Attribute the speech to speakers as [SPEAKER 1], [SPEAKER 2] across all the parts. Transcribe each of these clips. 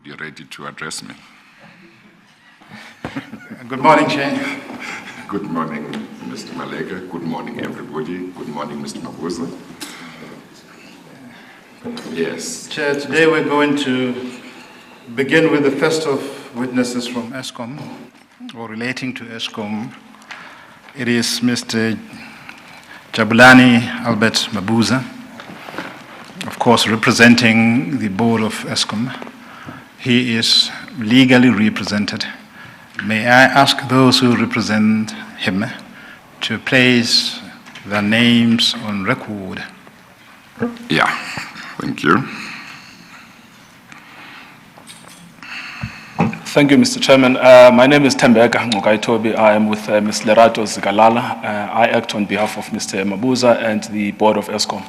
[SPEAKER 1] You ready to address me?
[SPEAKER 2] Good morning, Chair.
[SPEAKER 1] Good morning, Mr. Malega. Good morning, everybody. Good morning, Mr. Mabuza. Yes.
[SPEAKER 2] Chair, today we're going to begin with the first of witnesses from Eskom, or relating to Eskom. It is Mr. Jabu Mabuza, of course, representing the board of Eskom. He is legally represented. May I ask those who represent him to place their names on record?
[SPEAKER 1] Yeah, thank you.
[SPEAKER 3] Thank you, Mr. Chairman. My name is Tembeka Ngokaitobi. I am with Ms. Lerato Zigalala. I act on behalf of Mr. Mabuza and the board of Eskom.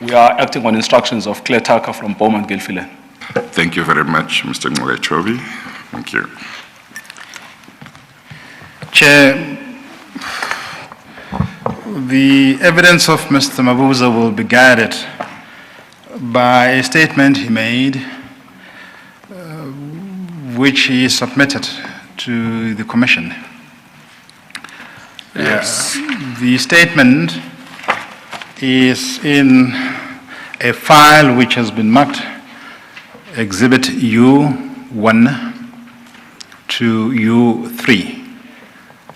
[SPEAKER 3] We are acting on instructions of Claire Tucker from Bowman Gilfillan.
[SPEAKER 1] Thank you very much, Mr. Ngokaitobi. Thank you.
[SPEAKER 2] Chair, the evidence of Mr. Mabuza will be guided by a statement he made, which he submitted to the Commission.
[SPEAKER 1] Yes.
[SPEAKER 2] The statement is in a file which has been marked Exhibit U1 to U3.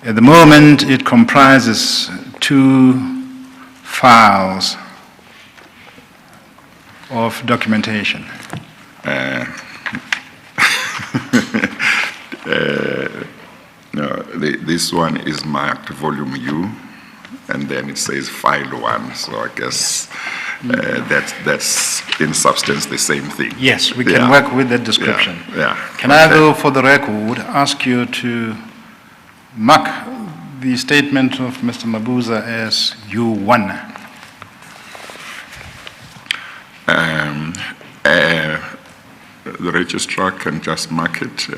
[SPEAKER 2] At the moment, it comprises 2 files of documentation.
[SPEAKER 1] No, this one is marked Volume U, and then it says File 1. So I guess that's in substance the same thing.
[SPEAKER 2] Yes, we can work with that description.
[SPEAKER 1] Yeah.
[SPEAKER 2] Can I, though, for the record, ask you to mark the statement of Mr. Mabuza as U1?
[SPEAKER 1] The registrar can just mark it,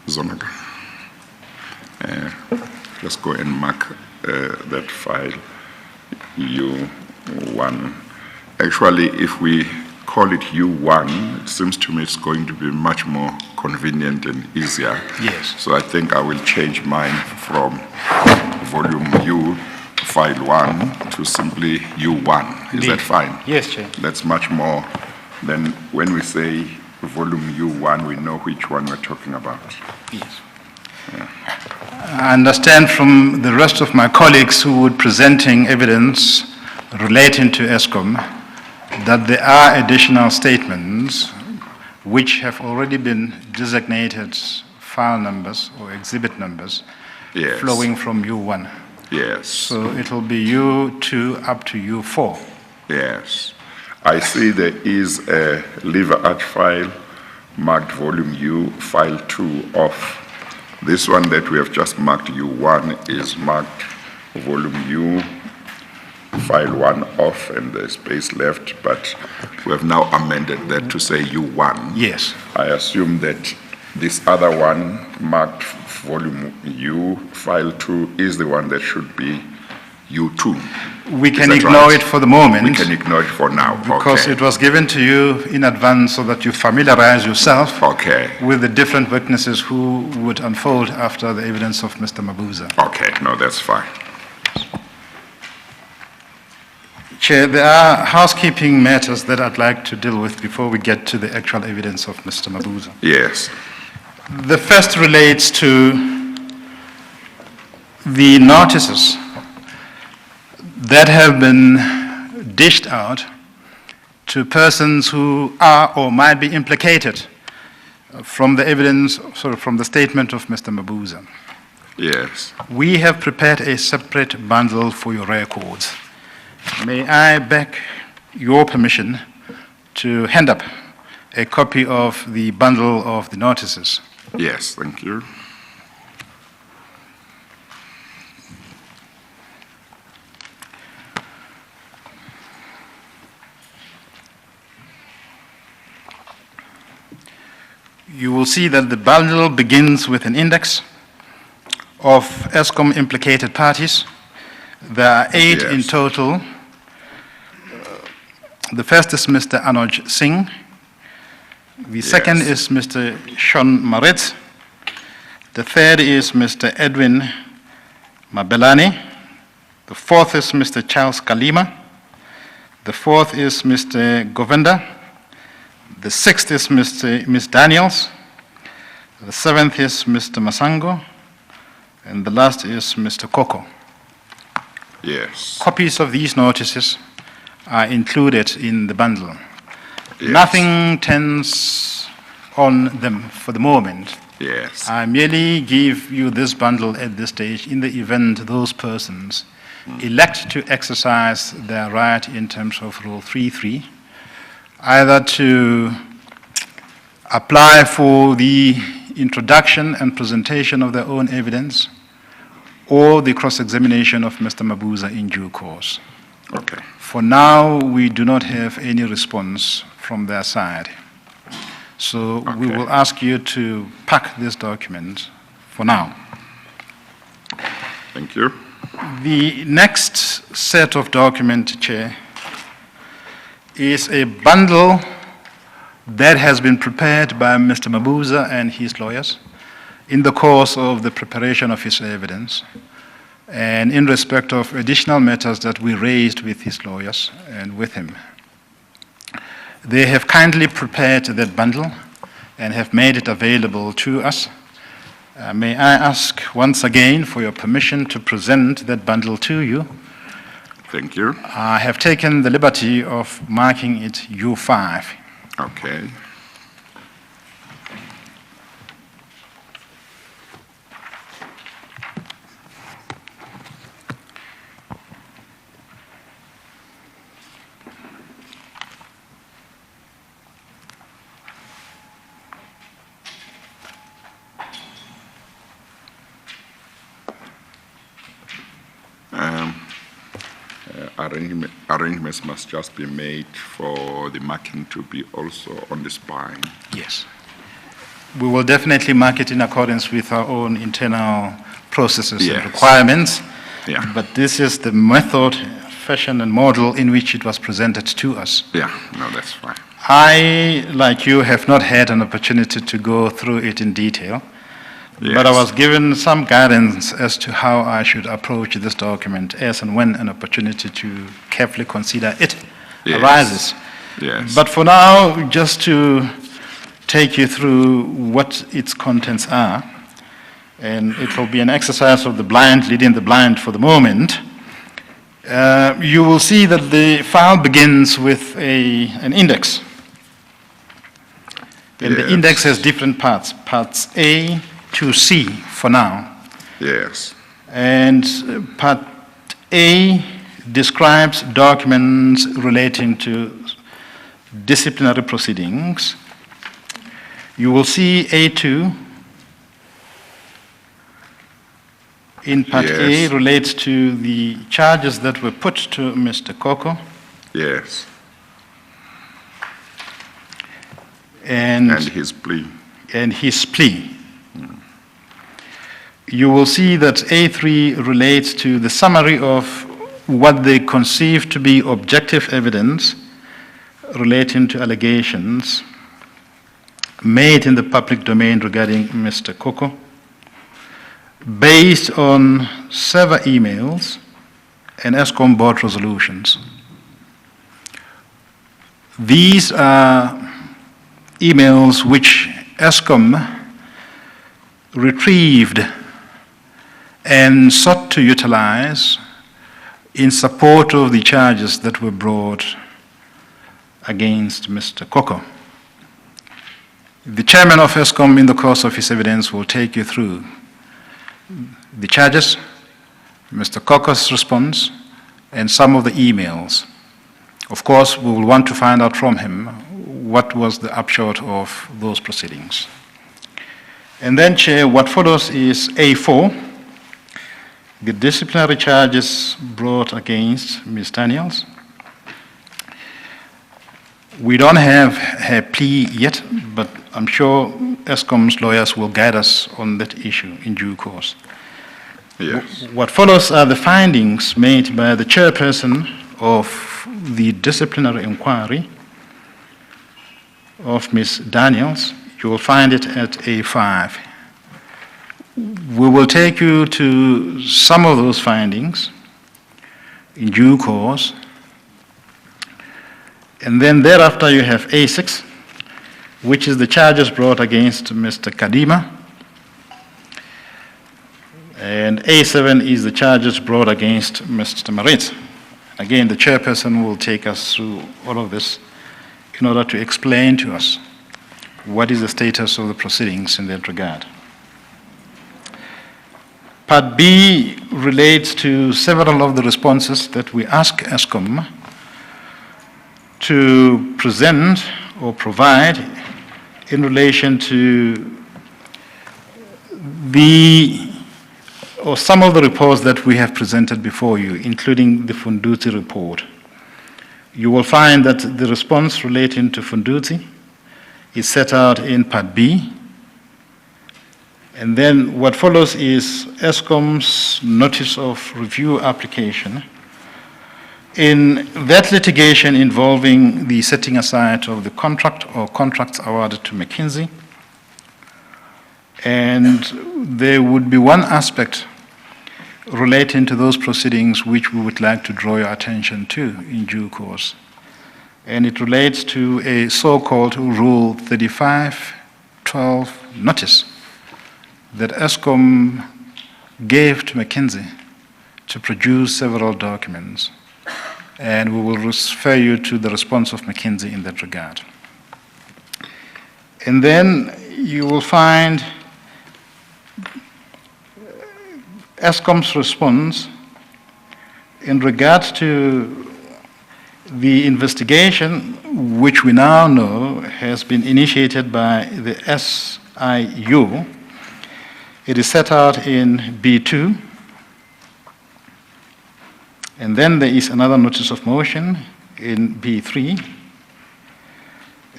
[SPEAKER 1] Zonaga. Just go and mark that file U1. Actually, if we call it U1, it seems to me it's going to be much more convenient and easier.
[SPEAKER 2] Yes.
[SPEAKER 1] So I think I will change mine from Volume U, File 1, to simply U1. Is that fine?
[SPEAKER 2] Yes, Chair.
[SPEAKER 1] That's much more than when we say Volume U1, we know which one we're talking about.
[SPEAKER 2] Yes. I understand from the rest of my colleagues who would presenting evidence relating to Eskom that there are additional statements which have already been designated file numbers or exhibit numbers.
[SPEAKER 1] Yes.
[SPEAKER 2] Flowing from U1.
[SPEAKER 1] Yes.
[SPEAKER 2] So it'll be U2 up to U4.
[SPEAKER 1] Yes. I see there is a lever arch file marked Volume U, File 2 off. This one that we have just marked U1 is marked Volume U, File 1 off, and there's space left, but we have now amended that to say U1.
[SPEAKER 2] Yes.
[SPEAKER 1] I assume that this other one marked Volume U, File 2 is the one that should be U2.
[SPEAKER 2] We can ignore it for the moment.
[SPEAKER 1] We can ignore it for now.
[SPEAKER 2] Because it was given to you in advance so that you familiarize yourself with the different witnesses who would unfold after the evidence of Mr. Mabuza.
[SPEAKER 1] Okay, no, that's fine.
[SPEAKER 2] Chair, there are housekeeping matters that I'd like to deal with before we get to the actual evidence of Mr. Mabuza.
[SPEAKER 1] Yes.
[SPEAKER 2] The first relates to the notices that have been dished out to persons who are or might be implicated from the evidence, from the statement of Mr. Mabuza.
[SPEAKER 1] Yes.
[SPEAKER 2] We have prepared a separate bundle for your records. May I beg your permission to hand up a copy of the bundle of the notices?
[SPEAKER 1] Yes, thank you.
[SPEAKER 2] You will see that the bundle begins with an index of Eskom implicated parties. There are 8 in total. The first is Mr. Anuj Singh. The second is Mr. Sean Maritz. The third is Mr. Edwin Mabelani. The fourth is Mr. Charles Kalima. The fourth is Mr. Govenda. The sixth is Ms. Daniels. The seventh is Mr. Masango. And the last is Mr. Koko.
[SPEAKER 1] Yes.
[SPEAKER 2] Copies of these notices are included in the bundle.
[SPEAKER 1] Yes.
[SPEAKER 2] Nothing turns on them for the moment.
[SPEAKER 1] Yes.
[SPEAKER 2] I merely give you this bundle at this stage in the event those persons elect to exercise their right in terms of Rule 3.3, either to apply for the introduction and presentation of their own evidence or the cross-examination of Mr. Mabuza in due course.
[SPEAKER 1] Okay.
[SPEAKER 2] For now, we do not have any response from their side. So we
[SPEAKER 1] Okay.
[SPEAKER 2] will ask you to pack this document for now.
[SPEAKER 1] Thank you.
[SPEAKER 2] The next set of document, Chair, is a bundle that has been prepared by Mr. Mabuza and his lawyers in the course of the preparation of his evidence and in respect of additional matters that we raised with his lawyers and with him. They have kindly prepared that bundle and have made it available to us. May I ask once again for your permission to present that bundle to you?
[SPEAKER 1] Thank you.
[SPEAKER 2] I have taken the liberty of marking it U5.
[SPEAKER 1] Okay. Arrangements must just be made for the marking to be also on the spine.
[SPEAKER 2] Yes. We will definitely mark it in accordance with our own internal processes
[SPEAKER 1] Yes.
[SPEAKER 2] and requirements.
[SPEAKER 1] Yeah.
[SPEAKER 2] But this is the method, fashion, and model in which it was presented to us.
[SPEAKER 1] Yeah, no, that's fine.
[SPEAKER 2] I, like you, have not had an opportunity to go through it in detail, but I
[SPEAKER 1] Yes.
[SPEAKER 2] was given some guidance as to how I should approach this document as and when an opportunity to carefully consider it
[SPEAKER 1] Yes.
[SPEAKER 2] arises.
[SPEAKER 1] Yes.
[SPEAKER 2] But for now, just to take you through what its contents are, and it will be an exercise of the blind leading the blind for the moment. You will see that the file begins with an index. And the
[SPEAKER 1] Yes.
[SPEAKER 2] index has different parts, parts A to C for now.
[SPEAKER 1] Yes.
[SPEAKER 2] And part A describes documents relating to disciplinary proceedings. You will see A2 in part A
[SPEAKER 1] Yes.
[SPEAKER 2] relates to the charges that were put to Mr. Koko.
[SPEAKER 1] Yes.
[SPEAKER 2] And
[SPEAKER 1] his plea.
[SPEAKER 2] his plea. You will see that A3 relates to the summary of what they conceive to be objective evidence relating to allegations made in the public domain regarding Mr. Koko, based on server emails and Eskom board resolutions. These are emails which Eskom retrieved and sought to utilize in support of the charges that were brought against Mr. Koko. The chairman of Eskom, in the course of his evidence, will take you through the charges, Mr. Koko's response, and some of the emails. Of course, we will want to find out from him what was the upshot of those proceedings. And then, Chair, what follows is A4, the disciplinary charges brought against Ms. Daniels. We don't have her plea yet, but I'm sure Eskom's lawyers will guide us on that issue in due course.
[SPEAKER 1] Yes.
[SPEAKER 2] What follows are the findings made by the chairperson of the disciplinary inquiry of Ms. Daniels. You will find it at A5. We will take you to some of those findings in due course. And then thereafter you have A6, which is the charges brought against Mr. Kadima. And A7 is the charges brought against Mr. Marit. Again, the chairperson will take us through all of this in order to explain to us what is the status of the proceedings in that regard. Part B relates to several of the responses that we ask Eskom to present or provide in relation to some of the reports that we have presented before you, including the Funduti report. You will find that the response relating to Funduti is set out in Part B. And then what follows is Eskom's notice of review application. In that litigation involving the setting aside of the contract or contracts awarded to McKinsey, and there would be one aspect relating to those proceedings which we would like to draw your attention to in due course. And it relates to a so-called Rule 35-12 notice that Eskom gave to McKinsey to produce several documents. And we will refer you to the response of McKinsey in that regard. And then you will find Eskom's response in regard to the investigation, which we now know has been initiated by the SIU. It is set out in B2. And then there is another notice of motion in B3.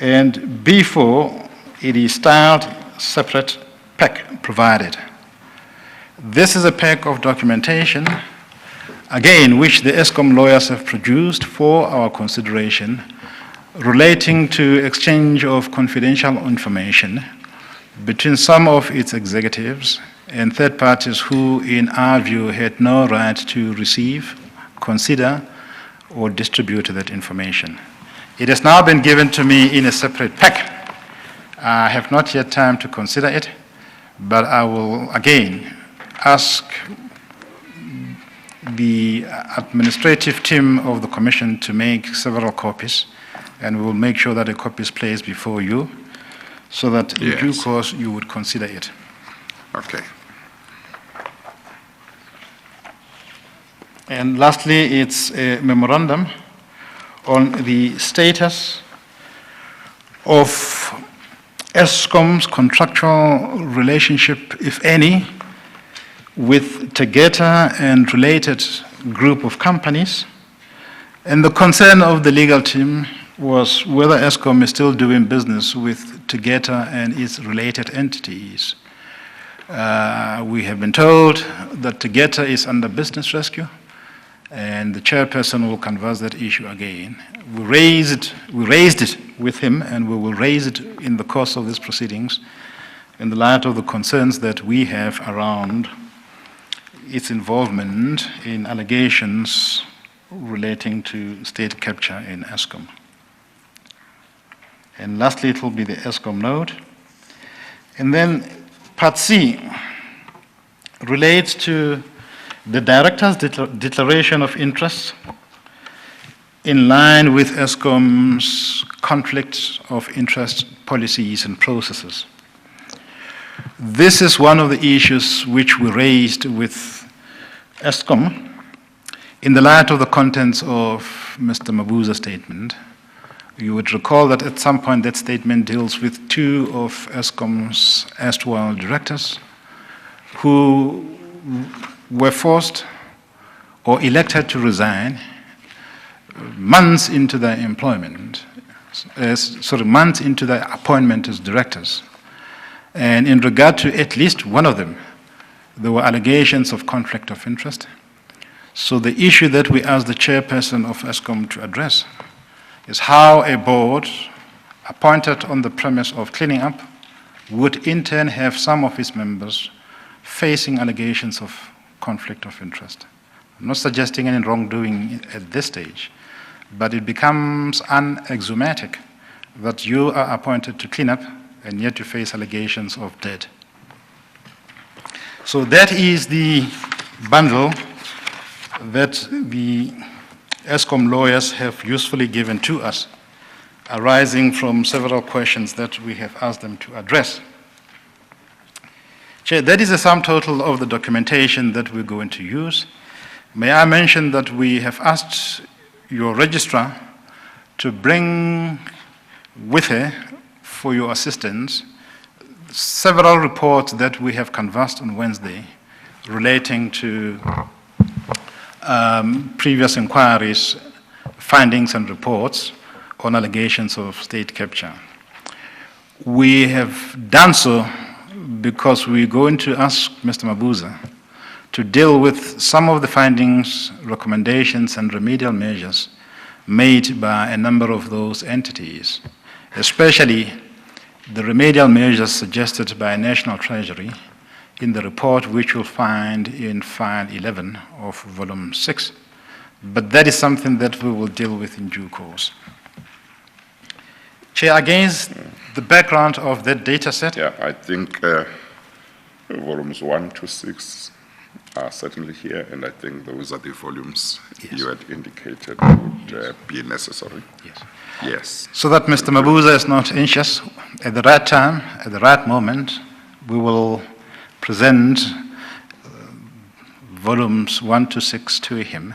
[SPEAKER 2] And B4, it is styled separate pack provided. This is a pack of documentation, again, which the Eskom lawyers have produced for our consideration, relating to exchange of confidential information between some of its executives and third parties who, in our view, had no right to receive, consider, or distribute that information. It has now been given to me in a separate pack. I have not yet time to consider it, but I will again ask the administrative team of the Commission to make several copies, and we will make sure that a copy is placed before you so that in due course you would consider it.
[SPEAKER 1] Okay.
[SPEAKER 2] And lastly, it's a memorandum on the status of Eskom's contractual relationship, if any, with Tegeta and related group of companies. And the concern of the legal team was whether Eskom is still doing business with Tegeta and its related entities. We have been told that Tegeta is under business rescue, and the chairperson will canvass that issue again. We raised it with him, and we will raise it in the course of these proceedings in the light of the concerns that we have around its involvement in allegations relating to state capture in Eskom. And lastly, it will be the Eskom note. And then Part C relates to the director's declaration of interest in line with Eskom's conflict of interest policies and processes. This is one of the issues which we raised with Eskom in the light of the contents of Mr. Mabuza's statement. You would recall that at some point that statement deals with two of Eskom's erstwhile directors who were forced or elected to resign months into their employment, months into their appointment as directors. And in regard to at least one of them, there were allegations of conflict of interest. So the issue that we asked the chairperson of Eskom to address is how a board appointed on the premise of cleaning up would in turn have some of its members facing allegations of conflict of interest. I'm not suggesting any wrongdoing at this stage, but it becomes unaxiomatic that you are appointed to clean up and yet you face allegations of debt. So that is the bundle that the Eskom lawyers have usefully given to us, arising from several questions that we have asked them to address. Chair, that is the sum total of the documentation that we're going to use. May I mention that we have asked your registrar to bring with her, for your assistance, several reports that we have canvassed on Wednesday relating to previous inquiries, findings and reports on allegations of state capture. We have done so because we're going to ask Mr. Mabuza to deal with some of the findings, recommendations, and remedial measures made by a number of those entities, especially the remedial measures suggested by National Treasury in the report which you'll find in file 11 of volume 6. But that is something that we will deal with in due course. Chair, against the background of that data set.
[SPEAKER 1] Yeah, I think volumes 1 to 6 are certainly here, and I think those are the volumes you had indicated would be necessary.
[SPEAKER 2] Yes.
[SPEAKER 1] Yes.
[SPEAKER 2] So that Mr. Mabuza is not anxious, at the right time, at the right moment, we will present volumes 1 to 6 to him.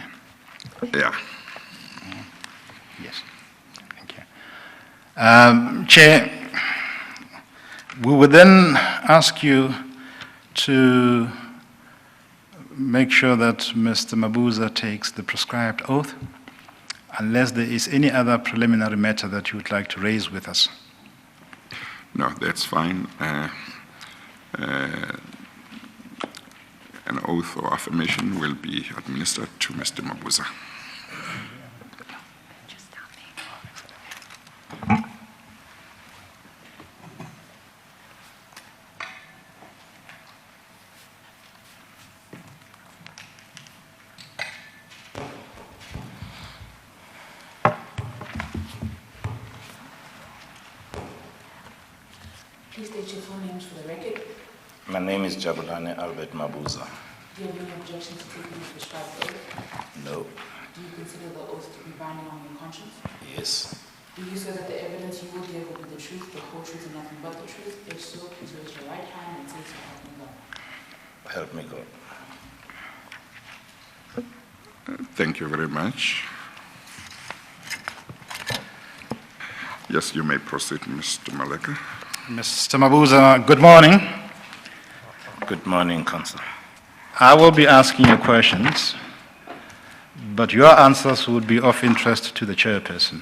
[SPEAKER 1] Yeah.
[SPEAKER 2] Yes. Thank you. Chair, we will then ask you to make sure that Mr. Mabuza takes the prescribed oath, unless there is any other preliminary matter that you would like to raise with us.
[SPEAKER 1] No, that's fine. An oath or affirmation will be administered to Mr. Mabuza.
[SPEAKER 4] Please state your full names for the record.
[SPEAKER 5] My name is Jabu Mabuza.
[SPEAKER 4] Do you have any objections to taking the prescribed oath?
[SPEAKER 5] No.
[SPEAKER 4] Do you consider the oath to be binding on your conscience?
[SPEAKER 5] Yes.
[SPEAKER 4] Do you swear that the evidence you will give will be the truth, the whole truth, and nothing but the truth? If so, please raise your right hand and say so help me God.
[SPEAKER 5] Help me God.
[SPEAKER 1] Thank you very much. Yes, you may proceed, Mr. Maleka.
[SPEAKER 2] Mr. Mabuza, good morning.
[SPEAKER 5] Good morning, Council.
[SPEAKER 2] I will be asking you questions, but your answers would be of interest to the chairperson.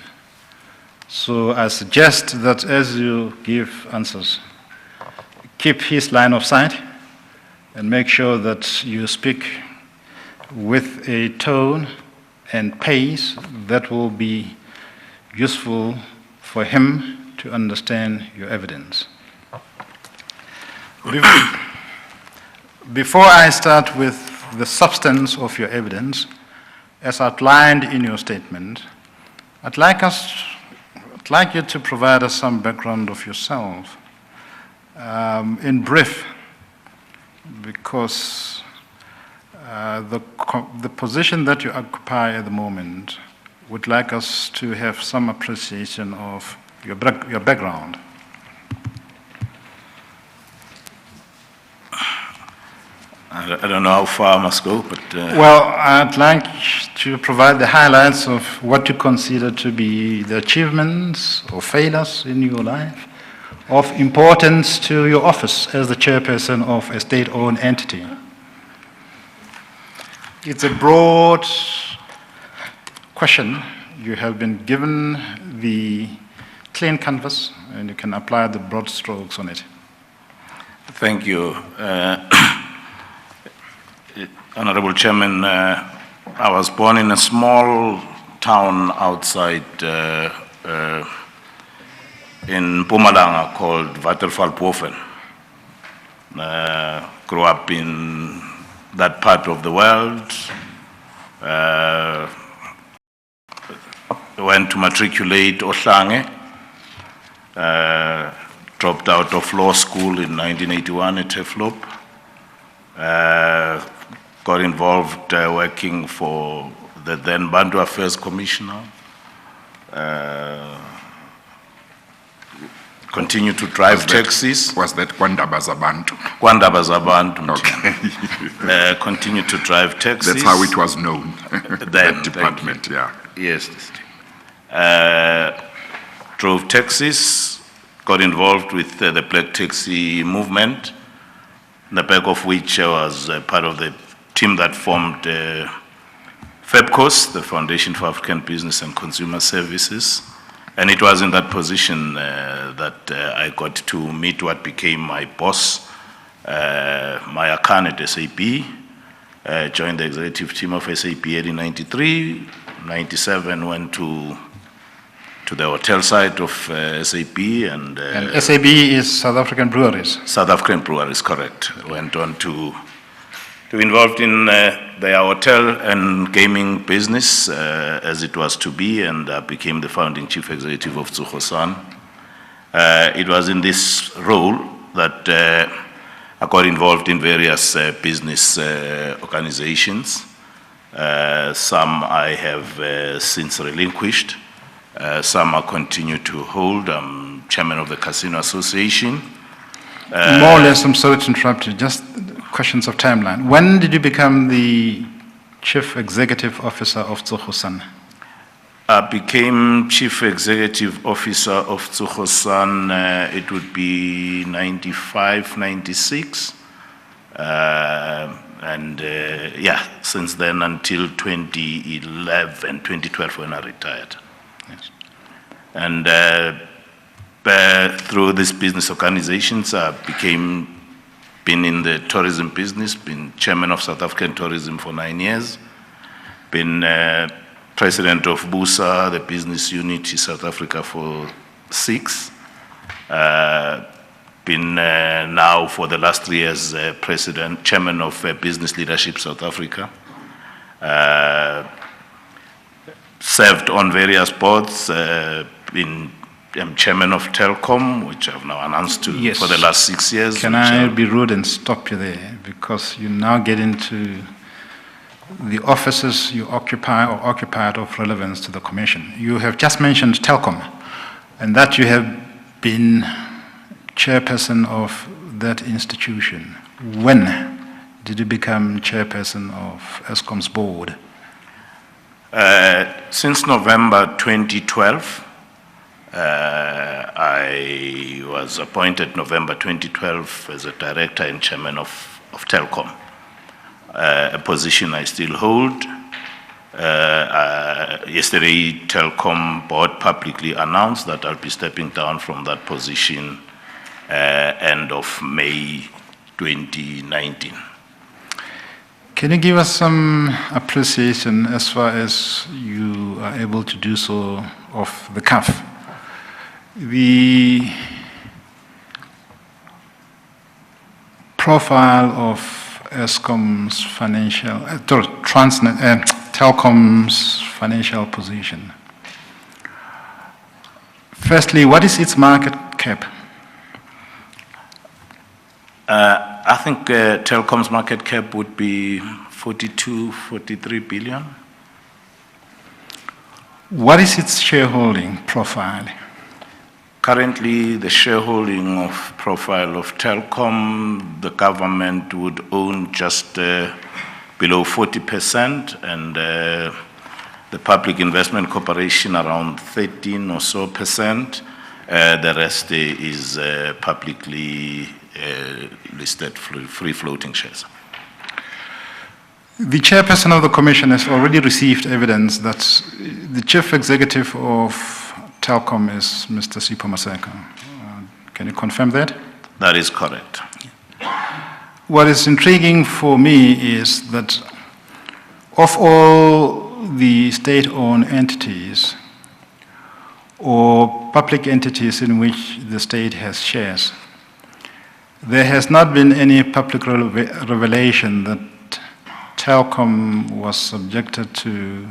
[SPEAKER 2] So I suggest that as you give answers, keep his line of sight and make sure that you speak with a tone and pace that will be useful for him to understand your evidence. Before I start with the substance of your evidence, as outlined in your statement, I'd like you to provide us some background of yourself, in brief, because the position that you occupy at the moment would like us to have some appreciation of your background.
[SPEAKER 5] I don't know how far I must go, but...
[SPEAKER 2] Well, I'd like to provide the highlights of what you consider to be the achievements or failures in your life of importance to your office as the chairperson of a state-owned entity. It's a broad question. You have been given the clean canvas, and you can apply the broad strokes on it.
[SPEAKER 5] Thank you. Honorable Chairman, I was born in a small town outside in Mpumalanga called Watervalpofen. Grew up in that part of the world. Went to matriculate Ohlange. Dropped out of law school in 1981 at Teflop. Got involved working for the then Bantu Affairs Commissioner. Continued to drive taxis.
[SPEAKER 1] Was that Kwandaba Zabantu?
[SPEAKER 5] Kwandaba Zabantu.
[SPEAKER 1] Okay.
[SPEAKER 5] Continued to drive taxis.
[SPEAKER 1] That's how it was known,
[SPEAKER 5] Then,
[SPEAKER 1] that department, yeah.
[SPEAKER 5] Yes. Drove taxis, got involved with the black taxi movement, in the back of which I was part of the team that formed FEBCOS, the Foundation for African Business and Consumer Services. And it was in that position that I got to meet what became my boss, Maya Khan at SAP. Joined the executive team of SAP in 93, 97 went to the hotel side of SAP and
[SPEAKER 2] SAB is South African Breweries.
[SPEAKER 5] South African Breweries, correct. Went on to involved in their hotel and gaming business as it was to be, and became the founding chief executive of Tsuhosan. It was in this role that I got involved in various business organizations. Some I have since relinquished. Some I continue to hold. I'm chairman of the Casino Association.
[SPEAKER 2] More or less, I'm sorry to interrupt you, just questions of timeline. When did you become the chief executive officer of Tsuhosan?
[SPEAKER 5] I became chief executive officer of Tsuhosan, it would be 95, 96. Since then until 2011, 2012 when I retired.
[SPEAKER 2] Yes.
[SPEAKER 5] And through these business organizations, I been in the tourism business, been chairman of South African Tourism for 9 years, been president of BUSA, the business unit in South Africa, for 6. Been now for the last 3 years chairman of Business Leadership South Africa. Served on various boards, I'm chairman of Telkom, which I've now announced to
[SPEAKER 2] Yes.
[SPEAKER 5] for the last 6 years.
[SPEAKER 2] Can I be rude and stop you there? Because you now get into the offices you occupy or occupied of relevance to the Commission. You have just mentioned Telkom, and that you have been chairperson of that institution. When did you become chairperson of Eskom's board?
[SPEAKER 5] Since November 2012, I was appointed November 2012 as a director and chairman of Telkom, a position I still hold. Yesterday, Telkom board publicly announced that I'll be stepping down from that position end of May 2019.
[SPEAKER 2] Can you give us some appreciation, as far as you are able to do so, off the cuff? The profile of Eskom's financial, Telkom's financial position. Firstly, what is its market cap?
[SPEAKER 5] I think Telkom's market cap would be 42, 43 billion.
[SPEAKER 2] What is its shareholding profile?
[SPEAKER 5] Currently, the shareholding of profile of Telkom, the government would own just below 40%, and the Public Investment Corporation around 13 or so percent. The rest is publicly listed free-floating shares.
[SPEAKER 2] The chairperson of the commission has already received evidence that the chief executive of Telkom is Mr. Sipho Maseko. Can you confirm that?
[SPEAKER 5] That is correct.
[SPEAKER 2] What is intriguing for me is that of all the state-owned entities or public entities in which the state has shares. There has not been any public revelation that Telkom was subjected to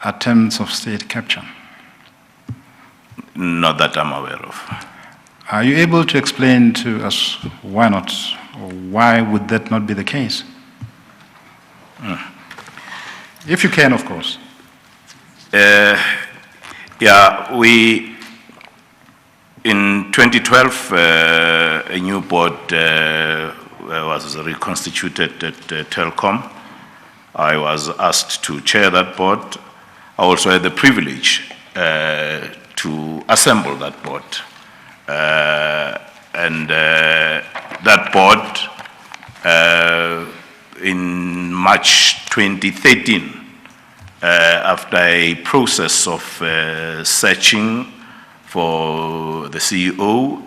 [SPEAKER 2] attempts of state capture.
[SPEAKER 5] Not that I'm aware of.
[SPEAKER 2] Are you able to explain to us why not, or why would that not be the case? If you can, of course.
[SPEAKER 5] Yeah, in 2012, a new board was reconstituted at Telkom. I was asked to chair that board. I also had the privilege to assemble that board. That board, in March 2013, after a process of searching for the CEO,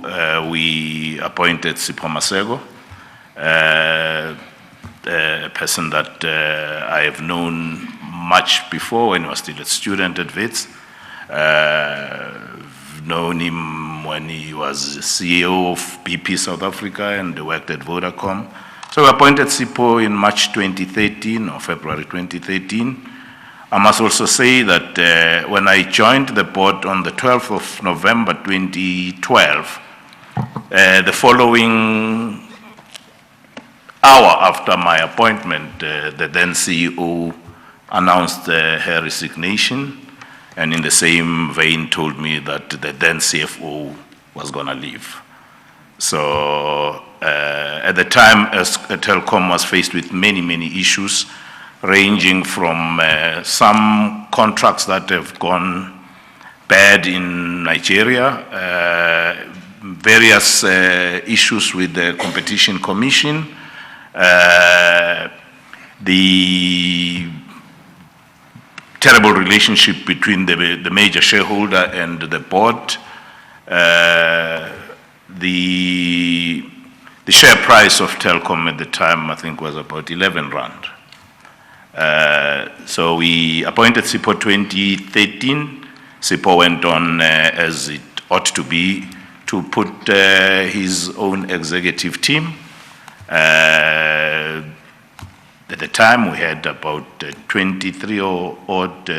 [SPEAKER 5] we appointed Sipho Masego, a person that I have known much before when I was still a student at WITS. Known him when he was CEO of BP South Africa and worked at Vodacom. So we appointed Sipho in March 2013 or February 2013. I must also say that when I joined the board on the 12th of November 2012, the following hour after my appointment, the then CEO announced her resignation, and in the same vein told me that the then CFO was going to leave. So at the time, Telkom was faced with many, many issues, ranging from some contracts that have gone bad in Nigeria, various issues with the Competition Commission, the terrible relationship between the major shareholder and the board, the share price of Telkom at the time, I think, was about 11 rand. So we appointed Sipho 2013. Sipho went on, as it ought to be, to put his own executive team. At the time, we had about 23 or odd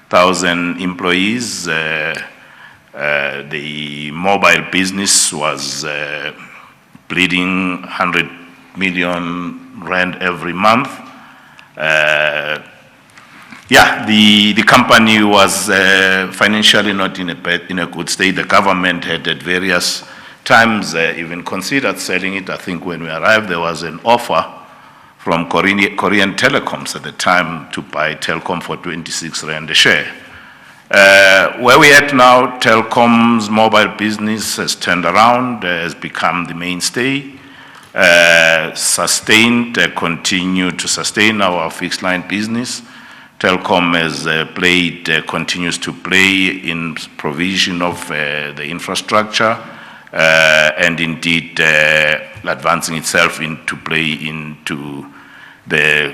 [SPEAKER 5] thousand employees. The mobile business was bleeding 100 million rand every month. The company was financially not in a good state. The government had at various times even considered selling it. I think when we arrived, there was an offer from Korean Telecoms at the time to buy Telkom for 26 rand a share. Where we at now, Telkom's mobile business has turned around, has become the mainstay, continued to sustain our fixed line business. Telkom has continues to play in provision of the infrastructure, and indeed advancing itself into play into the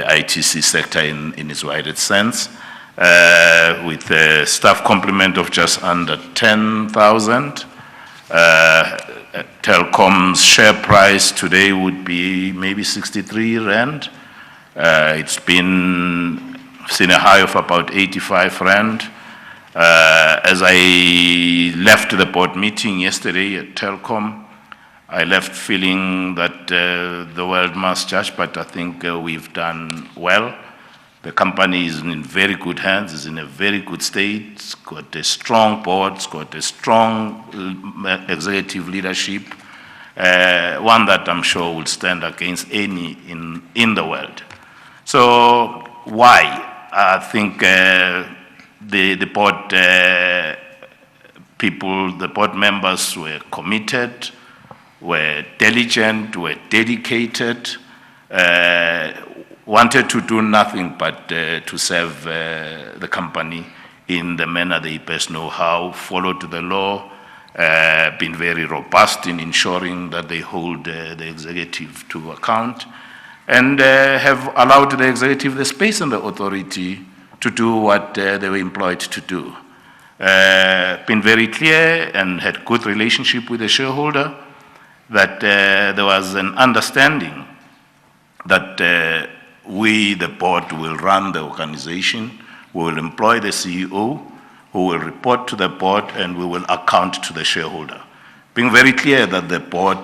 [SPEAKER 5] ITC sector in its widest sense, with a staff complement of just under 10,000. Telkom's share price today would be maybe 63 rand. It's seen a high of about 85 rand. As I left the board meeting yesterday at Telkom, I left feeling that the world must judge, but I think we've done well. The company is in very good hands, is in a very good state. It's got a strong board, it's got a strong executive leadership, one that I'm sure will stand against any in the world. So why? I think the board people, the board members were committed, were diligent, were dedicated, wanted to do nothing but to serve the company in the manner they best know how, followed the law, been very robust in ensuring that they hold the executive to account, and have allowed the executive the space and the authority to do what they were employed to do. been very clear and had good relationship with the shareholder, that there was an understanding that we, the board, will run the organization, we will employ the CEO, who will report to the board, and we will account to the shareholder. Being very clear that the board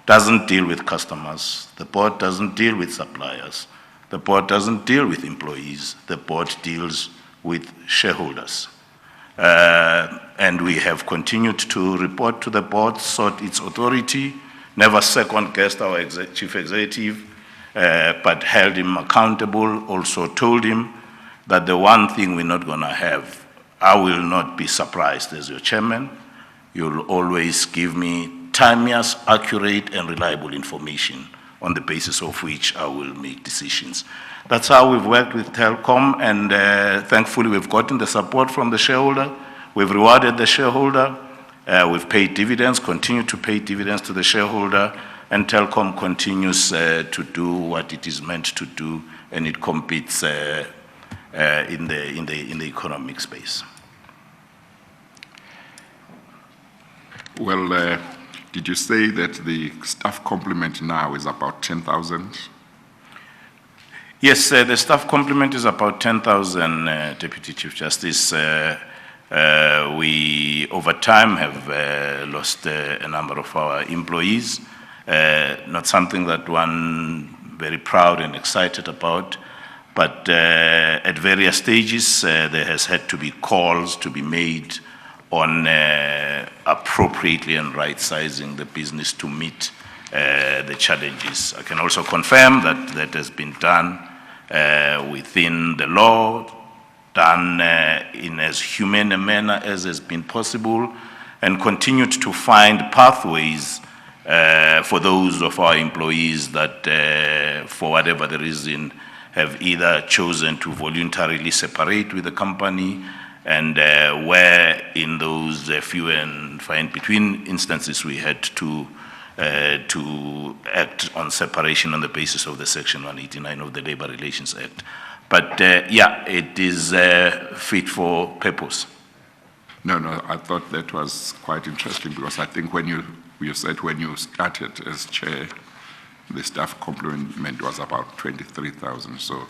[SPEAKER 5] doesn't deal with customers, the board doesn't deal with suppliers, the board doesn't deal with employees, the board deals with shareholders. And we have continued to report to the board, sought its authority, never second-guessed our chief executive, but held him accountable, also told him that the one thing we're not gonna have, I will not be surprised as your chairman. You'll always give me timeous, accurate, and reliable information on the basis of which I will make decisions. That's how we've worked with Telkom, and thankfully we've gotten the support from the shareholder. We've rewarded the shareholder. We've paid dividends, continue to pay dividends to the shareholder, and Telkom continues to do what it is meant to do, and it competes in the economic space.
[SPEAKER 1] Well, did you say that the staff complement now is about 10,000?
[SPEAKER 5] Yes, the staff complement is about 10,000, Deputy Chief Justice. We, over time, have lost a number of our employees. Not something that one very proud and excited about, but at various stages, there has had to be calls to be made on appropriately and right-sizing the business to meet the challenges. I can also confirm that that has been done within the law, done in as humane a manner as has been possible, and continued to find pathways for those of our employees that, for whatever the reason, have either chosen to voluntarily separate with the company, and where in those few and far in between instances we had to act on separation on the basis of the Section 189 of the Labour Relations Act. But yeah, it is fit for purpose.
[SPEAKER 1] No, I thought that was quite interesting, because I think when you said when you started as chair, the staff complement was about 23,000. So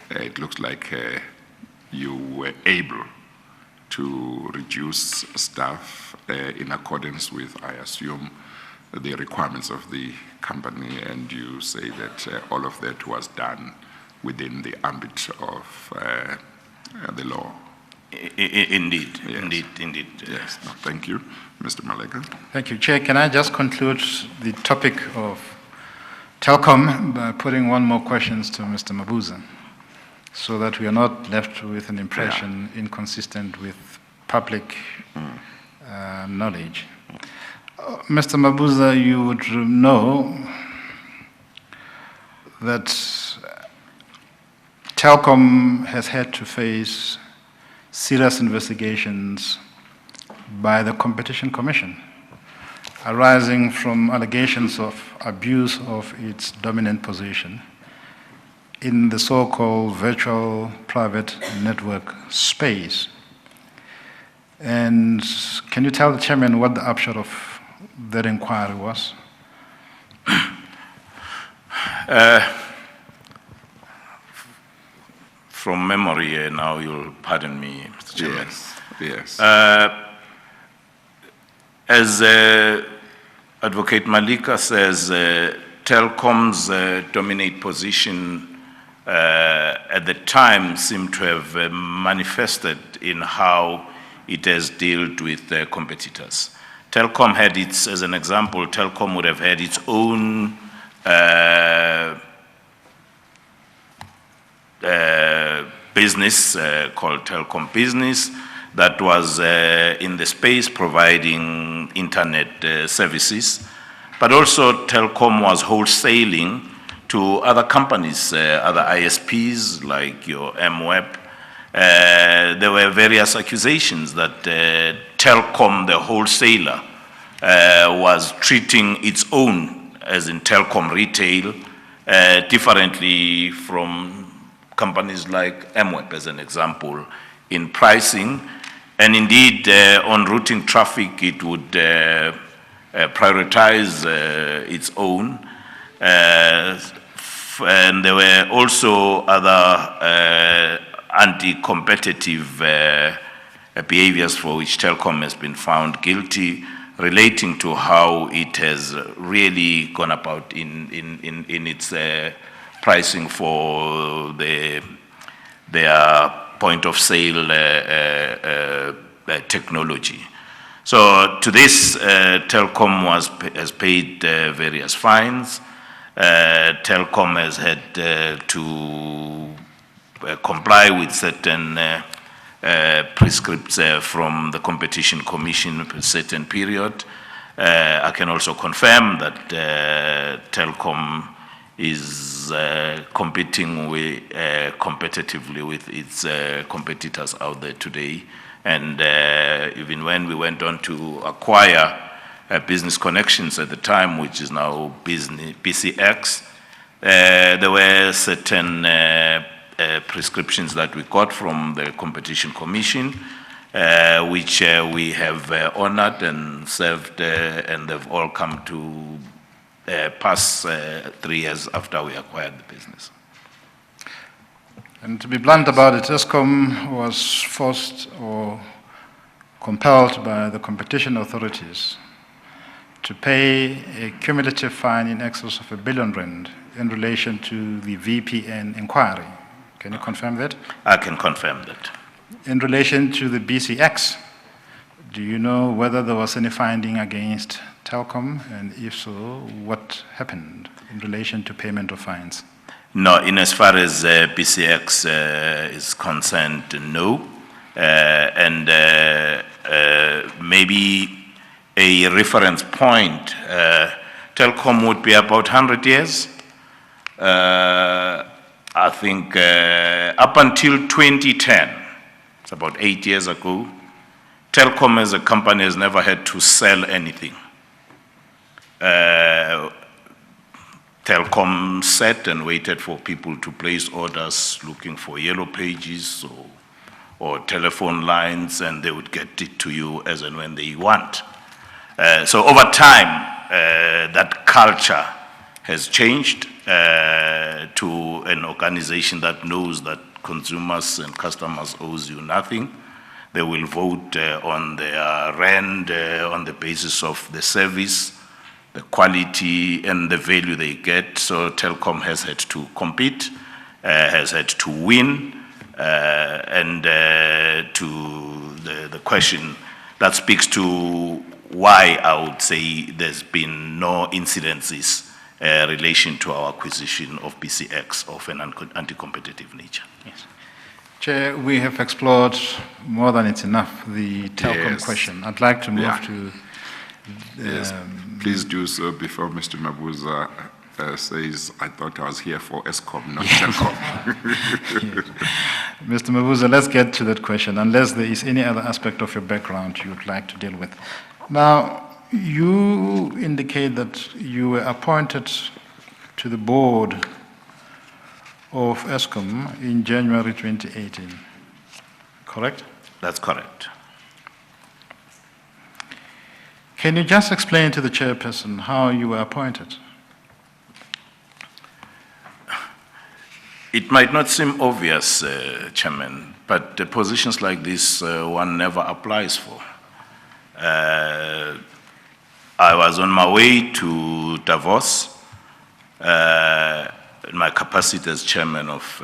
[SPEAKER 1] it looks like you were able to reduce staff in accordance with, I assume, the requirements of the company, and you say that all of that was done within the ambit of the law.
[SPEAKER 5] Indeed,
[SPEAKER 1] Yes.
[SPEAKER 5] indeed.
[SPEAKER 1] Yes, no, thank you. Mr. Maleka?
[SPEAKER 2] Thank you, Chair. Can I just conclude the topic of Telkom by putting one more question to Mr. Mabuza, so that we are not left with an impression inconsistent with public knowledge. Mr. Mabuza, you would know that Telkom has had to face serious investigations by the Competition Commission, arising from allegations of abuse of its dominant position in the so-called virtual private network space. And can you tell the chairman what the upshot of that inquiry was?
[SPEAKER 5] From memory, now you'll pardon me, Mr. Chairman.
[SPEAKER 1] Yes.
[SPEAKER 5] As Advocate Malika says, Telkom's dominant position at the time seemed to have manifested in how it has dealt with competitors. Telkom had its, as an example, Telkom would have had its own business called Telkom Business that was in the space providing internet services, but also Telkom was wholesaling to other companies, other ISPs like your MWeb. There were various accusations that Telkom, the wholesaler, was treating its own, as in Telkom Retail, differently from companies like MWeb, as an example, in pricing. And indeed, on routing traffic, it would prioritize its own. And there were also other anti-competitive behaviors for which Telkom has been found guilty, relating to how it has really gone about in its pricing for their point of sale technology. So to this, Telkom has paid various fines. Telkom has had to comply with certain prescripts from the Competition Commission for a certain period. I can also confirm that Telkom is competing competitively with its competitors out there today. And even when we went on to acquire Business Connections at the time, which is now BCX, there were certain prescriptions that we got from the Competition Commission, which we have honored and served, and they've all come to pass 3 years after we acquired the business.
[SPEAKER 2] And to be blunt about it, Eskom was forced or compelled by the competition authorities to pay a cumulative fine in excess of R1 billion in relation to the VPN inquiry. Can you confirm that?
[SPEAKER 5] I can confirm that.
[SPEAKER 2] In relation to the BCX, do you know whether there was any finding against Telkom, and if so, what happened in relation to payment of fines?
[SPEAKER 5] No, in as far as BCX is concerned, no. And maybe a reference point, Telkom would be about 100 years. I think up until 2010, it's about 8 years ago, Telkom as a company has never had to sell anything. Telkom sat and waited for people to place orders looking for yellow pages or telephone lines, and they would get it to you as and when they want. So over time, that culture has changed to an organization that knows that consumers and customers owes you nothing. They will vote on their rand on the basis of the service, the quality and the value they get. So Telkom has had to compete, has had to win, and to the question that speaks to why I would say there's been no incidences in relation to our acquisition of BCX of an anti-competitive nature. Yes.
[SPEAKER 2] Chair, we have explored more than it's enough the Telkom
[SPEAKER 1] Yes.
[SPEAKER 2] question. I'd like to move
[SPEAKER 1] Yeah.
[SPEAKER 2] to
[SPEAKER 1] Yes, please do so before Mr. Mabuza says, I thought I was here for Eskom, not Telkom.
[SPEAKER 2] Mr. Mabuza, let's get to that question, unless there is any other aspect of your background you would like to deal with. Now, you indicate that you were appointed to the board of Eskom in January 2018, correct?
[SPEAKER 5] That's correct.
[SPEAKER 2] Can you just explain to the chairperson how you were appointed?
[SPEAKER 5] It might not seem obvious, Chairman, but positions like this one never applies for. I was on my way to Davos in my capacity as chairman of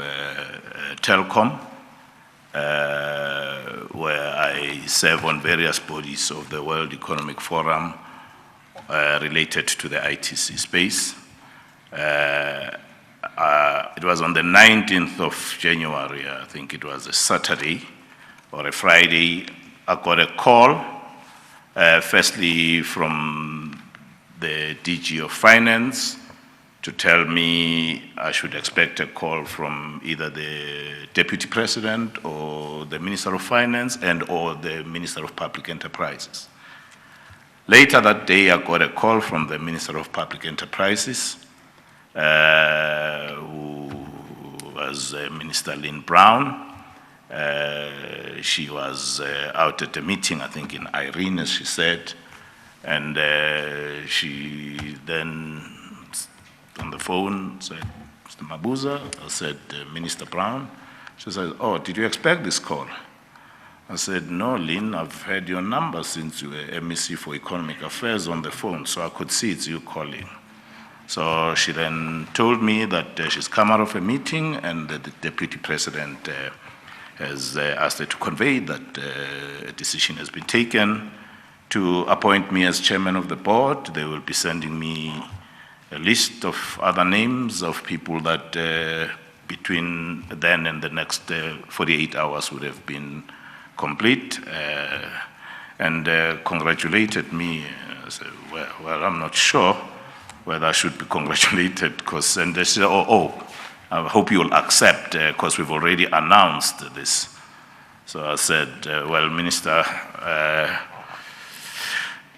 [SPEAKER 5] Telkom, where I serve on various bodies of the World Economic Forum related to the ITC space. It was on the 19th of January, I think it was a Saturday or a Friday, I got a call, firstly from the DG of Finance to tell me I should expect a call from either the Deputy President or the Minister of Finance and or the Minister of Public Enterprises. Later that day, I got a call from the Minister of Public Enterprises, who was Minister Lynn Brown. She was out at a meeting, I think in Irene, as she said, and she then on the phone said, Mr. Mabuza, I said, Minister Brown. She said, oh, did you expect this call? I said, no, Lynn, I've had your number since you were MEC for Economic Affairs on the phone, so I could see it's you calling. So she then told me that she's come out of a meeting and that the Deputy President has asked her to convey that a decision has been taken to appoint me as chairman of the board. They will be sending me a list of other names of people that between then and the next 48 hours would have been complete, and congratulated me. I said, well, I'm not sure whether I should be congratulated, because, and they said, I hope you'll accept, because we've already announced this. So I said, well, Minister,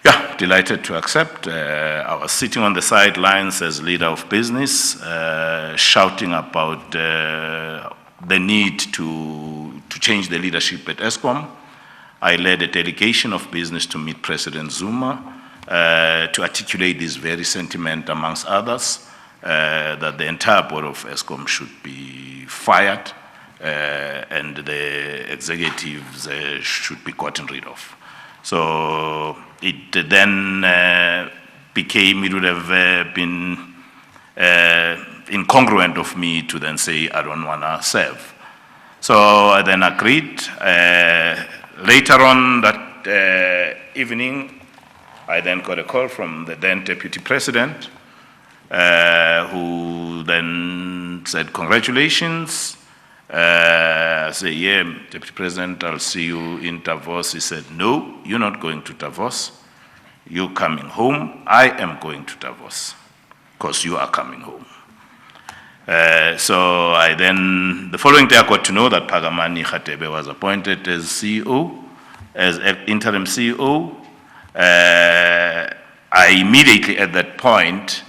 [SPEAKER 5] yeah, delighted to accept. I was sitting on the sidelines as leader of business, shouting about the need to change the leadership at Eskom. I led a delegation of business to meet President Zuma to articulate this very sentiment, amongst others, that the entire board of Eskom should be fired and the executives should be gotten rid of. So it then became, it would have been incongruent of me to then say, I don't want to serve. So I then agreed. Later on that evening, I then got a call from the then Deputy President, who then said, congratulations. I said, yeah, Deputy President, I'll see you in Davos. He said, no, you're not going to Davos. You're coming home. I am going to Davos, because you are coming home. So I then, the following day I got to know that Pagamani Khatebe was appointed as CEO, as interim CEO. I immediately at that point,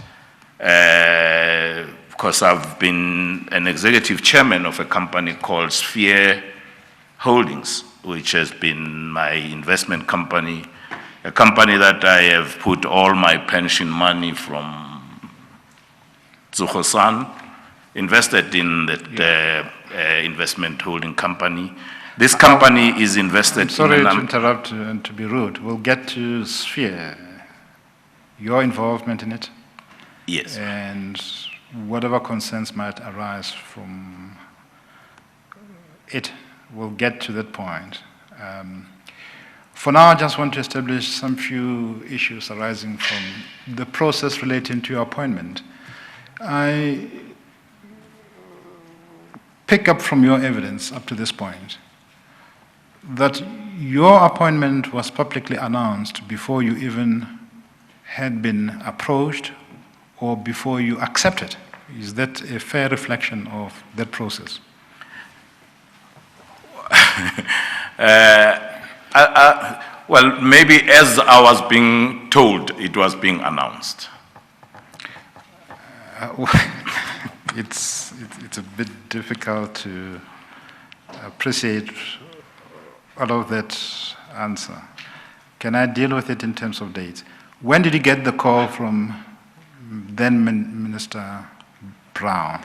[SPEAKER 5] because I've been an executive chairman of a company called Sphere Holdings, which has been my investment company, a company that I have put all my pension money from Zuhosan, invested in that investment holding company. This company is invested in...
[SPEAKER 2] Sorry to interrupt and to be rude. We'll get to Sphere, your involvement in it.
[SPEAKER 5] Yes.
[SPEAKER 2] And whatever concerns might arise from it, we'll get to that point. For now, I just want to establish some few issues arising from the process relating to your appointment. I pick up from your evidence up to this point that your appointment was publicly announced before you even had been approached or before you accepted. Is that a fair reflection of that process?
[SPEAKER 5] Well, maybe as I was being told, it was being announced.
[SPEAKER 2] It's a bit difficult to appreciate all of that answer. Can I deal with it in terms of dates? When did you get the call from then Minister Brown?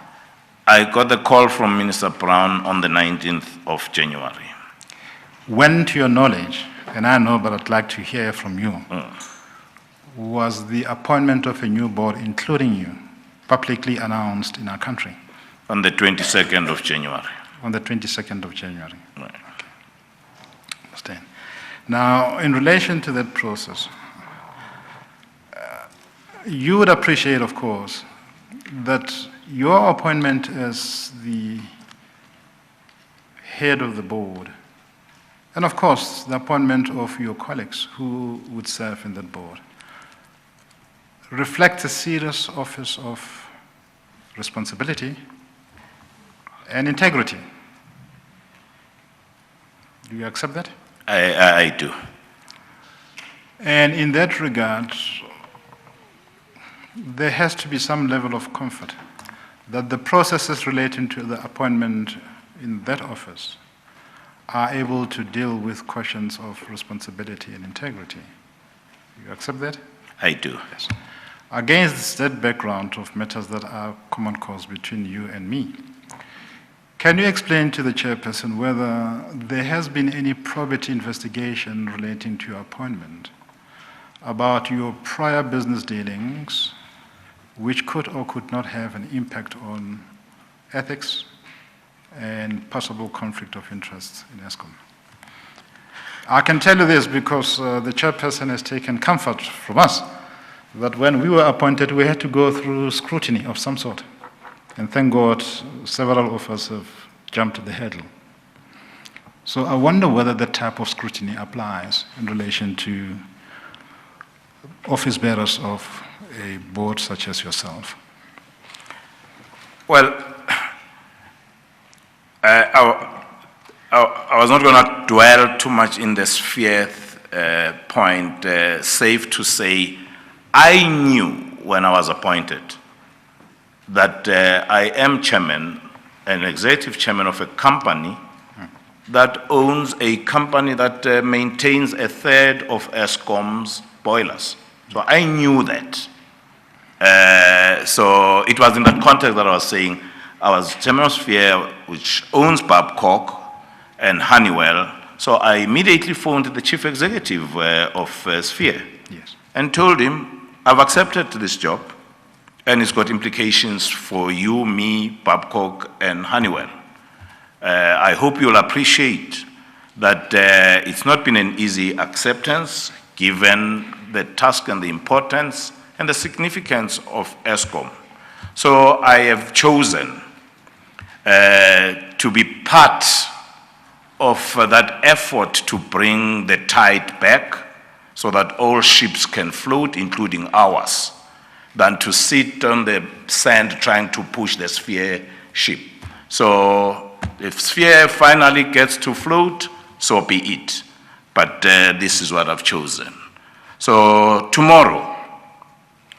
[SPEAKER 5] I got the call from Minister Brown on the 19th of January.
[SPEAKER 2] When, to your knowledge, and I know but I'd like to hear from you, was the appointment of a new board, including you, publicly announced in our country?
[SPEAKER 5] On the 22nd of January.
[SPEAKER 2] On the 22nd of January.
[SPEAKER 5] Right.
[SPEAKER 2] Okay. Understand. Now, in relation to that process, you would appreciate, of course, that your appointment as the head of the board, and of course, the appointment of your colleagues who would serve in that board, reflects a serious office of responsibility and integrity. Do you accept that?
[SPEAKER 5] I do.
[SPEAKER 2] And in that regard, there has to be some level of comfort that the processes relating to the appointment in that office are able to deal with questions of responsibility and integrity. You accept that?
[SPEAKER 5] I do.
[SPEAKER 2] Yes. Against that background of matters that are common cause between you and me, can you explain to the chairperson whether there has been any probity investigation relating to your appointment about your prior business dealings which could or could not have an impact on ethics and possible conflict of interest in Eskom? I can tell you this because the chairperson has taken comfort from us that when we were appointed, we had to go through scrutiny of some sort. And thank God, several of us have jumped the hurdle. So I wonder whether that type of scrutiny applies in relation to office bearers of a board such as yourself.
[SPEAKER 5] Well, I was not going to dwell too much in the sphere point. Safe to say, I knew when I was appointed that I am chairman, an executive chairman of a company that owns a company that maintains a third of Eskom's boilers. So I knew that. So it was in that context that I was saying I was chairman of Sphere, which owns Babcock and Honeywell. So I immediately phoned the chief executive of Sphere and told him, I've accepted this job and it's got implications for you, me, Babcock, and Honeywell. I hope you'll appreciate that it's not been an easy acceptance given the task and the importance and the significance of Eskom. So I have chosen to be part of that effort to bring the tide back so that all ships can float, including ours, than to sit on the sand trying to push the Sphere ship. So if Sphere finally gets to float, so be it. But this is what I've chosen. So tomorrow,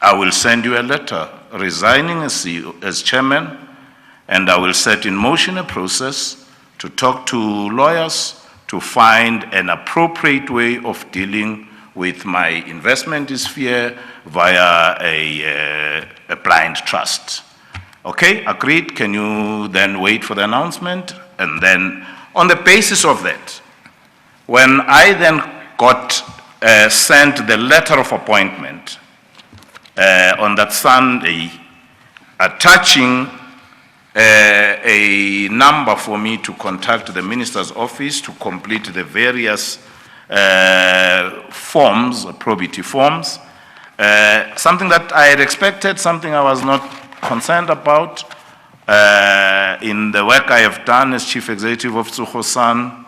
[SPEAKER 5] I will send you a letter resigning as chairman, and I will set in motion a process to talk to lawyers to find an appropriate way of dealing with my investment in Sphere via a blind trust. Okay, agreed. Can you then wait for the announcement? And then on the basis of that, when I then got sent the letter of appointment on that Sunday, attaching a number for me to contact the minister's office to complete the various forms, probity forms, something that I had expected, something I was not concerned about. In the work I have done as chief executive of Tsuhosan,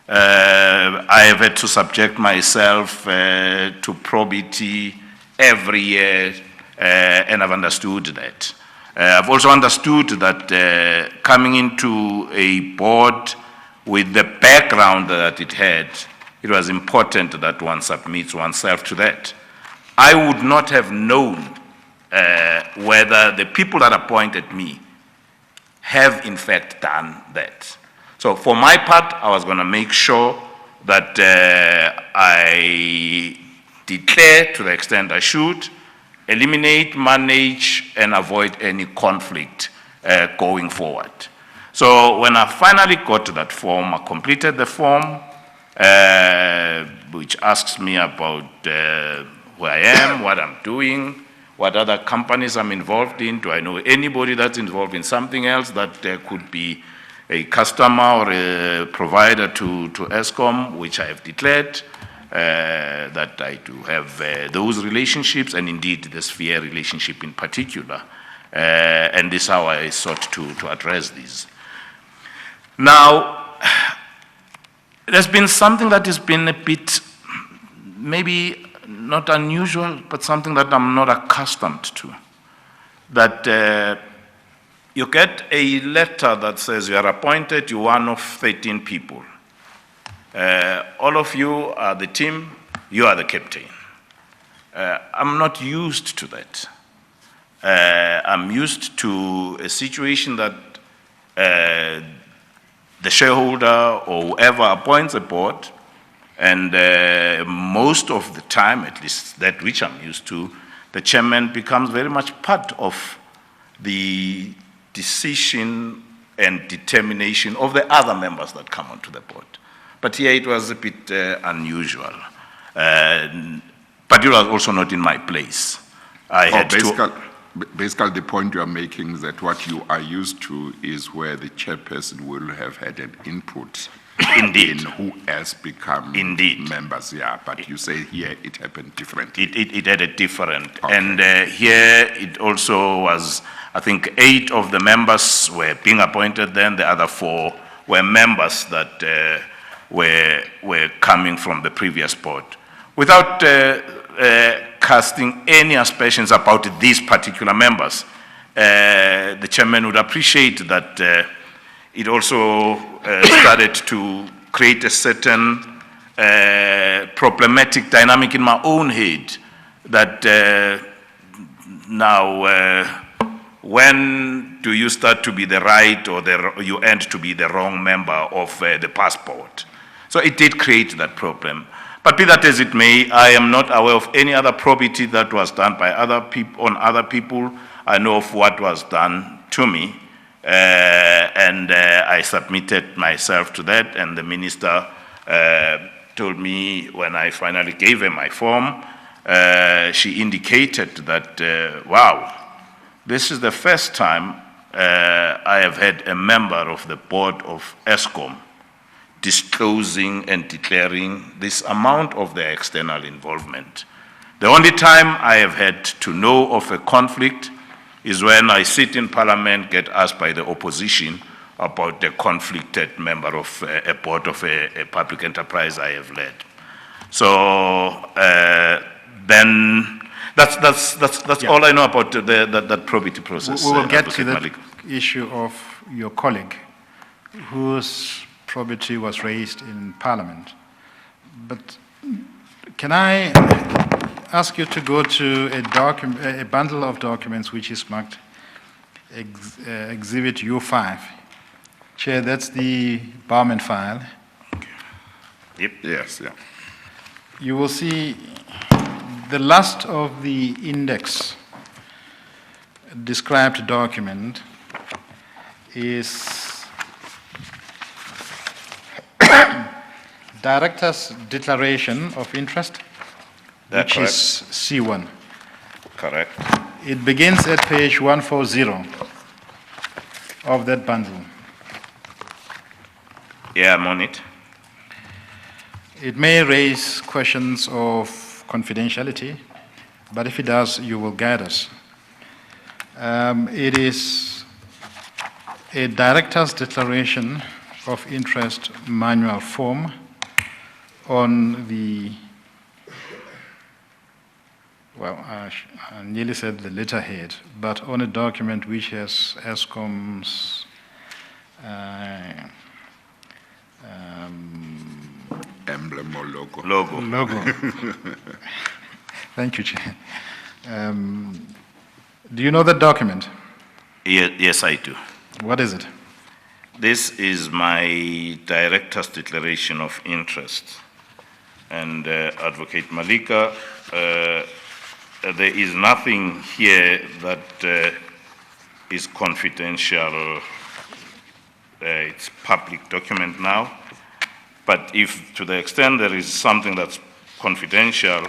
[SPEAKER 5] I have had to subject myself to probity every year, and I've understood that. I've also understood that coming into a board with the background that it had, it was important that one submits oneself to that. I would not have known whether the people that appointed me have in fact done that. So for my part, I was going to make sure that I declare to the extent I should, eliminate, manage, and avoid any conflict going forward. So when I finally got to that form, I completed the form, which asks me about where I am, what I'm doing, what other companies I'm involved in. Do I know anybody that's involved in something else that could be a customer or a provider to Eskom, which I have declared that I do have those relationships, and indeed the Sphere relationship in particular. And this is how I sought to address these. Now, there's been something that has been a bit, maybe not unusual, but something that I'm not accustomed to. That you get a letter that says you are appointed, you're one of 13 people. All of you are the team, you are the captain. I'm not used to that. I'm used to a situation that the shareholder or whoever appoints a board, and most of the time, at least that which I'm used to, the chairman becomes very much part of the decision and determination of the other members that come onto the board. But here it was a bit unusual. But it was also not in my place. I had to...
[SPEAKER 1] Basically, the point you are making is that what you are used to is where the chairperson will have had an input
[SPEAKER 5] Indeed.
[SPEAKER 1] in who else become
[SPEAKER 5] Indeed.
[SPEAKER 1] members. Yeah, but you say here it happened differently.
[SPEAKER 5] It had a different,
[SPEAKER 1] Okay.
[SPEAKER 5] and here it also was, I think 8 of the members were being appointed then, the other 4 were members that were coming from the previous board. Without casting any aspersions about these particular members, the chairman would appreciate that it also started to create a certain problematic dynamic in my own head that now when do you start to be the right or you end to be the wrong member of the past board? So it did create that problem. But be that as it may, I am not aware of any other probity that was done by other people on other people. I know of what was done to me, and I submitted myself to that, and the minister told me when I finally gave her my form, she indicated that, wow, this is the first time I have had a member of the board of Eskom disclosing and declaring this amount of their external involvement. The only time I have had to know of a conflict is when I sit in parliament, get asked by the opposition about a conflicted member of a board of a public enterprise I have led. So then that's all I know about that probity process.
[SPEAKER 2] We will get to
[SPEAKER 5] Advocate
[SPEAKER 2] the
[SPEAKER 5] Malik.
[SPEAKER 2] issue of your colleague, whose probity was raised in Parliament. But can I ask you to go to a bundle of documents which is marked Exhibit U5? Chair, that's the Bowman file.
[SPEAKER 5] Yep.
[SPEAKER 1] Yes, yeah.
[SPEAKER 2] You will see the last of the index described document is Director's Declaration of Interest,
[SPEAKER 5] That's
[SPEAKER 2] which is C1.
[SPEAKER 5] Correct.
[SPEAKER 2] It begins at page 140 of that bundle.
[SPEAKER 5] Yeah, I'm on it.
[SPEAKER 2] It may raise questions of confidentiality, but if it does, you will guide us. It is a Director's Declaration of Interest manual form on the, well, I nearly said the letterhead, but on a document which has Eskom's
[SPEAKER 1] Emblem or logo.
[SPEAKER 2] logo. Thank you, Chair. Do you know that document?
[SPEAKER 5] Yes, I do.
[SPEAKER 2] What is it?
[SPEAKER 5] This is my Director's Declaration of Interest. And Advocate Malika, there is nothing here that is confidential. It's public document now. But if to the extent there is something that's confidential,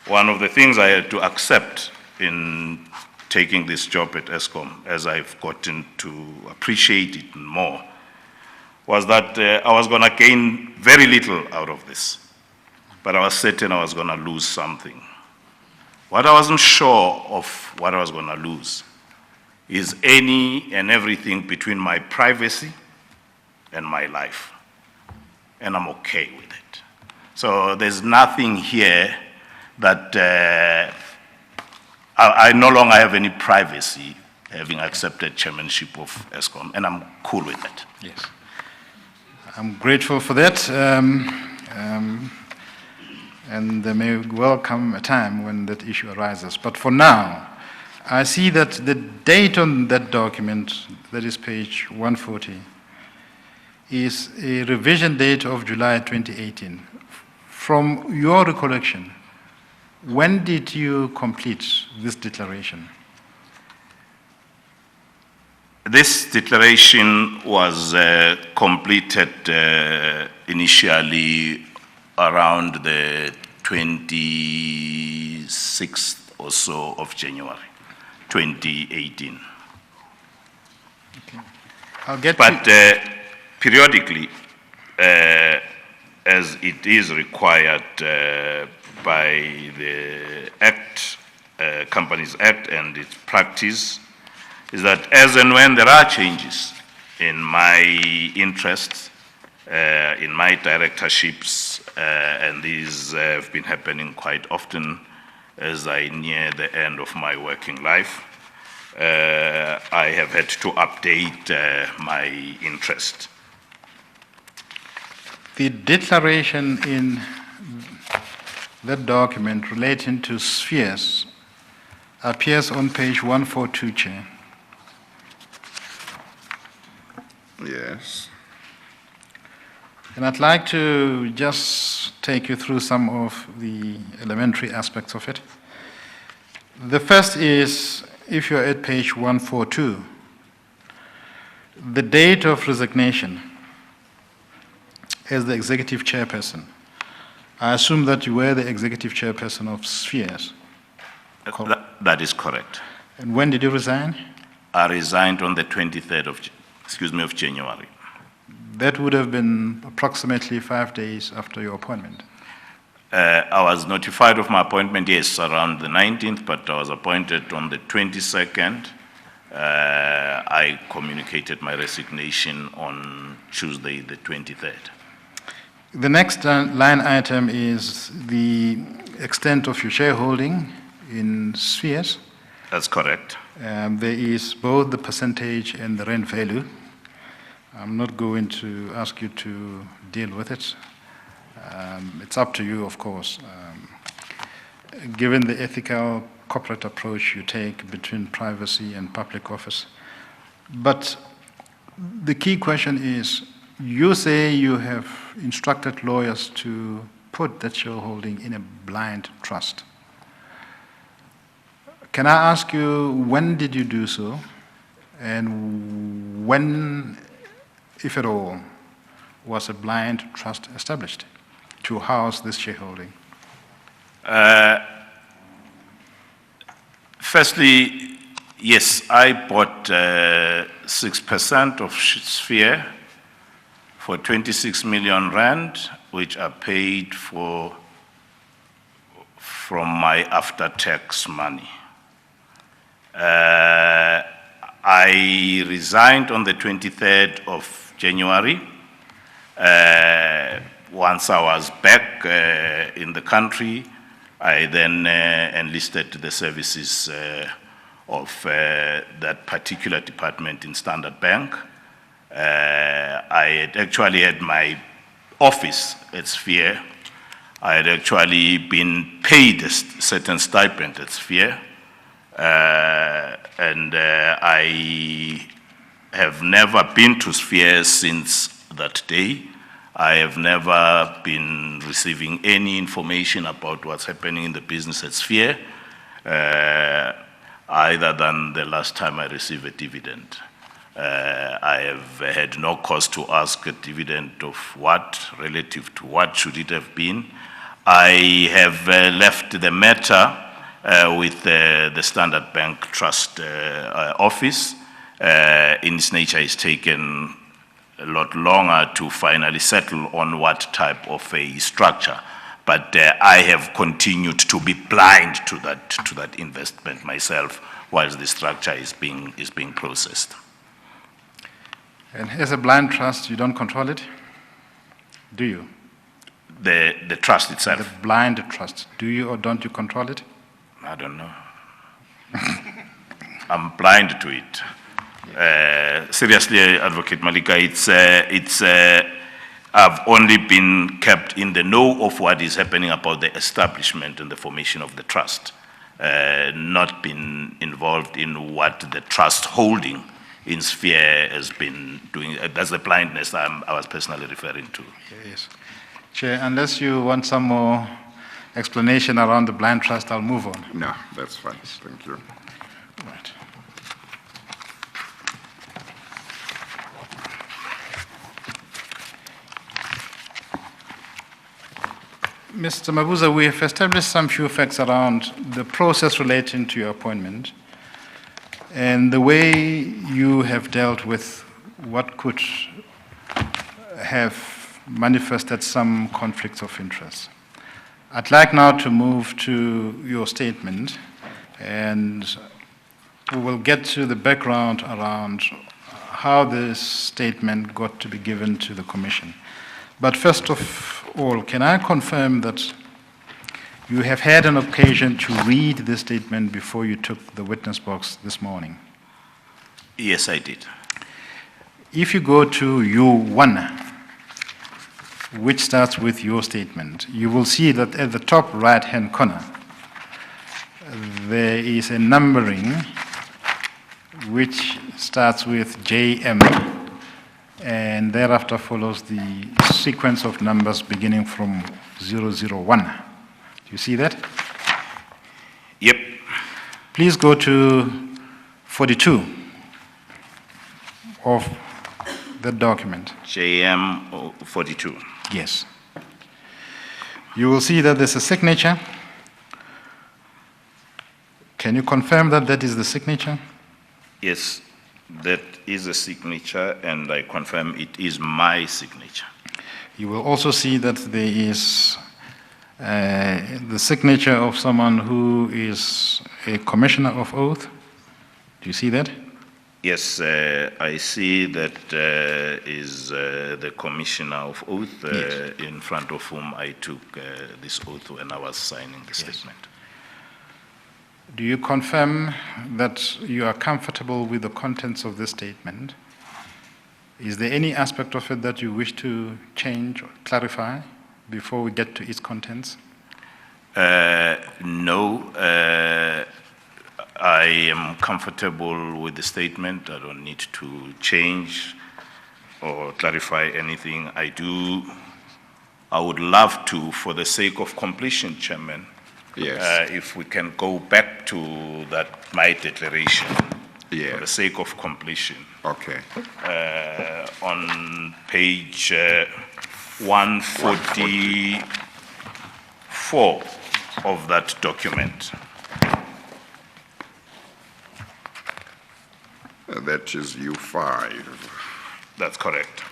[SPEAKER 5] one of the things I had to accept in taking this job at Eskom, as I've gotten to appreciate it more, was that I was going to gain very little out of this, but I was certain I was going to lose something. What I wasn't sure of what I was going to lose is any and everything between my privacy and my life, and I'm okay with it. So there's nothing here that I no longer have any privacy having accepted chairmanship of Eskom, and I'm cool with it.
[SPEAKER 2] Yes. I'm grateful for that. And there may well come a time when that issue arises. But for now, I see that the date on that document, that is page 140, is a revision date of July 2018. From your recollection, when did you complete this declaration?
[SPEAKER 5] This declaration was completed initially around the 26th or so of January 2018.
[SPEAKER 2] I'll get
[SPEAKER 5] But
[SPEAKER 2] to,
[SPEAKER 5] periodically, as it is required by the Act, Companies Act and its practice, is that as and when there are changes in my interests, in my directorships, and these have been happening quite often as I near the end of my working life, I have had to update my interest.
[SPEAKER 2] the declaration in that document relating to spheres appears on page 142, Chair.
[SPEAKER 1] Yes.
[SPEAKER 2] And I'd like to just take you through some of the elementary aspects of it. The first is, if you're at page 142, the date of resignation as the executive chairperson. I assume that you were the executive chairperson of Spheres.
[SPEAKER 5] That is correct.
[SPEAKER 2] And when did you resign?
[SPEAKER 5] I resigned on the 23rd of January.
[SPEAKER 2] That would have been approximately 5 days after your appointment.
[SPEAKER 5] I was notified of my appointment, yes, around the 19th, but I was appointed on the 22nd. I communicated my resignation on Tuesday, the 23rd.
[SPEAKER 2] The next line item is the extent of your shareholding in Spheres.
[SPEAKER 5] That's correct.
[SPEAKER 2] There is both the percentage and the rent value. I'm not going to ask you to deal with it. It's up to you, of course. Given the ethical corporate approach you take between privacy and public office. But the key question is, you say you have instructed lawyers to put that shareholding in a blind trust. Can I ask you, when did you do so? And when, if at all, was a blind trust established to house this shareholding?
[SPEAKER 5] Firstly, yes, I bought 6% of Sphere for 26 million rand, which I paid for from my after-tax money. I resigned on the 23rd of January. Once I was back in the country, I then enlisted the services of that particular department in Standard Bank. I had actually had my office at Sphere. I had actually been paid a certain stipend at Sphere. And I have never been to Sphere since that day. I have never been receiving any information about what's happening in the business at Sphere, other than the last time I received a dividend. I have had no cause to ask a dividend of what, relative to what should it have been. I have left the matter with the Standard Bank Trust office. In its nature, it's taken a lot longer to finally settle on what type of a structure. But I have continued to be blind to that investment myself, whilst the structure is being processed.
[SPEAKER 2] And as a blind trust, you don't control it? Do you?
[SPEAKER 5] The trust itself?
[SPEAKER 2] The blind trust, do you or don't you control it?
[SPEAKER 5] I don't know. I'm blind to it. Seriously, Advocate Malika, I've only been kept in the know of what is happening about the establishment and the formation of the trust. not been involved in what the trust holding in Sphere has been doing. That's the blindness I was personally referring to.
[SPEAKER 2] Yes. Chair, unless you want some more explanation around the blind trust, I'll move on.
[SPEAKER 1] No, that's fine. Thank you.
[SPEAKER 2] Right. Mr. Mabuza, we have established some few facts around the process relating to your appointment and the way you have dealt with what could have manifested some conflicts of interest. I'd like now to move to your statement, and we will get to the background around how this statement got to be given to the Commission. But first of all, can I confirm that you have had an occasion to read this statement before you took the witness box this morning?
[SPEAKER 5] Yes, I did.
[SPEAKER 2] If you go to U1, which starts with your statement, you will see that at the top right-hand corner, there is a numbering which starts with JM, and thereafter follows the sequence of numbers beginning from 001. Do you see that?
[SPEAKER 5] Yep.
[SPEAKER 2] Please go to 42 of the document.
[SPEAKER 5] JM 42.
[SPEAKER 2] Yes. You will see that there's a signature. Can you confirm that that is the signature?
[SPEAKER 5] Yes, that is a signature, and I confirm it is my signature.
[SPEAKER 2] You will also see that there is the signature of someone who is a commissioner of oath. Do you see that?
[SPEAKER 5] Yes, I see that is the commissioner of oath
[SPEAKER 2] Yes.
[SPEAKER 5] in front of whom I took this oath when I was signing the statement.
[SPEAKER 2] Do you confirm that you are comfortable with the contents of this statement? Is there any aspect of it that you wish to change or clarify before we get to its contents?
[SPEAKER 5] No, I am comfortable with the statement. I don't need to change or clarify anything. I would love to, for the sake of completion, Chairman,
[SPEAKER 1] Yes.
[SPEAKER 5] if we can go back to that, my declaration, for the
[SPEAKER 1] Yes.
[SPEAKER 5] sake of completion.
[SPEAKER 1] Okay.
[SPEAKER 5] On page 144 of that document.
[SPEAKER 1] That is U5.
[SPEAKER 5] That's correct.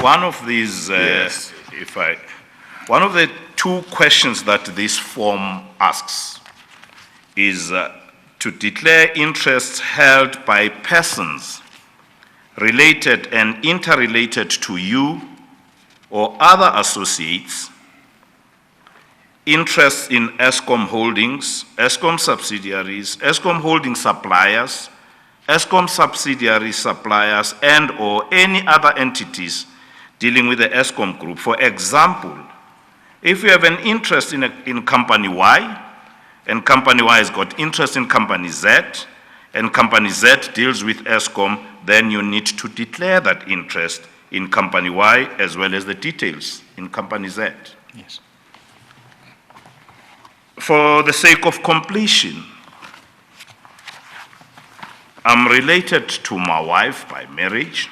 [SPEAKER 5] One of these,
[SPEAKER 1] Yes.
[SPEAKER 5] one of the two questions that this form asks is to declare interests held by persons related and interrelated to you or other associates, interests in Eskom holdings, Eskom subsidiaries, Eskom holding suppliers, Eskom subsidiary suppliers, and or any other entities dealing with the Eskom group. For example, if you have an interest in company Y, and company Y has got interest in company Z, and company Z deals with Eskom, then you need to declare that interest in company Y as well as the details in company Z.
[SPEAKER 2] Yes.
[SPEAKER 5] For the sake of completion, I'm related to my wife by marriage.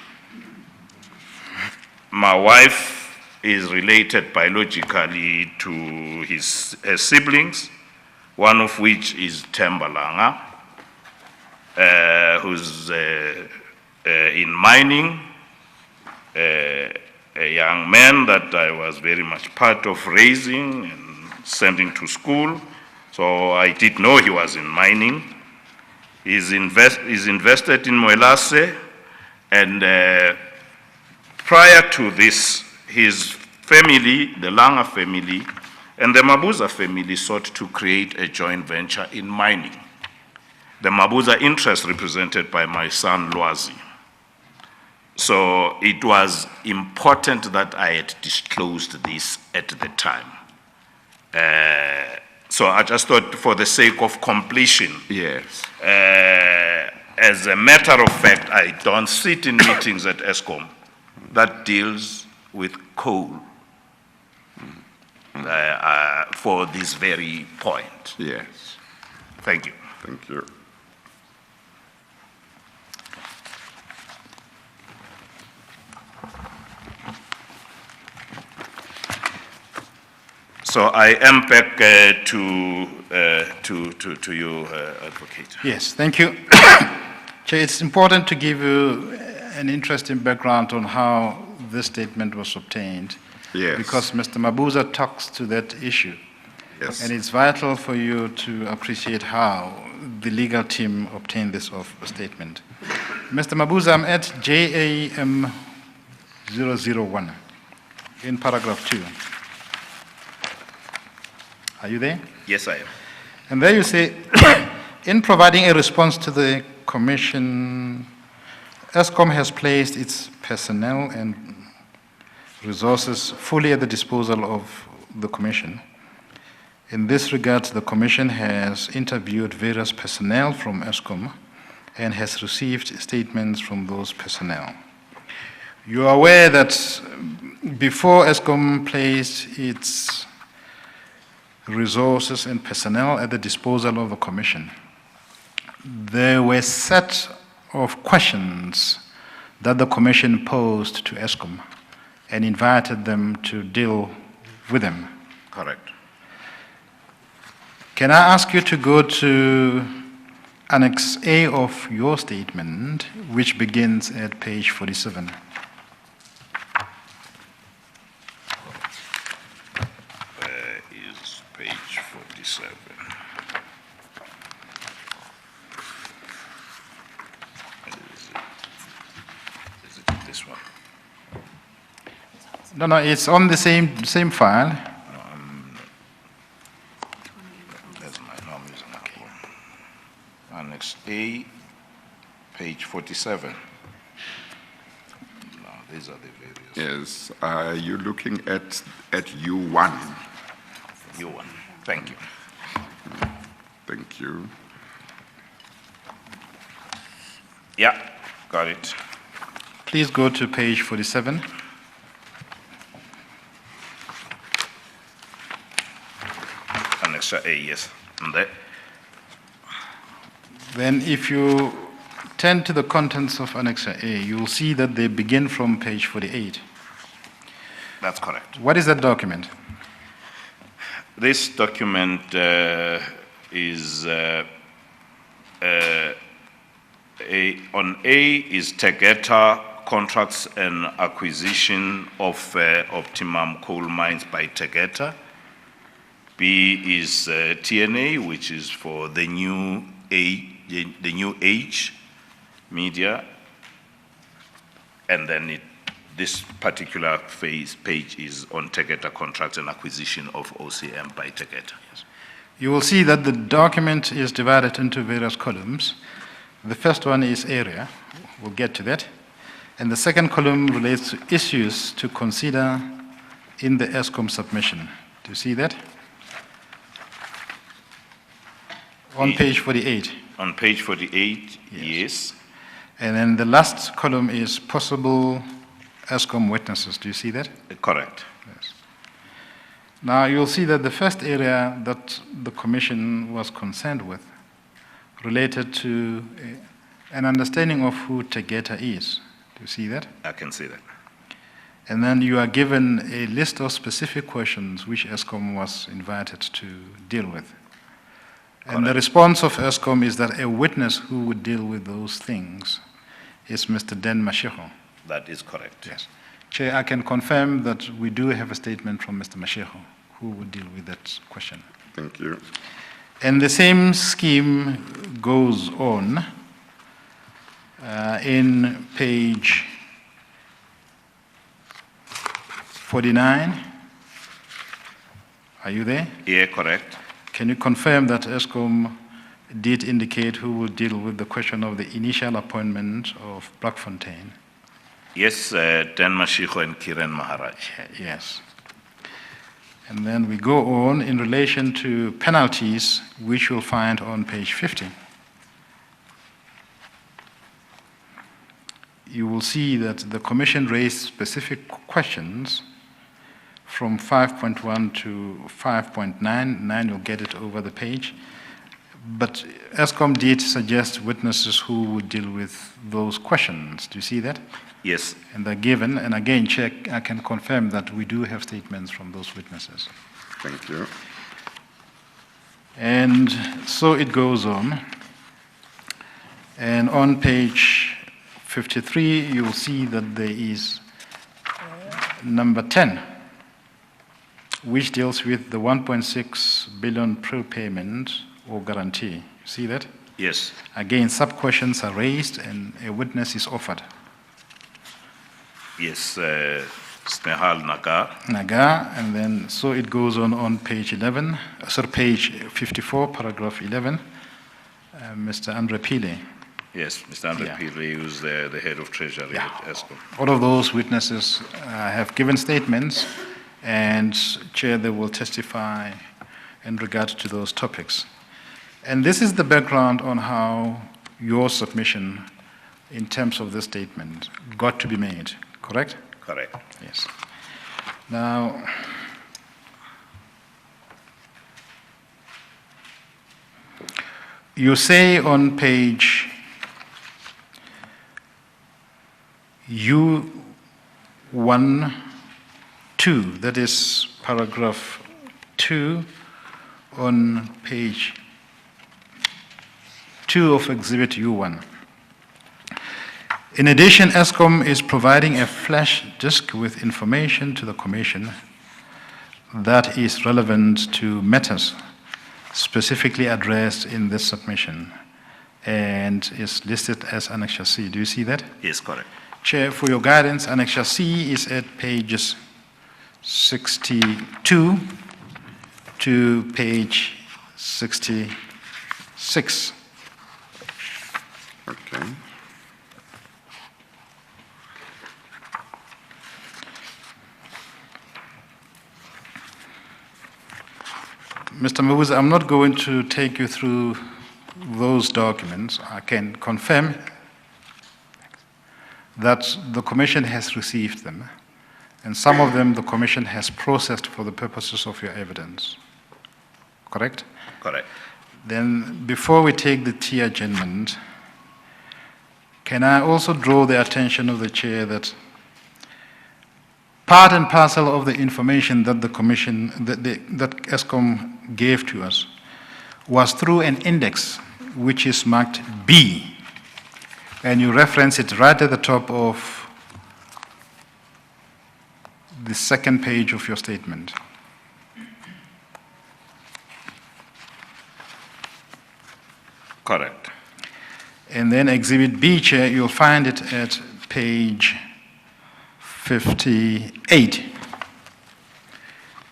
[SPEAKER 5] My wife is related biologically to her siblings, one of which is Tembalanga, who's in mining, a young man that I was very much part of raising and sending to school. So I did know he was in mining. He's invested in Moelase, and prior to this, his family, the Langa family, and the Mabuza family sought to create a joint venture in mining. The Mabuza interest represented by my son, Lwazi. So it was important that I had disclosed this at the time. So I just thought for the sake of completion,
[SPEAKER 1] Yes.
[SPEAKER 5] as a matter of fact, I don't sit in meetings at Eskom that deals with coal for this very point.
[SPEAKER 1] Yes.
[SPEAKER 5] Thank you.
[SPEAKER 1] Thank you.
[SPEAKER 5] So I am back to you, Advocate.
[SPEAKER 2] Yes, thank you. Chair, it's important to give you an interesting background on how this statement was obtained.
[SPEAKER 1] Yes.
[SPEAKER 2] Because Mr. Mabuza talks to that issue.
[SPEAKER 1] Yes.
[SPEAKER 2] And it's vital for you to appreciate how the legal team obtained this statement. Mr. Mabuza, I'm at JAM 001 in paragraph 2. Are you there?
[SPEAKER 5] Yes, I am.
[SPEAKER 2] And there you say, in providing a response to the Commission, Eskom has placed its personnel and resources fully at the disposal of the Commission. In this regard, the Commission has interviewed various personnel from Eskom and has received statements from those personnel. You are aware that before Eskom placed its resources and personnel at the disposal of the Commission, there were a set of questions that the Commission posed to Eskom and invited them to deal with them.
[SPEAKER 5] Correct.
[SPEAKER 2] Can I ask you to go to Annex A of your statement, which begins at page 47?
[SPEAKER 5] Is page 47. Is it this one?
[SPEAKER 2] No, it's on the same file.
[SPEAKER 5] That's my norm using that one. Annex A, page 47. No, these are the various.
[SPEAKER 1] Yes. Are you looking at U1?
[SPEAKER 5] You one. Thank you.
[SPEAKER 1] Thank you.
[SPEAKER 5] Yeah, got it.
[SPEAKER 2] Please go to page 47.
[SPEAKER 5] Annex A, yes. And that,
[SPEAKER 2] Then if you turn to the contents of Annex A, you will see that they begin from page 48.
[SPEAKER 5] that's correct.
[SPEAKER 2] What is that document?
[SPEAKER 5] This document is on A is Tegeta contracts and acquisition of Optimum coal mines by Tegeta. B is TNA, which is for the new age media, and then this particular page is on Tegeta contracts and acquisition of OCM by Tegeta.
[SPEAKER 2] You will see that the document is divided into various columns. The first one is area. We'll get to that. And the second column relates to issues to consider in the Eskom submission. Do you see that? On page 48.
[SPEAKER 5] On page 48, yes.
[SPEAKER 2] And then the last column is possible Eskom witnesses. Do you see that?
[SPEAKER 5] Correct.
[SPEAKER 2] Yes. Now you'll see that the first area that the Commission was concerned with related to an understanding of who Tegeta is. Do you see that?
[SPEAKER 5] I can see that.
[SPEAKER 2] And then you are given a list of specific questions which Eskom was invited to deal with. And the response of Eskom is that a witness who would deal with those things is Mr. Den Mashego.
[SPEAKER 5] That is correct.
[SPEAKER 2] Yes. Chair, I can confirm that we do have a statement from Mr. Mashego who would deal with that question.
[SPEAKER 1] Thank you.
[SPEAKER 2] And the same scheme goes on in page 49. Are you there?
[SPEAKER 5] Yeah, correct.
[SPEAKER 2] Can you confirm that Eskom did indicate who will deal with the question of the initial appointment of Blackfontein?
[SPEAKER 5] Yes, Dan Mashiko and Kiran Maharaj.
[SPEAKER 2] Yes. And then we go on in relation to penalties, which you'll find on page 50. You will see that the Commission raised specific questions from 5.1 to 5.9. You'll get it over the page. But Eskom did suggest witnesses who would deal with those questions. Do you see that?
[SPEAKER 5] Yes,
[SPEAKER 2] And they're given, and again, check, I can confirm that we do have statements from those witnesses.
[SPEAKER 1] Thank you.
[SPEAKER 2] And so it goes on. And on page 53, you will see that there is number 10, which deals with the 1.6 billion prepayment or guarantee. You see that?
[SPEAKER 5] yes,
[SPEAKER 2] Again, sub-questions are raised and a witness is offered.
[SPEAKER 5] yes, Snehal Nagar.
[SPEAKER 2] Naga, and then so it goes on page 11, page 54, paragraph 11, Mr. Andre Pile.
[SPEAKER 5] Yes, Mr. Andre
[SPEAKER 2] Yeah.
[SPEAKER 5] Piri, who's the head of Treasury
[SPEAKER 2] Yeah.
[SPEAKER 5] at Eskom.
[SPEAKER 2] All of those witnesses have given statements, and Chair, they will testify in regard to those topics. And this is the background on how your submission in terms of this statement got to be made, correct?
[SPEAKER 5] Correct.
[SPEAKER 2] Yes. Now, you say on page U1, 2, that is paragraph 2 on page 2 of Exhibit U1. In addition, Eskom is providing a flash disk with information to the Commission that is relevant to matters specifically addressed in this submission and is listed as Annexure C. Do you see that?
[SPEAKER 5] Yes, correct.
[SPEAKER 2] Chair, for your guidance, Annexure C is at pages 62 to page 66.
[SPEAKER 1] Okay.
[SPEAKER 2] Mr. Mabuza, I'm not going to take you through those documents. I can confirm that the Commission has received them, and some of them the Commission has processed for the purposes of your evidence. Correct?
[SPEAKER 5] Correct.
[SPEAKER 2] Then, before we take the T adjournment, can I also draw the attention of the Chair that part and parcel of the information that the Commission, that Eskom gave to us, was through an index which is marked B, and you reference it right at the top of the second page of your statement.
[SPEAKER 5] Correct.
[SPEAKER 2] And then Exhibit B, Chair, you'll find it at page 58.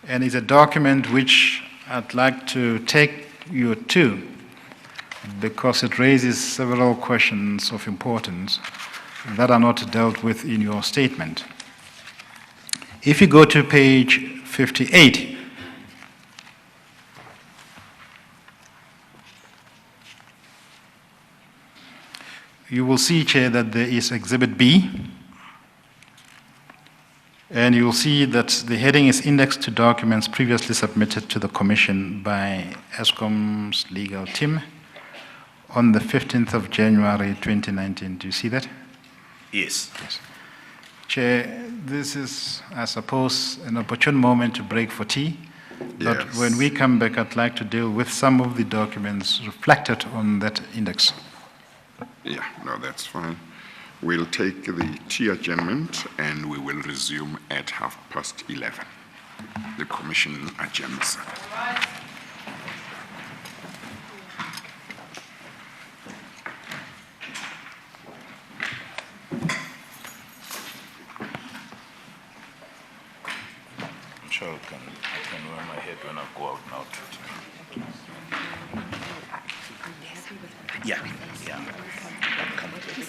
[SPEAKER 2] And it's a document which I'd like to take you to because it raises several questions of importance that are not dealt with in your statement. If you go to page 58, you will see, Chair, that there is Exhibit B, and you will see that the heading is indexed to documents previously submitted to the Commission by Eskom's legal team on the 15th of January 2019. Do you see that?
[SPEAKER 5] Yes.
[SPEAKER 2] Chair, this is, I suppose, an opportune moment to break for tea. But
[SPEAKER 1] Yes.
[SPEAKER 2] when we come back, I'd like to deal with some of the documents reflected on that index.
[SPEAKER 1] Yeah, no, that's fine. We'll take the tea adjournment and we will resume at 11:30. The Commission adjourns.
[SPEAKER 5] I'm sure I can wear my head when I go out now. Yeah, yeah. I'm comfortable.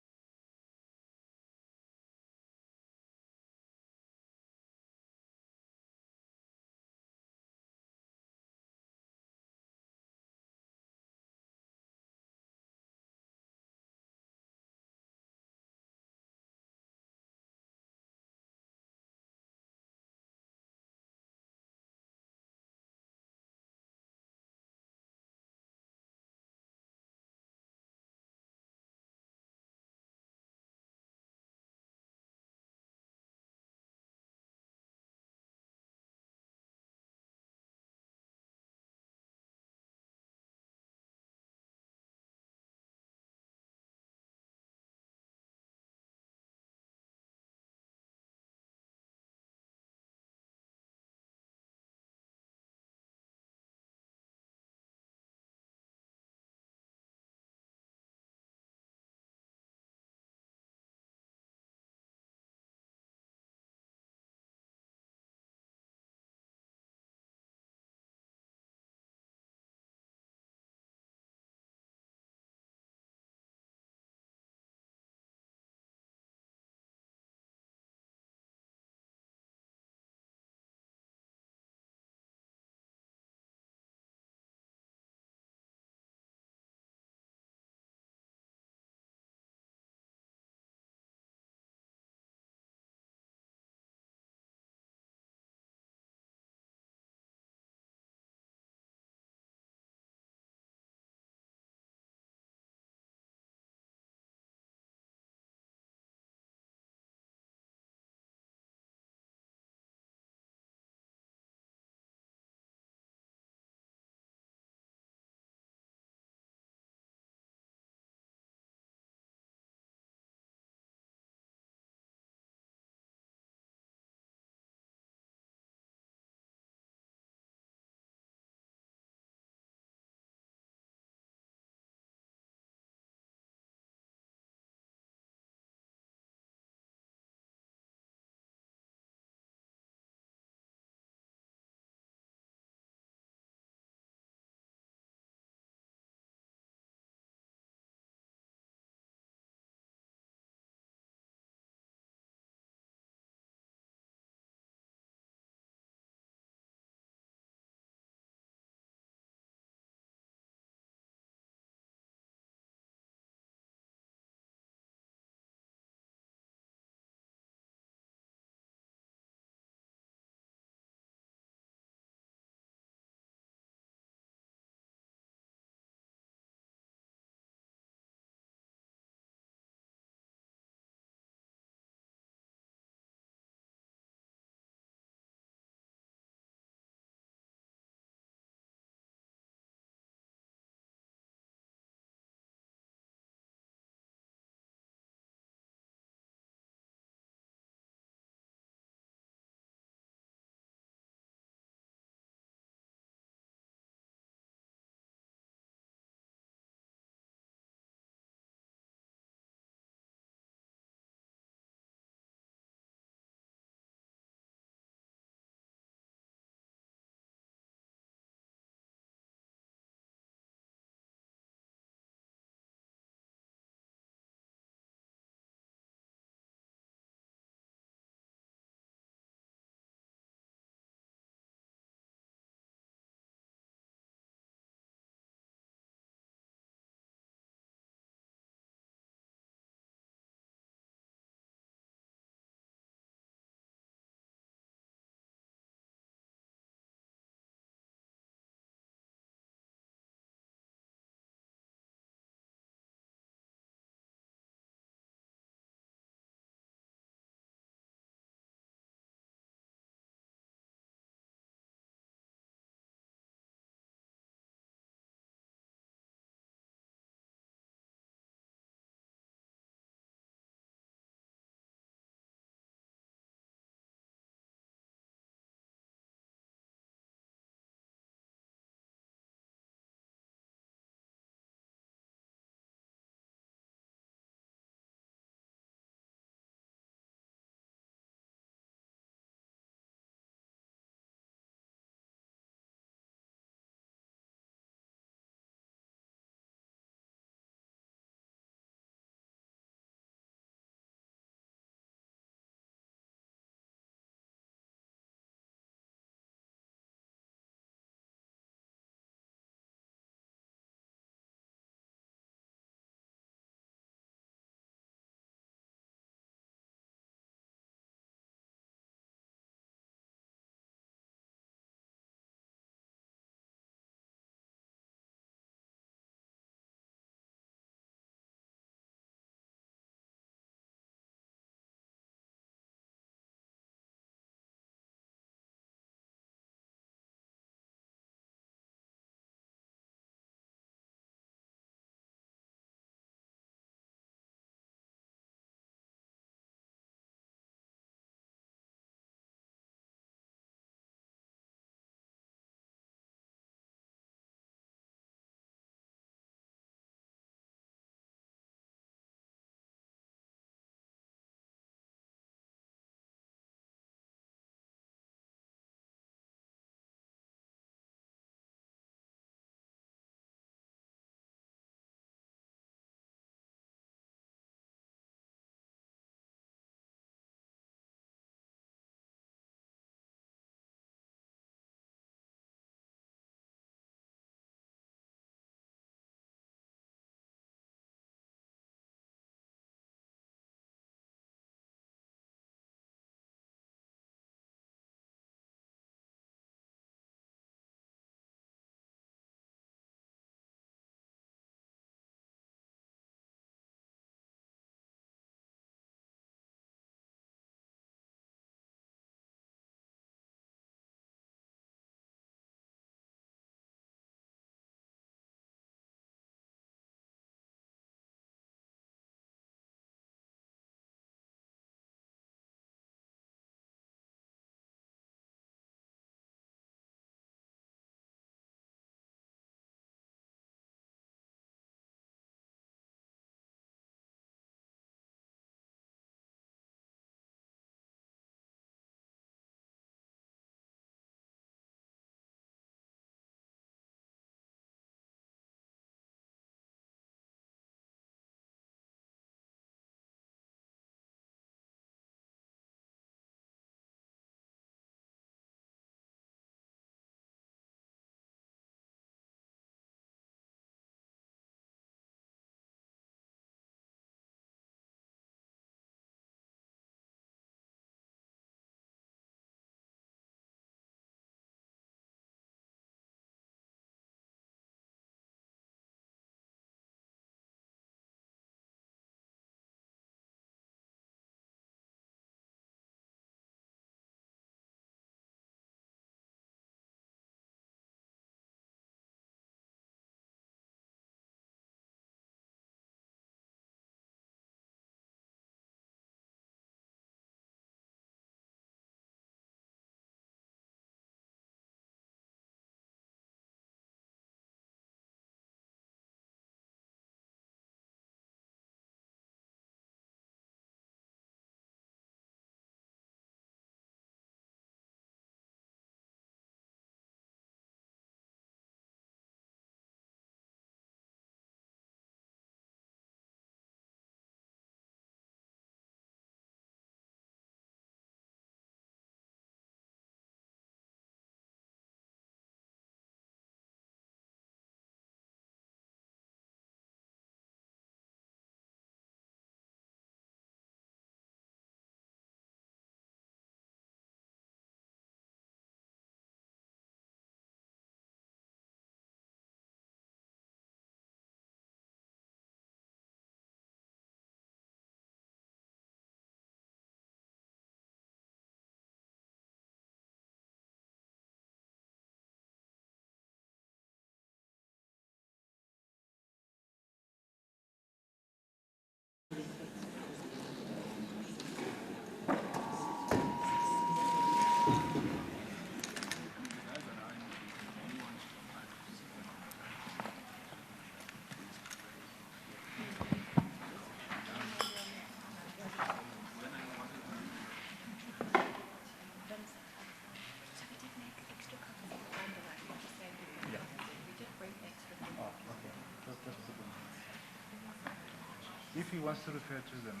[SPEAKER 2] If he wants to refer to them,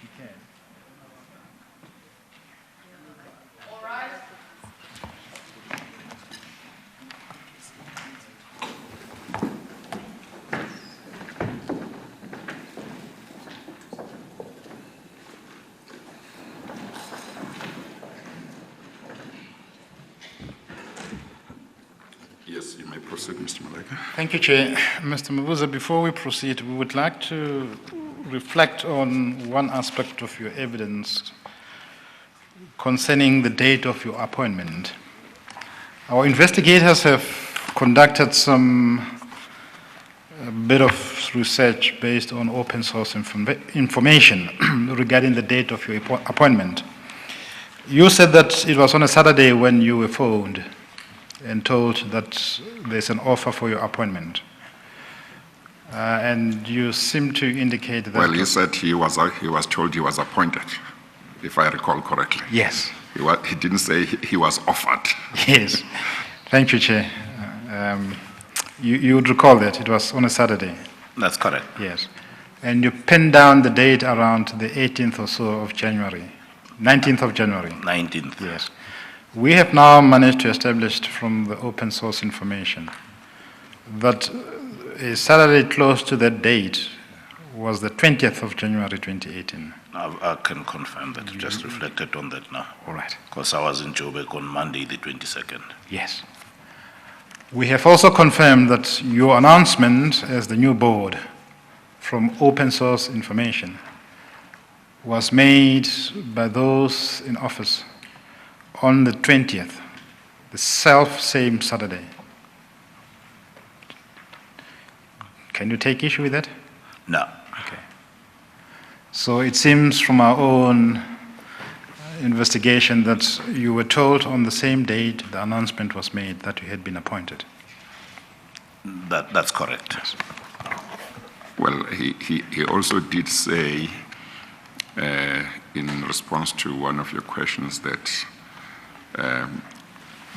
[SPEAKER 2] he can.
[SPEAKER 1] Yes, you may proceed, Mr. Maleka.
[SPEAKER 2] Thank you, Chair. Mr. Mabuza, before we proceed, we would like to reflect on one aspect of your evidence concerning the date of your appointment. Our investigators have conducted a bit of research based on open source information regarding the date of your appointment. You said that it was on a Saturday when you were phoned and told that there's an offer for your appointment. And you seem to indicate that...
[SPEAKER 1] Well, he said he was told he was appointed, if I recall correctly.
[SPEAKER 2] Yes.
[SPEAKER 1] He didn't say he was offered.
[SPEAKER 2] Yes. Thank you, Chair. You would recall that it was on a Saturday.
[SPEAKER 5] That's correct.
[SPEAKER 2] Yes. And you pinned down the date around the 18th or so of January, 19th of January.
[SPEAKER 5] 19th.
[SPEAKER 2] Yes. We have now managed to establish from the open source information that a Saturday close to that date was the 20th of January 2018.
[SPEAKER 5] I can confirm that. Just reflected on that now.
[SPEAKER 2] All right.
[SPEAKER 5] Because I was in Joburg on Monday, the 22nd.
[SPEAKER 2] Yes. We have also confirmed that your announcement as the new board from open source information was made by those in office on the 20th, the same Saturday. Can you take issue with that?
[SPEAKER 5] No.
[SPEAKER 2] Okay. So it seems from our own investigation that you were told on the same date the announcement was made that you had been appointed.
[SPEAKER 5] That's correct.
[SPEAKER 2] Yes.
[SPEAKER 1] Well, he also did say, in response to one of your questions, that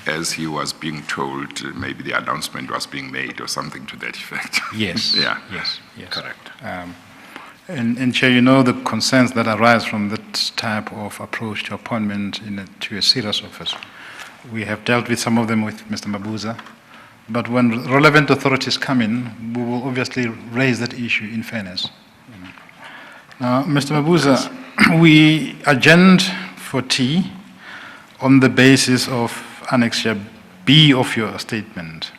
[SPEAKER 1] as he was being told, maybe the announcement was being made or something to that effect.
[SPEAKER 2] Yes.
[SPEAKER 1] Yeah.
[SPEAKER 2] Yes.
[SPEAKER 5] Correct.
[SPEAKER 2] And Chair, you know the concerns that arise from that type of approach to appointment to a serious office. We have dealt with some of them with Mr. Mabuza, but when relevant authorities come in, we will obviously raise that issue in fairness. Now, Mr. Mabuza, we adjourned for tea on the basis of Annexure B of your statement.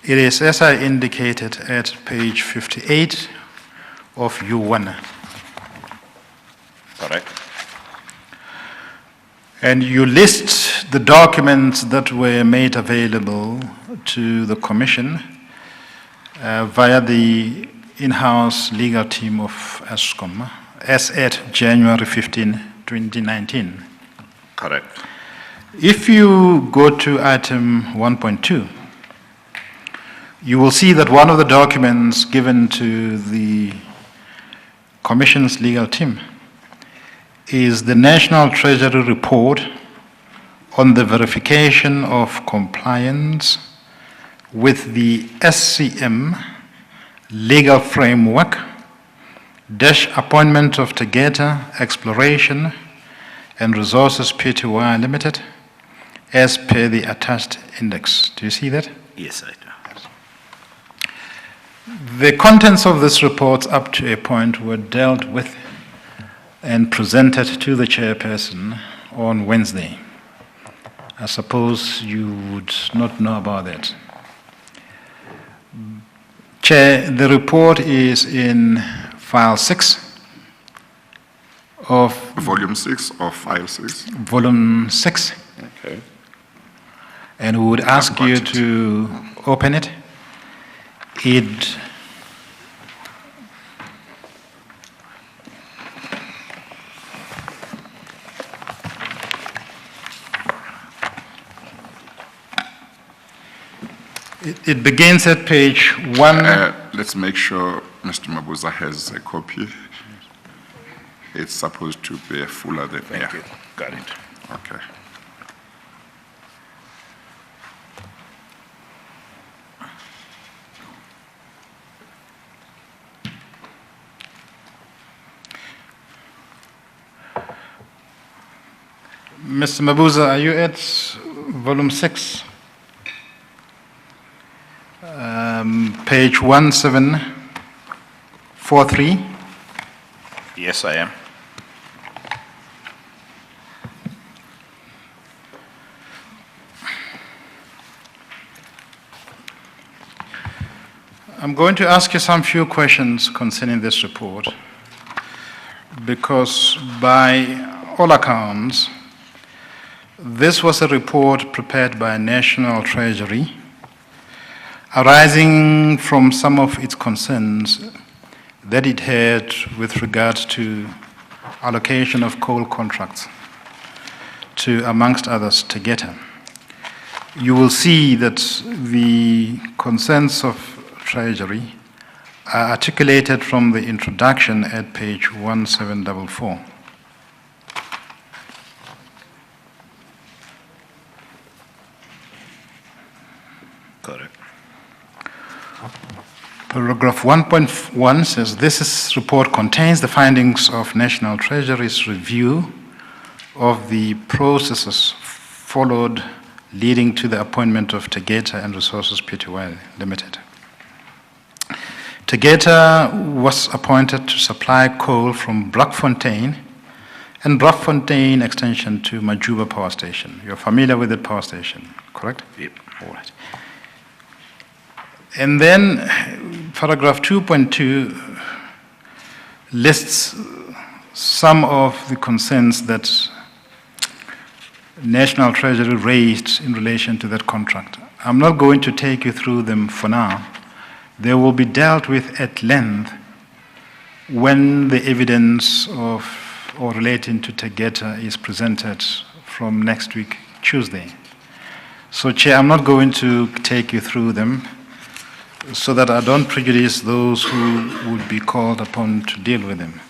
[SPEAKER 2] It is, as I indicated, at page 58 of U1.
[SPEAKER 5] Correct.
[SPEAKER 2] And you list the documents that were made available to the Commission via the in-house legal team of Eskom as at January 15, 2019.
[SPEAKER 5] Correct.
[SPEAKER 2] If you go to item 1.2, you will see that one of the documents given to the Commission's legal team is the National Treasury Report on the verification of compliance with the SCM legal framework, appointment of Tegeta Exploration and Resources Pty Limited, as per the attached index. Do you see that?
[SPEAKER 5] Yes, I do.
[SPEAKER 2] The contents of this report up to a point were dealt with and presented to the chairperson on Wednesday. I suppose you would not know about that. Chair, the report is in file 6 of...
[SPEAKER 1] Volume 6 or file 6?
[SPEAKER 2] Volume 6.
[SPEAKER 1] Okay.
[SPEAKER 2] And we would ask you to open it. It begins at page 1.
[SPEAKER 1] Let's make sure Mr. Mabuza has a copy. It's supposed to be fuller than...
[SPEAKER 5] Thank you. Got it.
[SPEAKER 1] Okay.
[SPEAKER 2] Mr. Mabuza, are you at volume 6? Page 1743.
[SPEAKER 5] Yes, I am.
[SPEAKER 2] I'm going to ask you some few questions concerning this report, because by all accounts, this was a report prepared by National Treasury, arising from some of its concerns that it had with regard to allocation of coal contracts to, amongst others, Tegeta. You will see that the concerns of Treasury are articulated from the introduction at page 1744.
[SPEAKER 5] Correct.
[SPEAKER 2] Paragraph 1.1 says, this report contains the findings of National Treasury's review of the processes followed leading to the appointment of Tegeta and Resources Pty Limited. Tegeta was appointed to supply coal from Bloemfontein and Bloemfontein extension to Majuba Power Station. You're familiar with the power station, correct?
[SPEAKER 5] Yep.
[SPEAKER 2] All right. And then paragraph 2.2 lists some of the concerns that National Treasury raised in relation to that contract. I'm not going to take you through them for now. They will be dealt with at length when the evidence of or relating to Tegeta is presented from next week, Tuesday. So, Chair, I'm not going to take you through them so that I don't prejudice those who would be called upon to deal with them.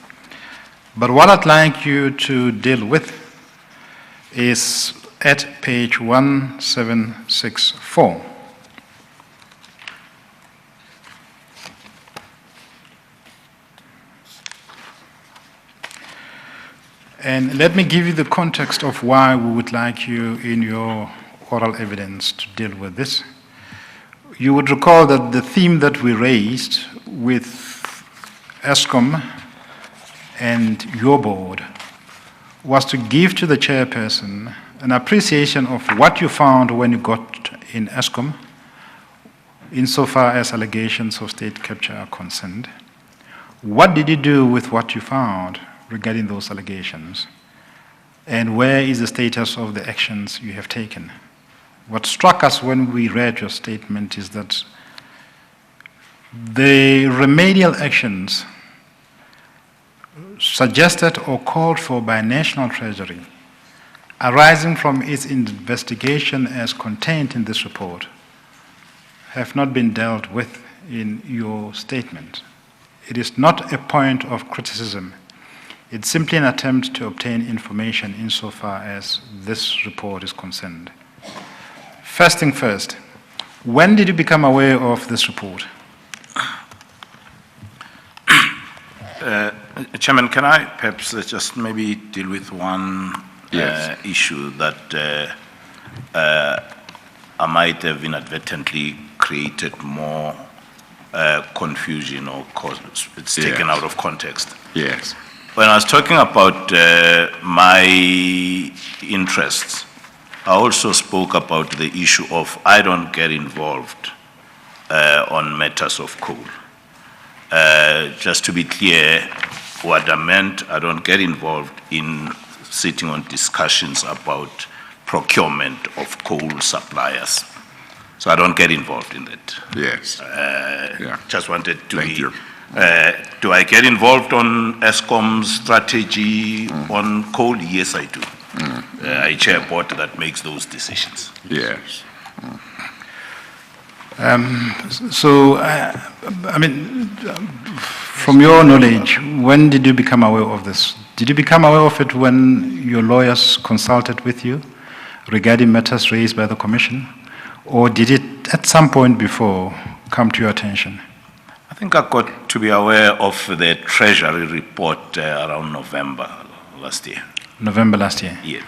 [SPEAKER 2] But what I'd like you to deal with is at page 1764. And let me give you the context of why we would like you in your oral evidence to deal with this. You would recall that the theme that we raised with Eskom and your board was to give to the chairperson an appreciation of what you found when you got in Eskom, insofar as allegations of state capture are concerned. What did you do with what you found regarding those allegations? And where is the status of the actions you have taken? What struck us when we read your statement is that the remedial actions suggested or called for by National Treasury, arising from its investigation as contained in this report, have not been dealt with in your statement. It is not a point of criticism. It's simply an attempt to obtain information insofar as this report is concerned. First thing first, when did you become aware of this report?
[SPEAKER 5] Chairman, can I perhaps just maybe deal with one
[SPEAKER 1] Yes.
[SPEAKER 5] issue that I might have inadvertently created more confusion or it's taken
[SPEAKER 1] Yes.
[SPEAKER 5] out of context.
[SPEAKER 1] Yes.
[SPEAKER 5] When I was talking about my interests, I also spoke about the issue of I don't get involved on matters of coal. Just to be clear, what I meant, I don't get involved in sitting on discussions about procurement of coal suppliers. So I don't get involved in that.
[SPEAKER 1] Yes. Yeah.
[SPEAKER 5] Just wanted to
[SPEAKER 1] Thank you.
[SPEAKER 5] Do I get involved on Eskom's strategy on coal? Yes, I do. I chair a board that makes those decisions.
[SPEAKER 1] Yes.
[SPEAKER 2] So, I mean, from your knowledge, when did you become aware of this? Did you become aware of it when your lawyers consulted with you regarding matters raised by the Commission? Or did it at some point before come to your attention?
[SPEAKER 5] I think I got to be aware of the Treasury report around November last year.
[SPEAKER 2] November last year?
[SPEAKER 5] Yeah.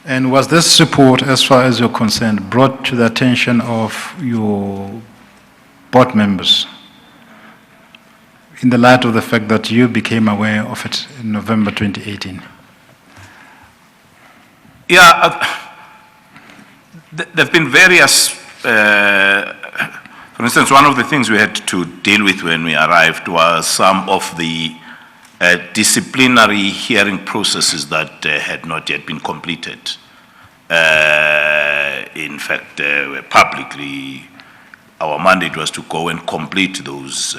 [SPEAKER 2] And was this report, as far as you're concerned, brought to the attention of your board members in the light of the fact that you became aware of it in November 2018?
[SPEAKER 5] Yeah, there have been various, for instance, one of the things we had to deal with when we arrived was some of the disciplinary hearing processes that had not yet been completed. In fact, publicly, our mandate was to go and complete those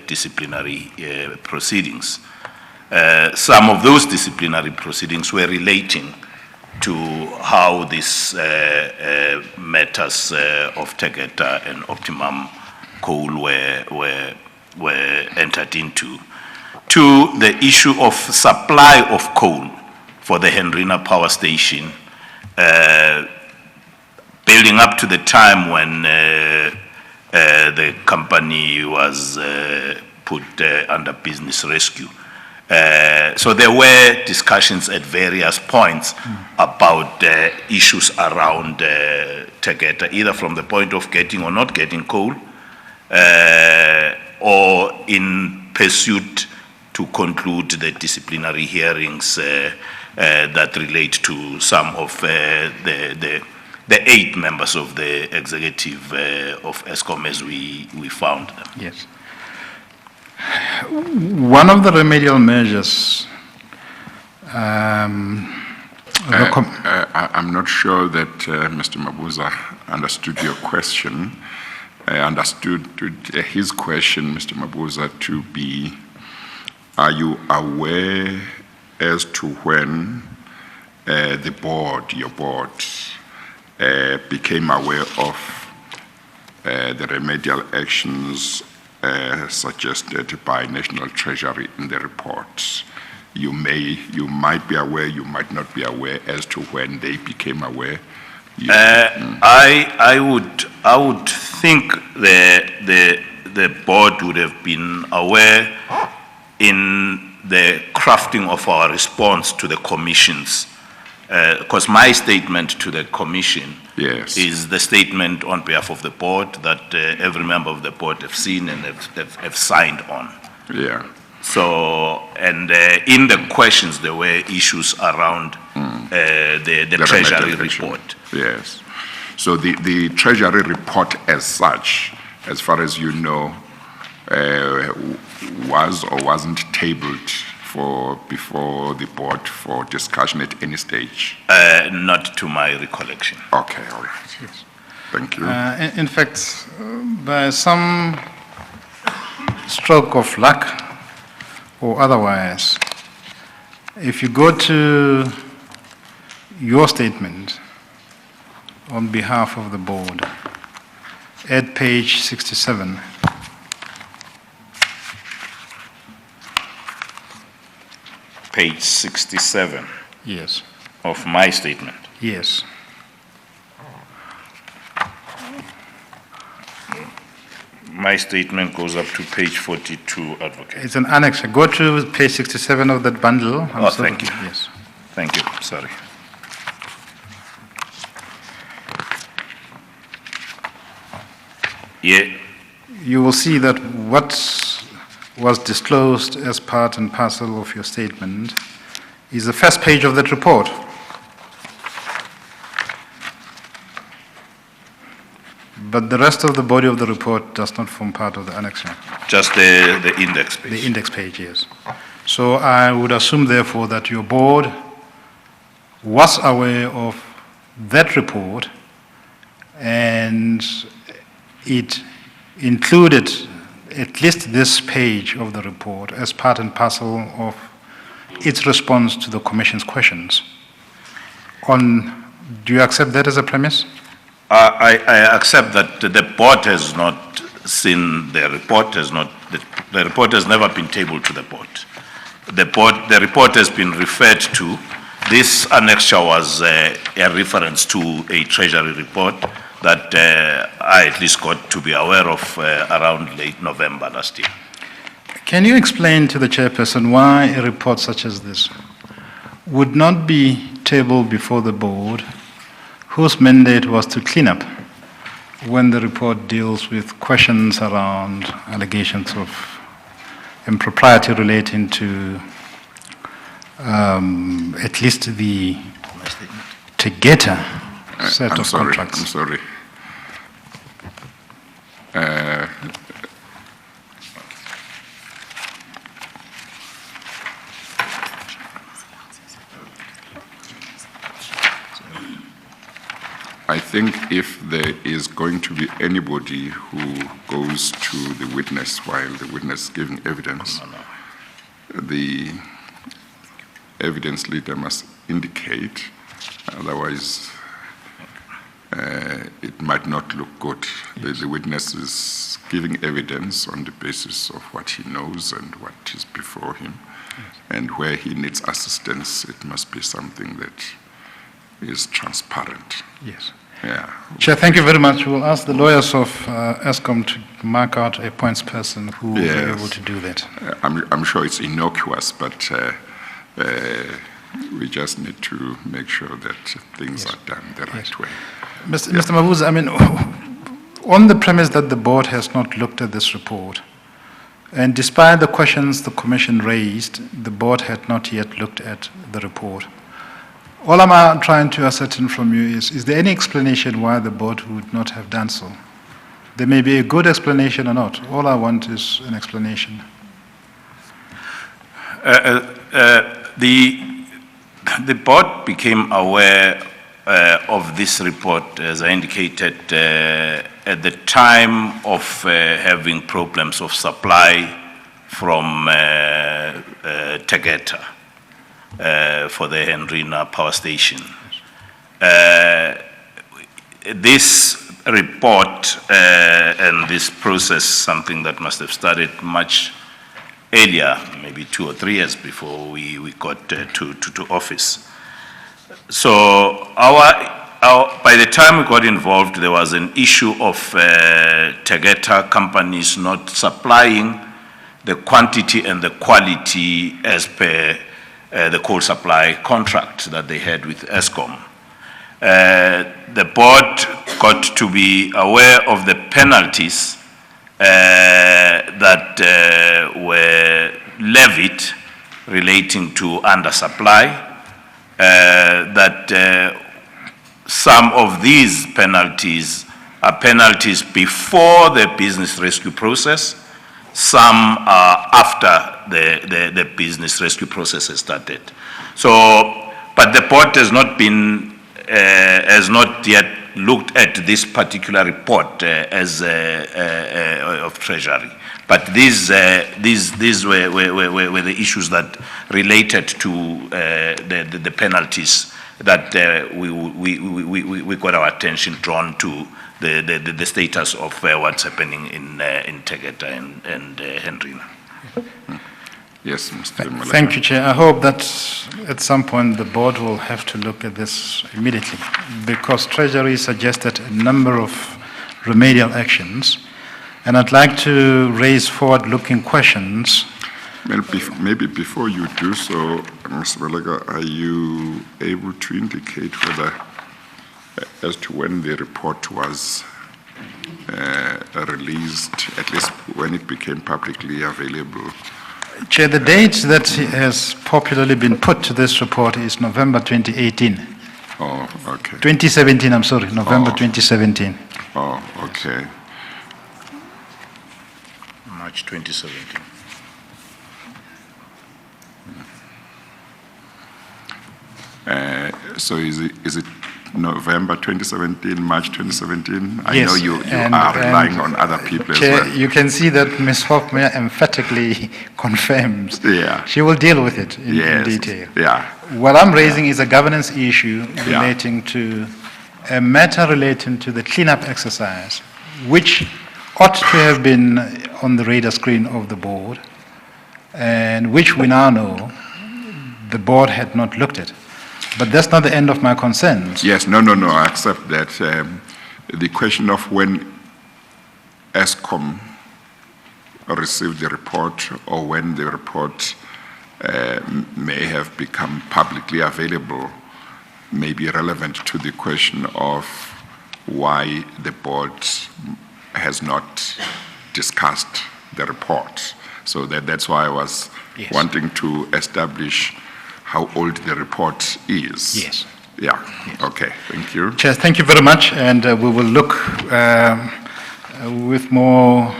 [SPEAKER 5] disciplinary proceedings. Some of those disciplinary proceedings were relating to how these matters of Tegeta and Optimum Coal were entered into, to the issue of supply of coal for the Hendrina power station, building up to the time when the company was put under business rescue. So there were discussions at various points about issues around Tegeta, either from the point of getting or not getting coal, or in pursuit to conclude the disciplinary hearings that relate to some of the 8 members of the executive of Eskom as we found them.
[SPEAKER 2] Yes. One of the remedial measures,
[SPEAKER 1] I'm not sure that Mr. Mabuza understood your question. I understood his question, Mr. Mabuza, to be, are you aware as to when the board, your board, became aware of the remedial actions suggested by National Treasury in the reports? You might be aware, you might not be aware as to when they became aware.
[SPEAKER 5] I would think the board would have been aware in the crafting of our response to the commissions, because my statement to the commission is the statement on behalf of the board that every member of the board have seen and have signed on.
[SPEAKER 1] Yeah.
[SPEAKER 5] So, and in the questions, there were issues around the Treasury report.
[SPEAKER 1] Yes. So the Treasury report as such, as far as you know, was or wasn't tabled before the board for discussion at any stage?
[SPEAKER 5] Not to my recollection.
[SPEAKER 1] Okay, all right. Yes. Thank you.
[SPEAKER 2] in fact, by some stroke of luck or otherwise, if you go to your statement on behalf of the board at page 67,
[SPEAKER 5] Page 67
[SPEAKER 2] yes,
[SPEAKER 5] of my statement.
[SPEAKER 2] yes.
[SPEAKER 5] My statement goes up to page 42, Advocate.
[SPEAKER 2] It's an annex. Go to page 67 of that bundle.
[SPEAKER 5] Thank you.
[SPEAKER 2] Yes.
[SPEAKER 5] Thank you, sorry. Yeah,
[SPEAKER 2] You will see that what was disclosed as part and parcel of your statement is the first page of that report. But the rest of the body of the report does not form part of the annexure.
[SPEAKER 5] just the index page.
[SPEAKER 2] The index page, yes. So I would assume, therefore, that your board was aware of that report and it included at least this page of the report as part and parcel of its response to the Commission's questions. Do you accept that as a premise?
[SPEAKER 5] I accept that the board has not seen the report, the report has never been tabled to the board. The report has been referred to. This annexure was a reference to a Treasury report that I at least got to be aware of around late November last year.
[SPEAKER 2] Can you explain to the chairperson why a report such as this would not be tabled before the board, whose mandate was to clean up when the report deals with questions around allegations of impropriety relating to at least the Tegeta set of contracts.
[SPEAKER 1] I'm sorry. I think if there is going to be anybody who goes to the witness while the witness is giving evidence, the evidence leader must indicate, otherwise it might not look good. The witness is giving evidence on the basis of what he knows and what is before him, and where he needs assistance, it must be something that is transparent.
[SPEAKER 2] Yes.
[SPEAKER 1] Yeah.
[SPEAKER 2] Chair, thank you very much. We'll ask the lawyers of Eskom to mark out a points person who will be able to do that.
[SPEAKER 1] I'm sure it's innocuous, but we just need to make sure that things are done the right way.
[SPEAKER 2] Mr. Mabuza, I mean, on the premise that the board has not looked at this report, and despite the questions the Commission raised, the board had not yet looked at the report. All I'm trying to ascertain from you is there any explanation why the board would not have done so? There may be a good explanation or not. All I want is an explanation.
[SPEAKER 5] The board became aware of this report, as I indicated, at the time of having problems of supply from Tegeta. For the Hendrina power station. This report and this process, something that must have started much earlier, maybe 2 or 3 years before we got to office. So by the time we got involved, there was an issue of Tegeta companies not supplying the quantity and the quality as per the coal supply contract that they had with Eskom. The board got to be aware of the penalties that were levied relating to undersupply, that some of these penalties are penalties before the business rescue process, some are after the business rescue process has started. So, but the board has not yet looked at this particular report as of Treasury. But these were the issues that related to the penalties that we got our attention drawn to the status of what's happening in Tegeta and Hendrina.
[SPEAKER 1] Yes, Mr. Malaka.
[SPEAKER 2] Thank you, Chair. I hope that at some point the board will have to look at this immediately, because Treasury suggested a number of remedial actions, and I'd like to raise forward-looking questions.
[SPEAKER 1] Well, maybe before you do so, Mr. Malaka, are you able to indicate whether, as to when the report was released, at least when it became publicly available?
[SPEAKER 2] Chair, the date that has popularly been put to this report is November 2018.
[SPEAKER 1] Oh, okay.
[SPEAKER 2] 2017, I'm sorry, November 2017.
[SPEAKER 1] Oh, okay.
[SPEAKER 5] March 2017.
[SPEAKER 1] So is it November 2017, March 2017? I
[SPEAKER 2] Yes,
[SPEAKER 1] know you are relying on other people
[SPEAKER 2] Chair,
[SPEAKER 1] as well.
[SPEAKER 2] you can see that Ms. Hoffmeyer emphatically confirms.
[SPEAKER 1] Yeah.
[SPEAKER 2] She will deal with it in
[SPEAKER 1] Yes.
[SPEAKER 2] detail.
[SPEAKER 1] Yeah.
[SPEAKER 2] What I'm raising is a governance issue relating to a matter relating to the cleanup exercise, which ought to have been on the radar screen of the board, and which we now know the board had not looked at. But that's not the end of my concerns.
[SPEAKER 1] Yes, no, I accept that. The question of when Eskom received the report or when the report may have become publicly available may be relevant to the question of why the board has not discussed the report. So that's why I was
[SPEAKER 2] Yes.
[SPEAKER 1] wanting to establish how old the report is.
[SPEAKER 2] Yes.
[SPEAKER 1] Yeah, okay, thank you.
[SPEAKER 2] Chair, thank you very much, and we will look with more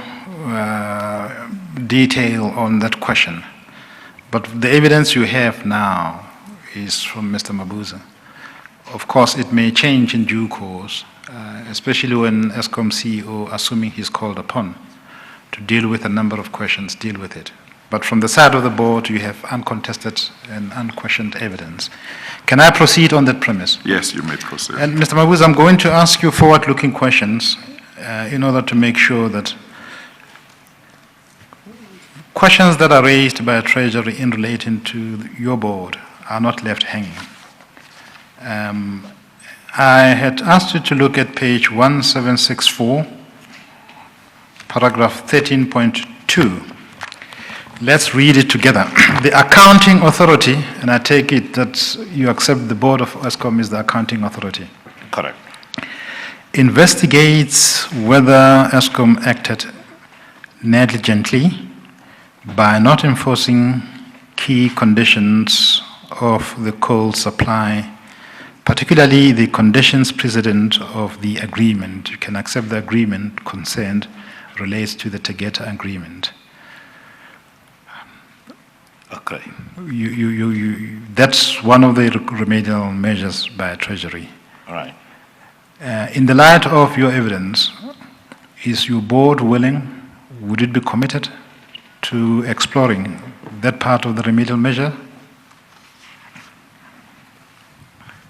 [SPEAKER 2] detail on that question. But the evidence you have now is from Mr. Mabuza. Of course, it may change in due course, especially when Eskom CEO, assuming he's called upon to deal with a number of questions, deal with it. But from the side of the board, you have uncontested and unquestioned evidence. Can I proceed on that premise?
[SPEAKER 1] Yes, you may proceed.
[SPEAKER 2] And Mr. Mabuza, I'm going to ask you forward-looking questions in order to make sure that questions that are raised by Treasury in relating to your board are not left hanging. I had asked you to look at page 1764, paragraph 13.2. Let's read it together. The accounting authority, and I take it that you accept the board of Eskom is the accounting authority,
[SPEAKER 5] Correct.
[SPEAKER 2] investigates whether Eskom acted negligently by not enforcing key conditions of the coal supply, particularly the conditions precedent of the agreement. You can accept the agreement concerned relates to the Tegeta agreement.
[SPEAKER 5] Okay.
[SPEAKER 2] That's one of the remedial measures by Treasury.
[SPEAKER 5] All right.
[SPEAKER 2] In the light of your evidence, is your board willing, would it be committed to exploring that part of the remedial measure?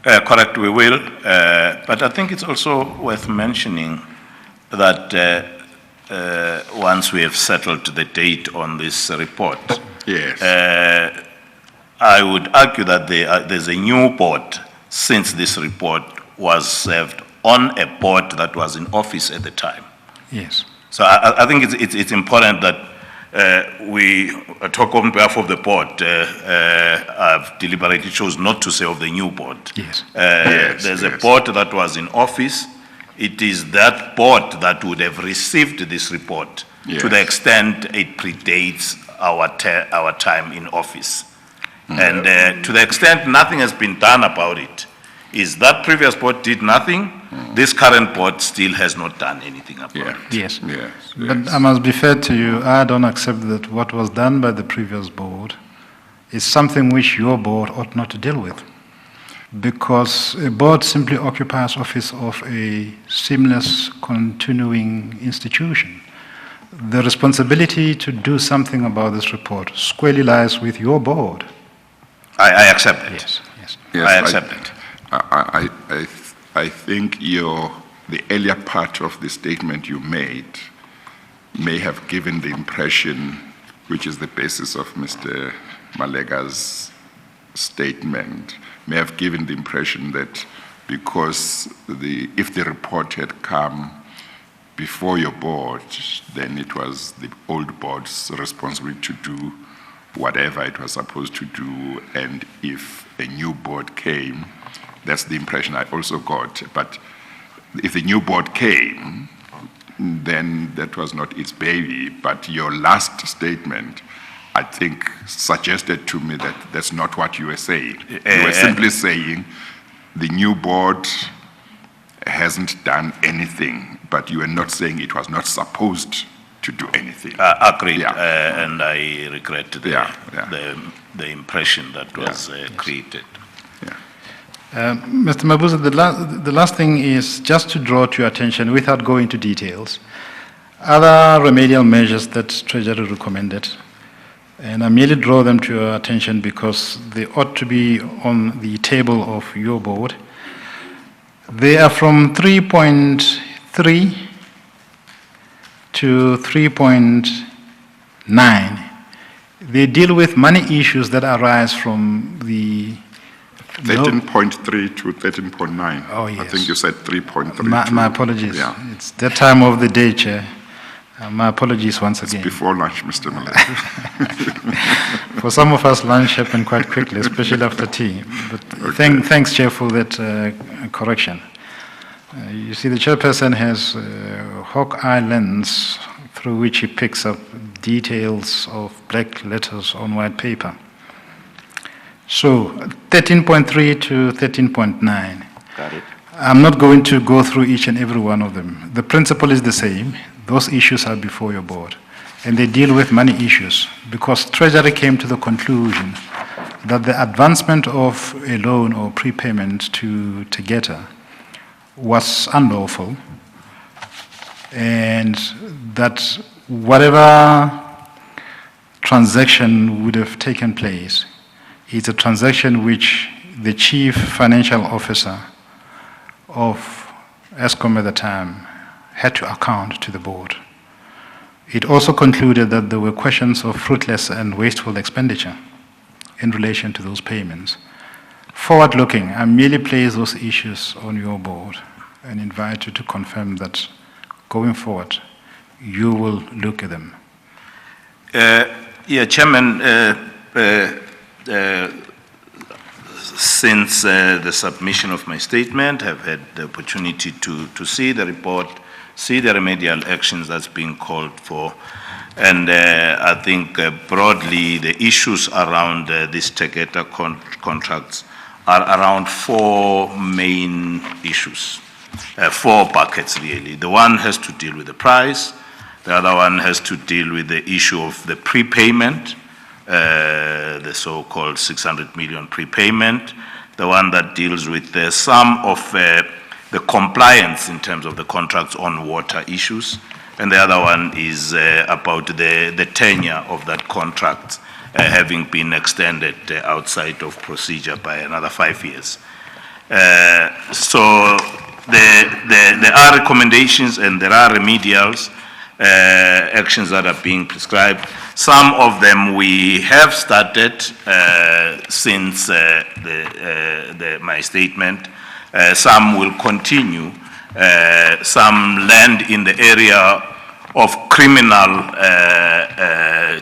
[SPEAKER 5] Correct, we will. But I think it's also worth mentioning that once we have settled the date on this report,
[SPEAKER 1] Yes.
[SPEAKER 5] I would argue that there's a new board since this report was served on a board that was in office at the time.
[SPEAKER 2] Yes.
[SPEAKER 5] So I think it's important that we talk on behalf of the board. I've deliberately chose not to say of the new board.
[SPEAKER 2] Yes.
[SPEAKER 5] There's a board that was in office. It is that board that would have received this report to the extent it predates our time in office. And to the extent nothing has been done about it, is that previous board did nothing, this current board still has not done anything about it.
[SPEAKER 2] Yes.
[SPEAKER 1] Yes.
[SPEAKER 2] But I must be fair to you, I don't accept that what was done by the previous board is something which your board ought not to deal with. Because a board simply occupies office of a seamless, continuing institution. The responsibility to do something about this report squarely lies with your board.
[SPEAKER 5] I accept it.
[SPEAKER 2] Yes, yes.
[SPEAKER 1] Yes,
[SPEAKER 5] I accept it.
[SPEAKER 1] I think the earlier part of the statement you made may have given the impression, which is the basis of Mr. Malega's statement, may have given the impression that because if the report had come before your board, then it was the old board's responsibility to do whatever it was supposed to do, and if a new board came, that's the impression I also got. But if the new board came, then that was not its baby. But your last statement, I think, suggested to me that that's not what you were saying. You were simply saying the new board hasn't done anything, but you were not saying it was not supposed to do anything.
[SPEAKER 5] Agreed,
[SPEAKER 1] Yeah.
[SPEAKER 5] and I regret the impression that was created.
[SPEAKER 2] Mr. Mabuza, the last thing is just to draw to your attention, without going into details, other remedial measures that Treasury recommended, and I merely draw them to your attention because they ought to be on the table of your board. They are from 3.3 to 3.9. They deal with money issues that arise from the
[SPEAKER 1] 13.3 to 13.9.
[SPEAKER 2] Oh,
[SPEAKER 1] I
[SPEAKER 2] yes.
[SPEAKER 1] think you said 3.3.
[SPEAKER 2] My apologies.
[SPEAKER 1] Yeah.
[SPEAKER 2] It's that time of the day, Chair. My apologies once again.
[SPEAKER 1] Before lunch, Mr. Miller.
[SPEAKER 2] For some of us, lunch happened quite quickly, especially after tea. But thanks, Chair, for that correction. You see, the chairperson has hawk eye lens through which he picks up details of black letters on white paper. So, 13.3 to 13.9.
[SPEAKER 5] Got it.
[SPEAKER 2] I'm not going to go through each and every one of them. The principle is the same. Those issues are before your board. And they deal with money issues because Treasury came to the conclusion that the advancement of a loan or prepayment to Tegeta was unlawful and that whatever transaction would have taken place is a transaction which the chief financial officer of Eskom at the time had to account to the board. It also concluded that there were questions of fruitless and wasteful expenditure in relation to those payments. Forward-looking, I merely place those issues on your board and invite you to confirm that going forward, you will look at them.
[SPEAKER 5] Chairman, since the submission of my statement, I've had the opportunity to see the report, see the remedial actions that's being called for, and I think broadly the issues around these Tegeta contracts are around four main issues, four buckets really. The one has to deal with the price, the other one has to deal with the issue of the prepayment, the so-called 600 million prepayment, the one that deals with some of the compliance in terms of the contracts on water issues, and the other one is about the tenure of that contract having been extended outside of procedure by another 5 years. So there are recommendations and there are remedials actions that are being prescribed. Some of them we have started since my statement. Some will continue. Some land in the area of criminal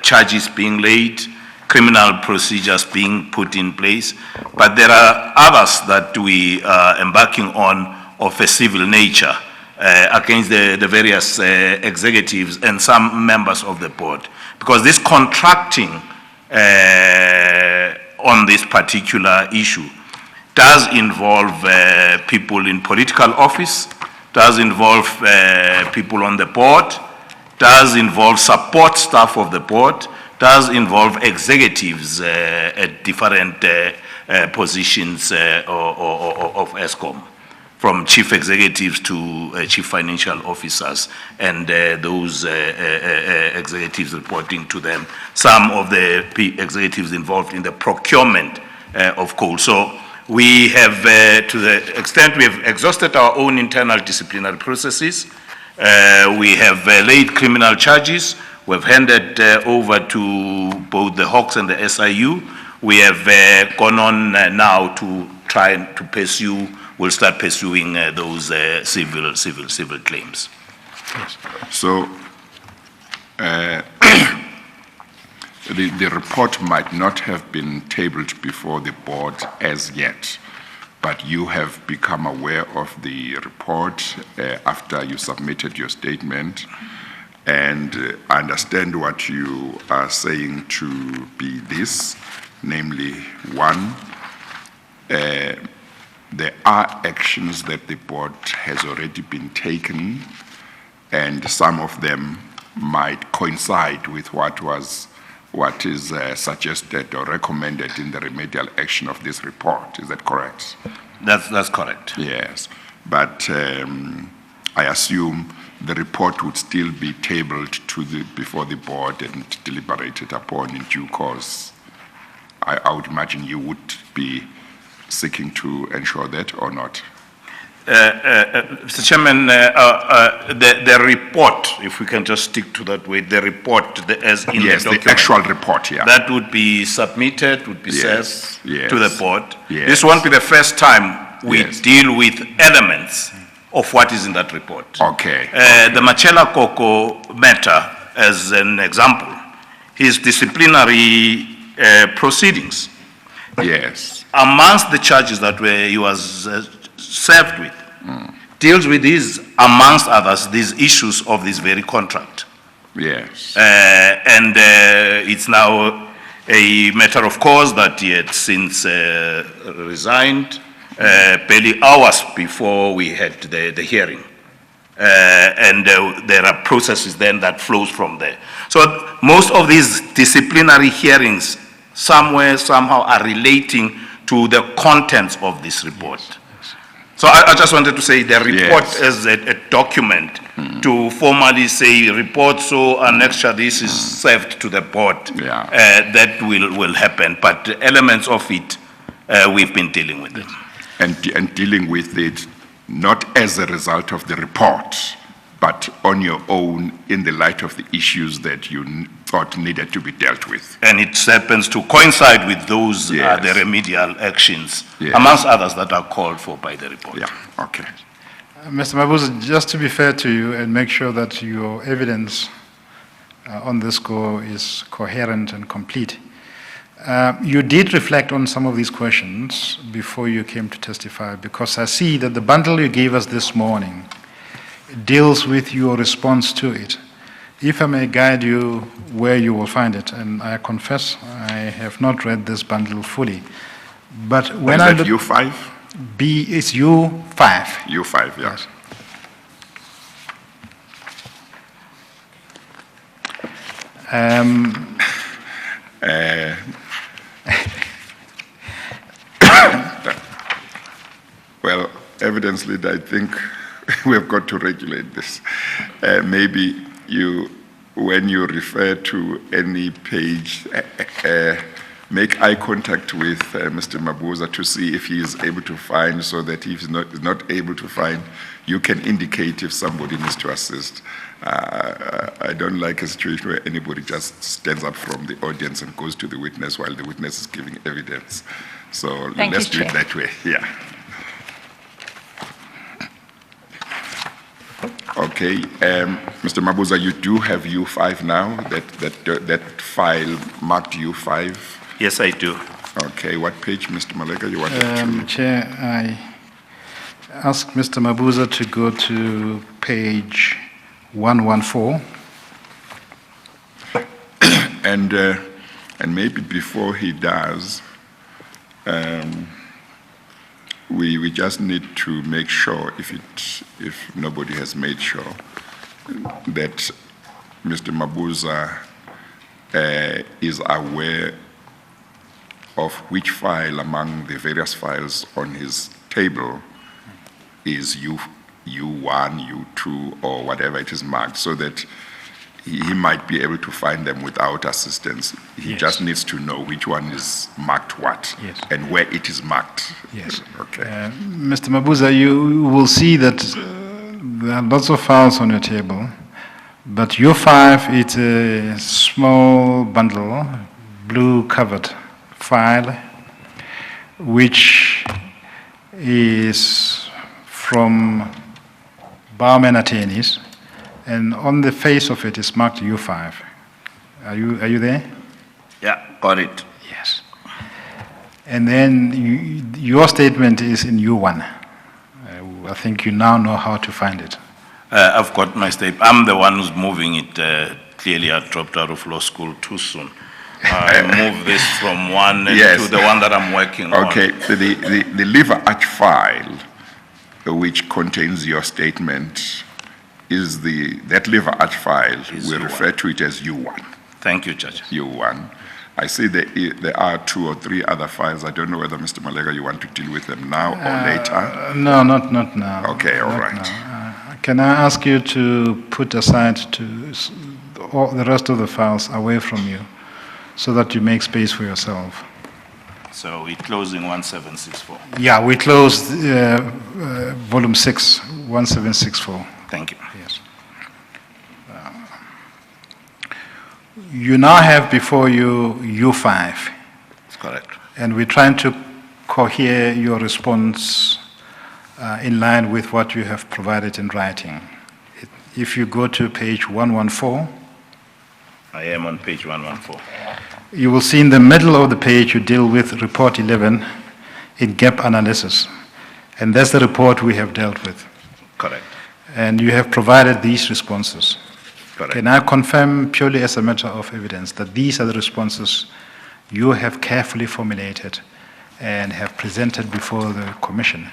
[SPEAKER 5] charges being laid, criminal procedures being put in place. But there are others that we are embarking on of a civil nature against the various executives and some members of the board. Because this contracting on this particular issue does involve people in political office, does involve people on the board, does involve support staff of the board, does involve executives at different positions of Eskom, from chief executives to chief financial officers, and those executives reporting to them. Some of the executives involved in the procurement of coal. So we have, to the extent we have exhausted our own internal disciplinary processes, we have laid criminal charges. We've handed over to both the Hawks and the SIU. We have gone on now to try to pursue. We'll start pursuing those civil claims.
[SPEAKER 1] Yes. So the report might not have been tabled before the board as yet, but you have become aware of the report after you submitted your statement, and I understand what you are saying to be this, namely, one, there are actions that the board has already been taken, and some of them might coincide with what is suggested or recommended in the remedial action of this report. Is that correct?
[SPEAKER 5] That's correct.
[SPEAKER 1] Yes, but I assume the report would still be tabled before the board and deliberated upon in due course. I would imagine you would be seeking to ensure that or not?
[SPEAKER 5] Mr. Chairman, the report, if we can just stick to that way, the report as in
[SPEAKER 1] yes,
[SPEAKER 5] the document.
[SPEAKER 1] The actual report, yeah.
[SPEAKER 5] That would be submitted, would be
[SPEAKER 1] Yes,
[SPEAKER 5] sent to the board.
[SPEAKER 1] Yes.
[SPEAKER 5] This won't be the first time we
[SPEAKER 1] Yes.
[SPEAKER 5] deal with elements of what is in that report.
[SPEAKER 1] Okay.
[SPEAKER 5] The Machela Koko matter, as an example, his disciplinary proceedings.
[SPEAKER 1] Yes.
[SPEAKER 5] Amongst the charges that he was served with, deals with these, amongst others, these issues of this very contract.
[SPEAKER 1] Yes.
[SPEAKER 5] And it's now a matter of course that he had since resigned, barely hours before we had the hearing. And there are processes then that flows from there. So most of these disciplinary hearings somewhere, somehow are relating to the contents of this report. So I just wanted to say the report as a document to formally say report, so annexure this is served to the board. That will happen, but the elements of it, we've been dealing with it.
[SPEAKER 1] And dealing with it not as a result of the report, but on your own in the light of the issues that you thought needed to be dealt with.
[SPEAKER 5] And it happens to coincide with those the remedial actions, amongst others that are called for by the report.
[SPEAKER 1] Yeah, okay.
[SPEAKER 2] Mr. Mabuza, just to be fair to you and make sure that your evidence on this score is coherent and complete, you did reflect on some of these questions before you came to testify, because I see that the bundle you gave us this morning deals with your response to it. If I may guide you where you will find it, and I confess I have not read this bundle fully, but when I
[SPEAKER 1] look... Is that U5?
[SPEAKER 2] B is U5.
[SPEAKER 1] U5, yes. Well, evidence leader, I think we have got to regulate this. Maybe you, when you refer to any page, make eye contact with Mr. Mabuza to see if he is able to find, so that if he's not able to find, you can indicate if somebody needs to assist. I don't like a situation where anybody just stands up from the audience and goes to the witness while the witness is giving evidence. So let's do it that way. Yeah. Okay, Mr. Mabuza, you do have U5 now, that file marked U5?
[SPEAKER 5] Yes, I do.
[SPEAKER 1] Okay, what page, Mr. Maleka, you wanted to?
[SPEAKER 2] Chair, I ask Mr. Mabuza to go to page 114.
[SPEAKER 1] And maybe before he does, we just need to make sure, if nobody has made sure, that Mr. Mabuza is aware of which file among the various files on his table is U1, U2, or whatever it is marked, so that he might be able to find them without assistance. He just needs to know which one is marked what and where it is marked.
[SPEAKER 2] Yes.
[SPEAKER 1] Okay.
[SPEAKER 2] Mr. Mabuza, you will see that there are lots of files on your table, but U5 is a small bundle, blue covered file, which is from Bauman attorneys, and on the face of it is marked U5. Are you there?
[SPEAKER 5] Yeah, got it.
[SPEAKER 2] Yes. And then your statement is in U1. I think you now know how to find it.
[SPEAKER 5] I've got my statement. I'm the one who's moving it. Clearly, I dropped out of law school too soon. I moved this from one to the one that I'm working on.
[SPEAKER 1] Okay, so the liver arch file, which contains your statement, is that liver arch file. We refer to it as U1.
[SPEAKER 5] Thank you, Judge.
[SPEAKER 1] U1. I see there are 2 or 3 other files. I don't know whether, Mr. Malega, you want to deal with them now or later?
[SPEAKER 2] No, not now.
[SPEAKER 1] Okay, all right.
[SPEAKER 2] Can I ask you to put aside all the rest of the files away from you, so that you make space for yourself?
[SPEAKER 5] So we're closing 1764.
[SPEAKER 2] Yeah, we closed volume 6, 1764.
[SPEAKER 5] Thank you.
[SPEAKER 2] Yes. You now have before you U5.
[SPEAKER 5] That's correct.
[SPEAKER 2] And we're trying to cohere your response in line with what you have provided in writing. If you go to page 114.
[SPEAKER 5] I am on page 114.
[SPEAKER 2] you will see in the middle of the page you deal with report 11 in gap analysis. And that's the report we have dealt with.
[SPEAKER 5] Correct.
[SPEAKER 2] And you have provided these responses.
[SPEAKER 5] Correct.
[SPEAKER 2] Can I confirm purely as a matter of evidence that these are the responses you have carefully formulated and have presented before the commission?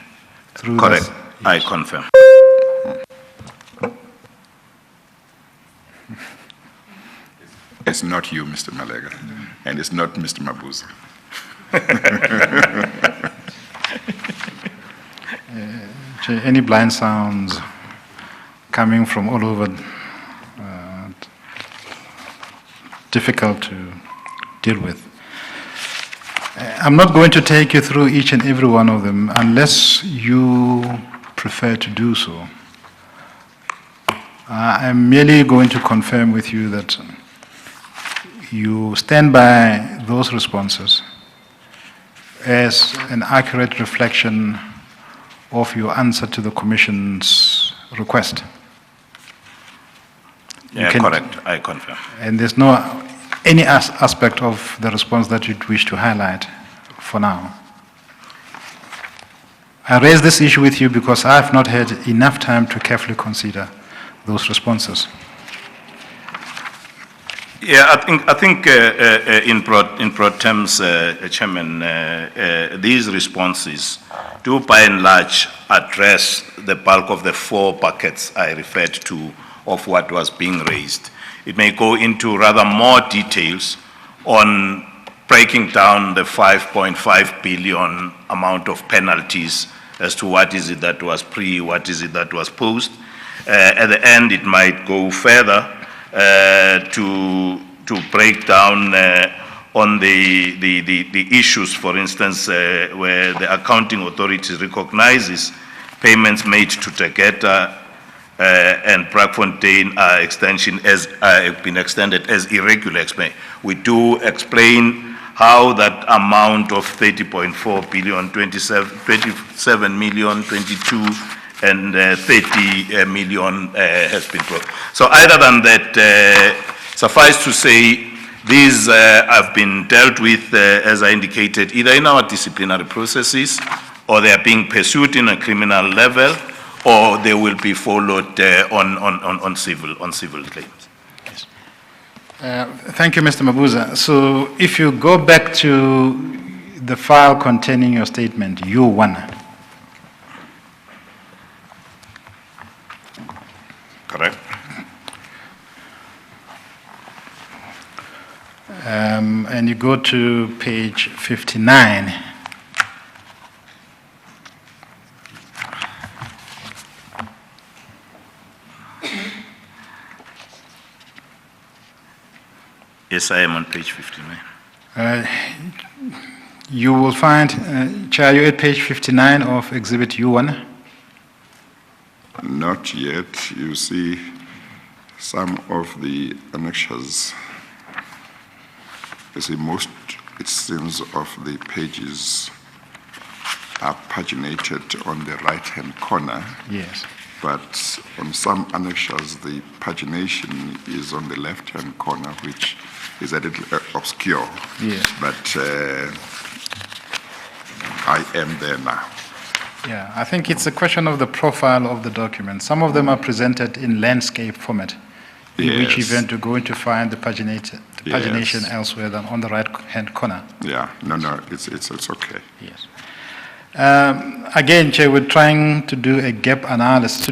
[SPEAKER 2] Through
[SPEAKER 5] Correct.
[SPEAKER 2] this-
[SPEAKER 5] I confirm.
[SPEAKER 1] It's not you, Mr. Malega, and it's not Mr. Mabuza.
[SPEAKER 2] Any blind sounds coming from all over, difficult to deal with. I'm not going to take you through each and every one of them unless you prefer to do so. I'm merely going to confirm with you that you stand by those responses as an accurate reflection of your answer to the Commission's request.
[SPEAKER 5] Yeah,
[SPEAKER 2] can-
[SPEAKER 5] correct. I confirm.
[SPEAKER 2] And there's no any aspect of the response that you'd wish to highlight for now. I raise this issue with you because I have not had enough time to carefully consider those responses.
[SPEAKER 5] Yeah, I think in broad terms, Chairman, these responses do by and large address the bulk of the 4 buckets I referred to of what was being raised. It may go into rather more details on breaking down the 5.5 billion amount of penalties as to what is it that was pre, what is it that was post. At the end, it might go further to break down on the issues, for instance, where the accounting authority recognizes payments made to Tegeta and Braakfontein have been extended as irregular. We do explain how that amount of 30.4 billion, 27 million, 22 and 30 million has been brought. So other than that, suffice to say, these have been dealt with, as I indicated, either in our disciplinary processes, or they are being pursued in a criminal level, or they will be followed on civil claims.
[SPEAKER 2] Thank you, Mr. Mabuza. So if you go back to the file containing your statement, U1,
[SPEAKER 5] Correct?
[SPEAKER 2] and you go to page 59,
[SPEAKER 5] Yes, I am on page 59.
[SPEAKER 2] you will find, Chair, you at page 59 of Exhibit U1.
[SPEAKER 1] Not yet. You see some of the annexures. You see most, it seems, of the pages are paginated on the right-hand corner,
[SPEAKER 2] Yes.
[SPEAKER 1] but on some annexures, the pagination is on the left-hand corner, which is a little obscure.
[SPEAKER 2] Yes.
[SPEAKER 1] But I am there now.
[SPEAKER 2] Yeah, I think it's a question of the profile of the document. Some of them are presented in landscape format, in which
[SPEAKER 1] Yes.
[SPEAKER 2] event you're going to find the pagination
[SPEAKER 1] Yes.
[SPEAKER 2] elsewhere than on the right-hand corner.
[SPEAKER 1] Yeah, no, it's okay.
[SPEAKER 2] Yes. Again, Chair, we're trying to do a gap analysis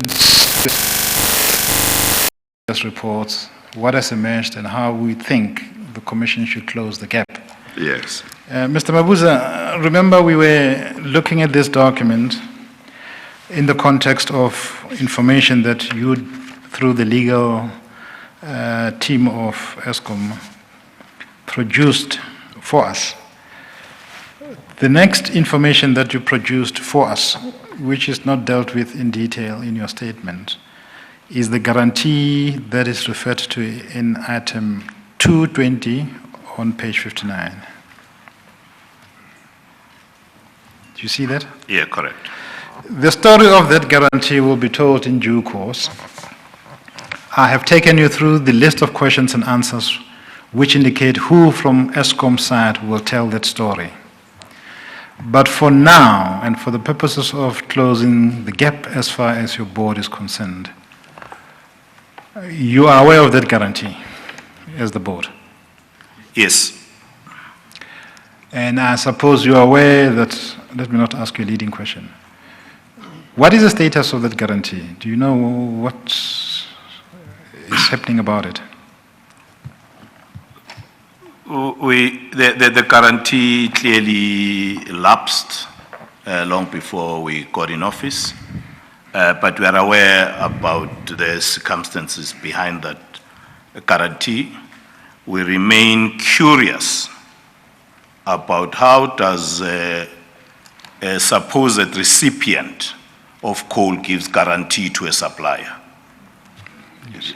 [SPEAKER 2] to reports, what has emerged and how we think the Commission should close the gap.
[SPEAKER 1] Yes.
[SPEAKER 2] Mr. Mabuza, remember we were looking at this document in the context of information that you, through the legal team of Eskom, produced for us. The next information that you produced for us, which is not dealt with in detail in your statement, is the guarantee that is referred to in item 220 on page 59. Do you see that?
[SPEAKER 5] Yeah, correct.
[SPEAKER 2] The story of that guarantee will be told in due course. I have taken you through the list of questions and answers which indicate who from Eskom side will tell that story. But for now, and for the purposes of closing the gap as far as your board is concerned, you are aware of that guarantee as the board.
[SPEAKER 5] Yes.
[SPEAKER 2] And I suppose you are aware that, let me not ask you a leading question. What is the status of that guarantee? Do you know what is happening about it?
[SPEAKER 5] The guarantee clearly lapsed long before we got in office, but we are aware about the circumstances behind that guarantee. We remain curious about how does a supposed recipient of coal gives guarantee to a supplier. Yes.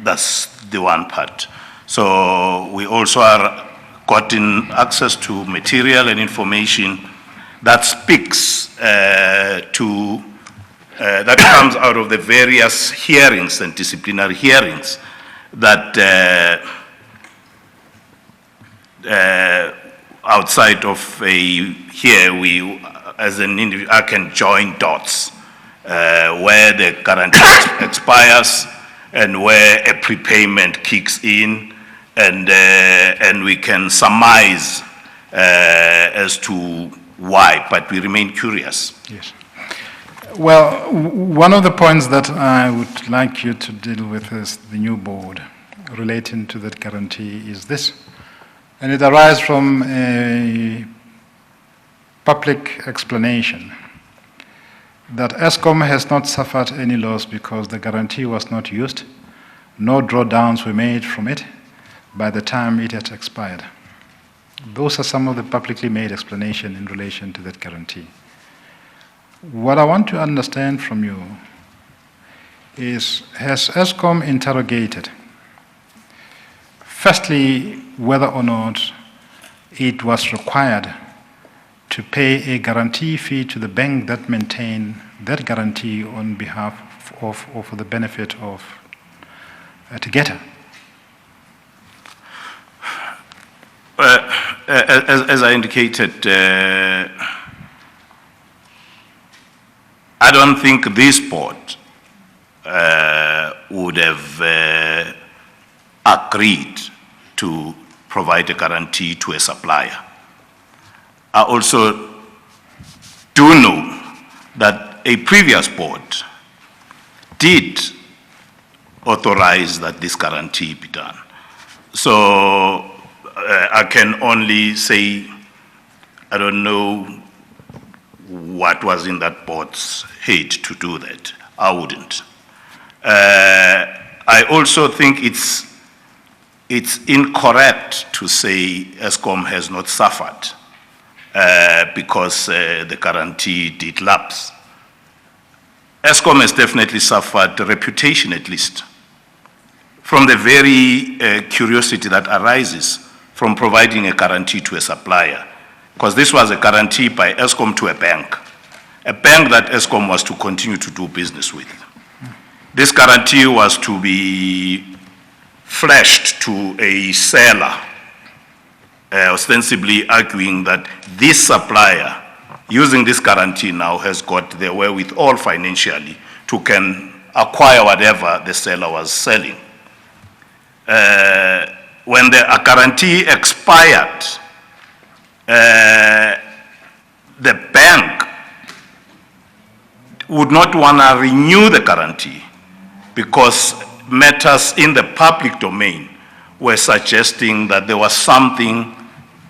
[SPEAKER 5] That's the one part. So we also are gotten access to material and information that speaks that comes out of the various hearings and disciplinary hearings that outside of here we, as an individual, I can join dots where the guarantee expires and where a prepayment kicks in, and we can surmise as to why, but we remain curious.
[SPEAKER 2] Yes. Well, one of the points that I would like you to deal with as the new board relating to that guarantee is this, and it arises from a public explanation that Eskom has not suffered any loss because the guarantee was not used, no drawdowns were made from it by the time it had expired. Those are some of the publicly made explanations in relation to that guarantee. What I want to understand from you is, has Eskom interrogated, firstly, whether or not it was required to pay a guarantee fee to the bank that maintained that guarantee on behalf of or for the benefit of Tegeta?
[SPEAKER 5] As I indicated, I don't think this board would have agreed to provide a guarantee to a supplier. I also do know that a previous board did authorize that this guarantee be done. So I can only say, I don't know what was in that board's head to do that. I wouldn't. I also think it's incorrect to say Eskom has not suffered because the guarantee did lapse. Eskom has definitely suffered, reputation at least, from the very curiosity that arises from providing a guarantee to a supplier. Because this was a guarantee by Eskom to a bank that Eskom was to continue to do business with. This guarantee was to be flashed to a seller, ostensibly arguing that this supplier, using this guarantee now, has got the wherewithal financially to can acquire whatever the seller was selling. When the guarantee expired, the bank would not want to renew the guarantee because matters in the public domain were suggesting that there was something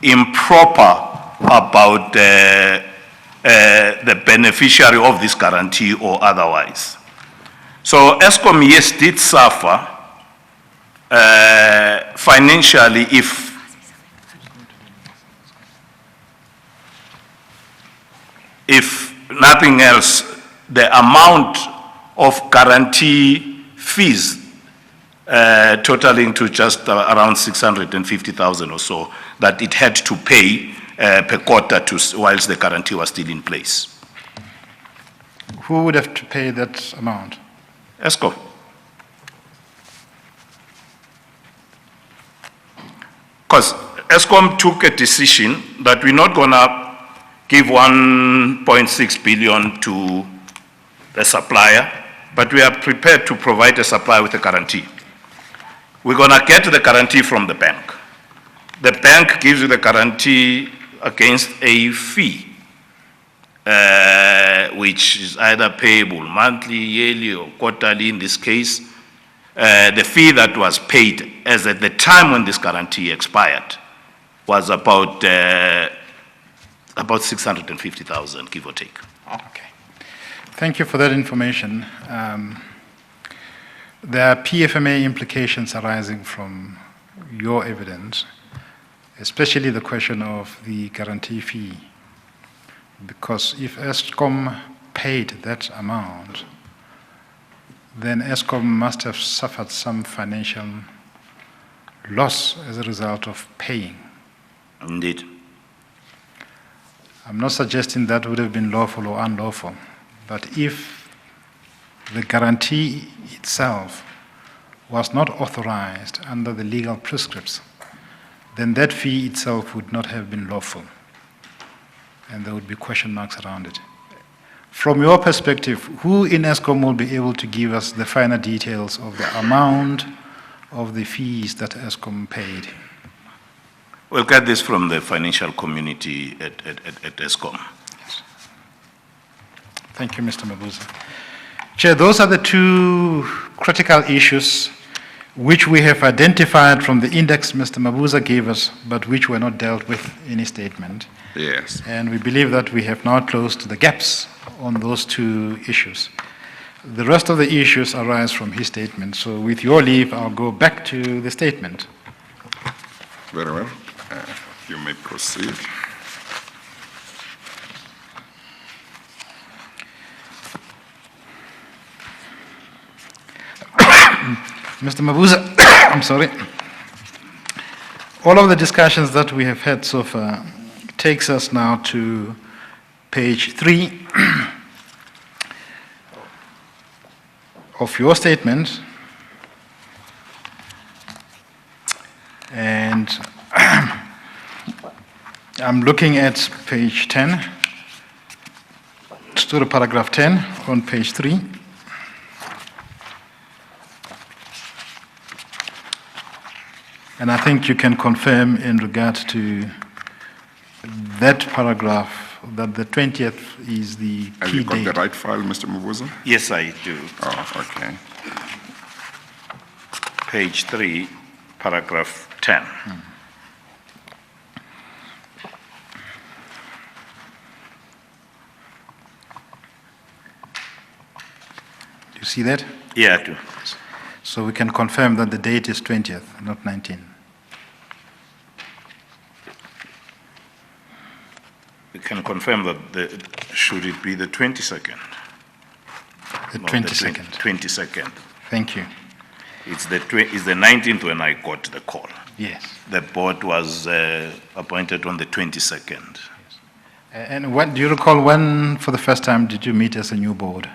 [SPEAKER 5] improper about the beneficiary of this guarantee or otherwise. So Eskom, yes, did suffer financially if nothing else, the amount of guarantee fees totaling to just around 650,000 or so that it had to pay per quarter whilst the guarantee was still in place.
[SPEAKER 2] Who would have to pay that amount?
[SPEAKER 5] Eskom. Because Eskom took a decision that we're not gonna give 1.6 billion to the supplier, but we are prepared to provide a supplier with a guarantee. We're gonna get the guarantee from the bank. The bank gives you the guarantee against a fee, which is either payable monthly, yearly, or quarterly in this case. The fee that was paid as at the time when this guarantee expired was about 650,000, give or take.
[SPEAKER 2] Okay. Thank you for that information. There are PFMA implications arising from your evidence, especially the question of the guarantee fee. Because if Eskom paid that amount, then Eskom must have suffered some financial loss as a result of paying.
[SPEAKER 5] Indeed.
[SPEAKER 2] I'm not suggesting that would have been lawful or unlawful, but if the guarantee itself was not authorized under the legal prescripts, then that fee itself would not have been lawful, and there would be question marks around it. From your perspective, who in Eskom will be able to give us the finer details of the amount of the fees that Eskom paid?
[SPEAKER 5] We'll get this from the financial community at Eskom.
[SPEAKER 2] Yes. Thank you, Mr. Mabuza. Chair, those are the two critical issues which we have identified from the index Mr. Mabuza gave us, but which were not dealt with in his statement.
[SPEAKER 1] Yes.
[SPEAKER 2] And we believe that we have now closed the gaps on those two issues. The rest of the issues arise from his statement. So with your leave, I'll go back to the statement.
[SPEAKER 1] Very well. You may proceed.
[SPEAKER 2] Mr. Mabuza, I'm sorry. All of the discussions that we have had so far takes us now to page 3 of your statement. And I'm looking at page 10, to the paragraph 10 on page 3. And I think you can confirm in regard to that paragraph that the 20th is the
[SPEAKER 1] Have
[SPEAKER 2] key
[SPEAKER 1] you got
[SPEAKER 2] date.
[SPEAKER 1] the right file, Mr. Mabuza?
[SPEAKER 5] Yes, I do.
[SPEAKER 1] Oh, okay.
[SPEAKER 5] Page 3, paragraph 10.
[SPEAKER 2] Do you see that?
[SPEAKER 5] Yeah, I do.
[SPEAKER 2] So we can confirm that the date is 20th, not 19.
[SPEAKER 5] We can confirm that should it be the 22nd?
[SPEAKER 2] The
[SPEAKER 5] No,
[SPEAKER 2] 22nd.
[SPEAKER 5] 22nd.
[SPEAKER 2] Thank you.
[SPEAKER 5] It's the 19th when I got the call.
[SPEAKER 2] Yes.
[SPEAKER 5] The board was appointed on the 22nd.
[SPEAKER 2] And what, do you recall when, for the first time, did you meet as a new board?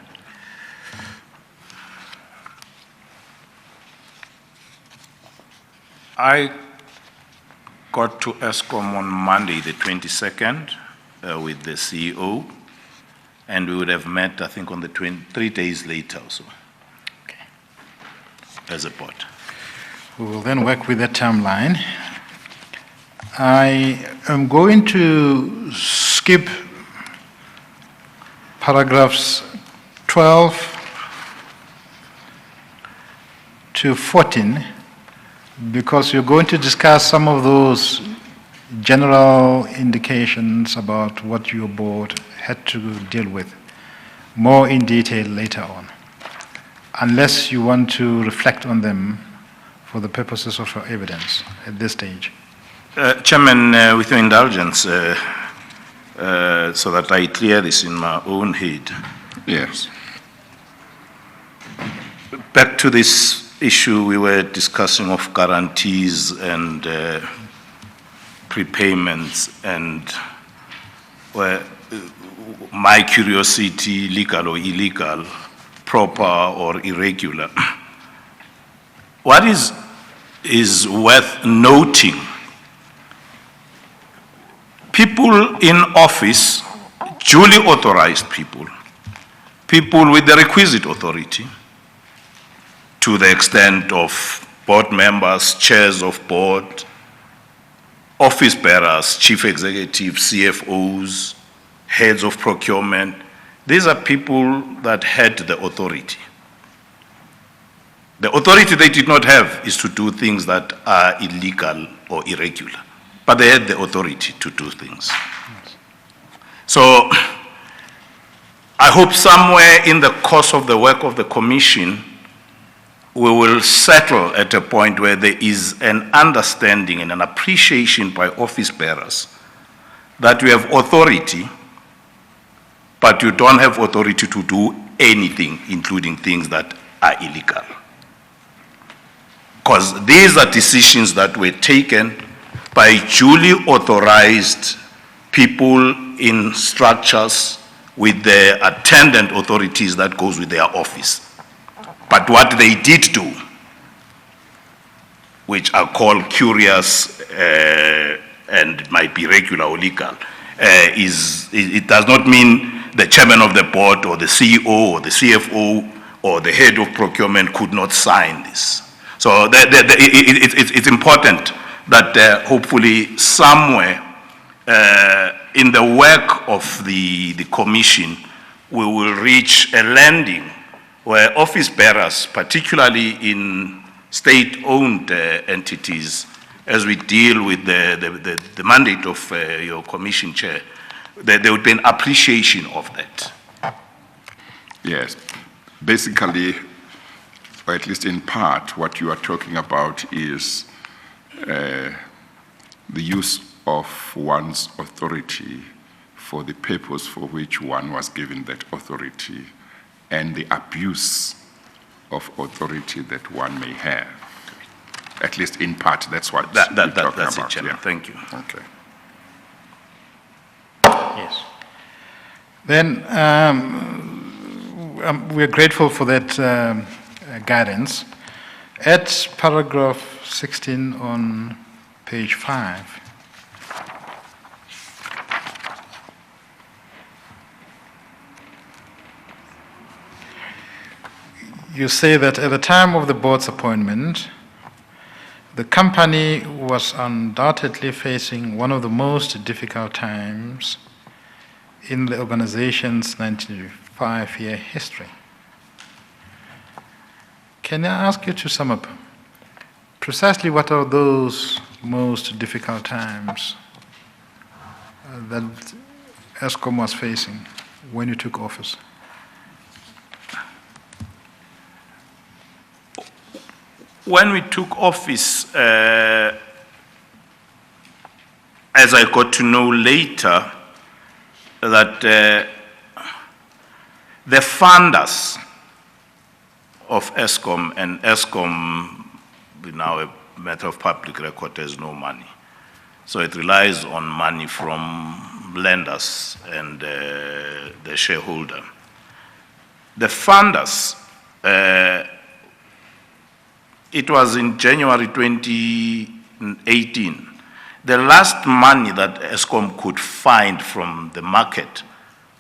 [SPEAKER 5] I got to Eskom on Monday, the 22nd, with the CEO, and we would have met, I think, on the 3 days later or so,
[SPEAKER 2] Okay.
[SPEAKER 5] as a board.
[SPEAKER 2] We will then work with that timeline. I am going to skip paragraphs 12 to 14 because you're going to discuss some of those general indications about what your board had to deal with more in detail later on, unless you want to reflect on them for the purposes of your evidence at this stage.
[SPEAKER 5] Chairman, with your indulgence, so that I clear this in my own head.
[SPEAKER 1] Yes.
[SPEAKER 5] Back to this issue we were discussing of guarantees and prepayments and my curiosity, legal or illegal, proper or irregular. What is worth noting people in office, duly authorized people, people with the requisite authority, to the extent of board members, chairs of board, office bearers, chief executives, CFOs, heads of procurement. These are people that had the authority. The authority they did not have is to do things that are illegal or irregular, but they had the authority to do things. So I hope somewhere in the course of the work of the commission, we will settle at a point where there is an understanding and an appreciation by office bearers that you have authority, but you don't have authority to do anything, including things that are illegal. Because these are decisions that were taken by duly authorized people in structures with the attendant authorities that goes with their office. But what they did do, which are called curious and might be regular or legal, it does not mean the chairman of the board or the CEO or the CFO or the head of procurement could not sign this. So it's important that hopefully somewhere in the work of the commission, we will reach a landing where office bearers, particularly in state-owned entities, as we deal with the mandate of your commission chair, there would be an appreciation of that.
[SPEAKER 1] Yes. Basically, or at least in part, what you are talking about is the use of one's authority for the purpose for which one was given that authority, and the abuse of authority that one may have. At least in part, that's what you're talking
[SPEAKER 5] That's
[SPEAKER 1] about.
[SPEAKER 5] it, Chairman.
[SPEAKER 1] Yeah.
[SPEAKER 5] Thank you.
[SPEAKER 1] Okay.
[SPEAKER 2] Yes. Then we're grateful for that guidance. At paragraph 16 on page 5, you say that at the time of the board's appointment, the company was undoubtedly facing one of the most difficult times in the organization's 95-year history. Can I ask you to sum up precisely what are those most difficult times that Eskom was facing when you took office?
[SPEAKER 5] When we took office, as I got to know later, that the funders of Eskom, and Eskom, now a matter of public record, has no money. So it relies on money from lenders and the shareholder. The funders, it was in January 2018. The last money that Eskom could find from the market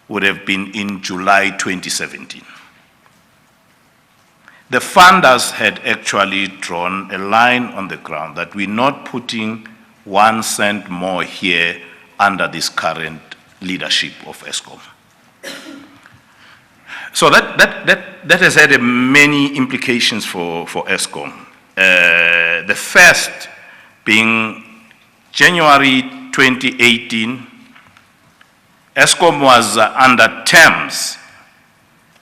[SPEAKER 5] would have been in July 2017. The funders had actually drawn a line on the ground that we're not putting 1 cent more here under this current leadership of Eskom. So that has had many implications for Eskom. The first being January 2018, Eskom was under terms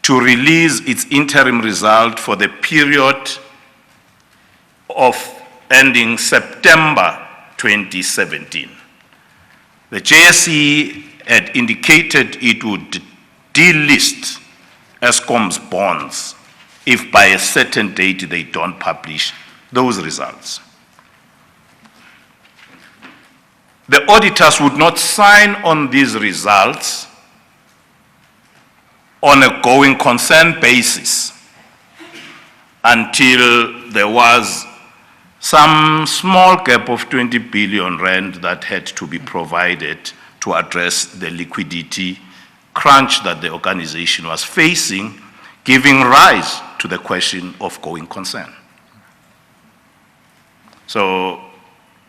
[SPEAKER 5] to release its interim result for the period of ending September 2017. The JSE had indicated it would delist Eskom's bonds if by a certain date they don't publish those results. The auditors would not sign on these results on a going concern basis until there was some small gap of 20 billion rand that had to be provided to address the liquidity crunch that the organization was facing, giving rise to the question of going concern. So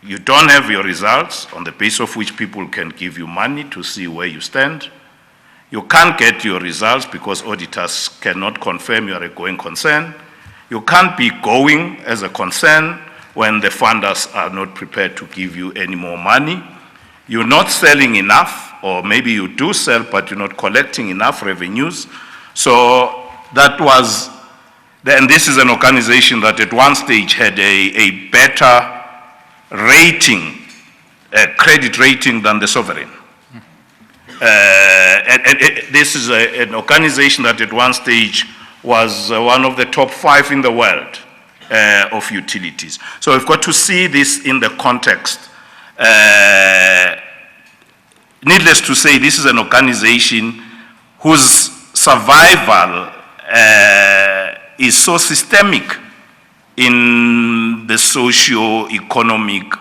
[SPEAKER 5] you don't have your results on the basis of which people can give you money to see where you stand. You can't get your results because auditors cannot confirm you are a going concern. You can't be going as a concern when the funders are not prepared to give you any more money. You're not selling enough, or maybe you do sell, but you're not collecting enough revenues. So that was, and this is an organization that at one stage had a better rating, credit rating than the sovereign. This is an organization that at one stage was one of the top 5 in the world of utilities. So we've got to see this in the context. Needless to say, this is an organization whose survival is so systemic in the socio-economic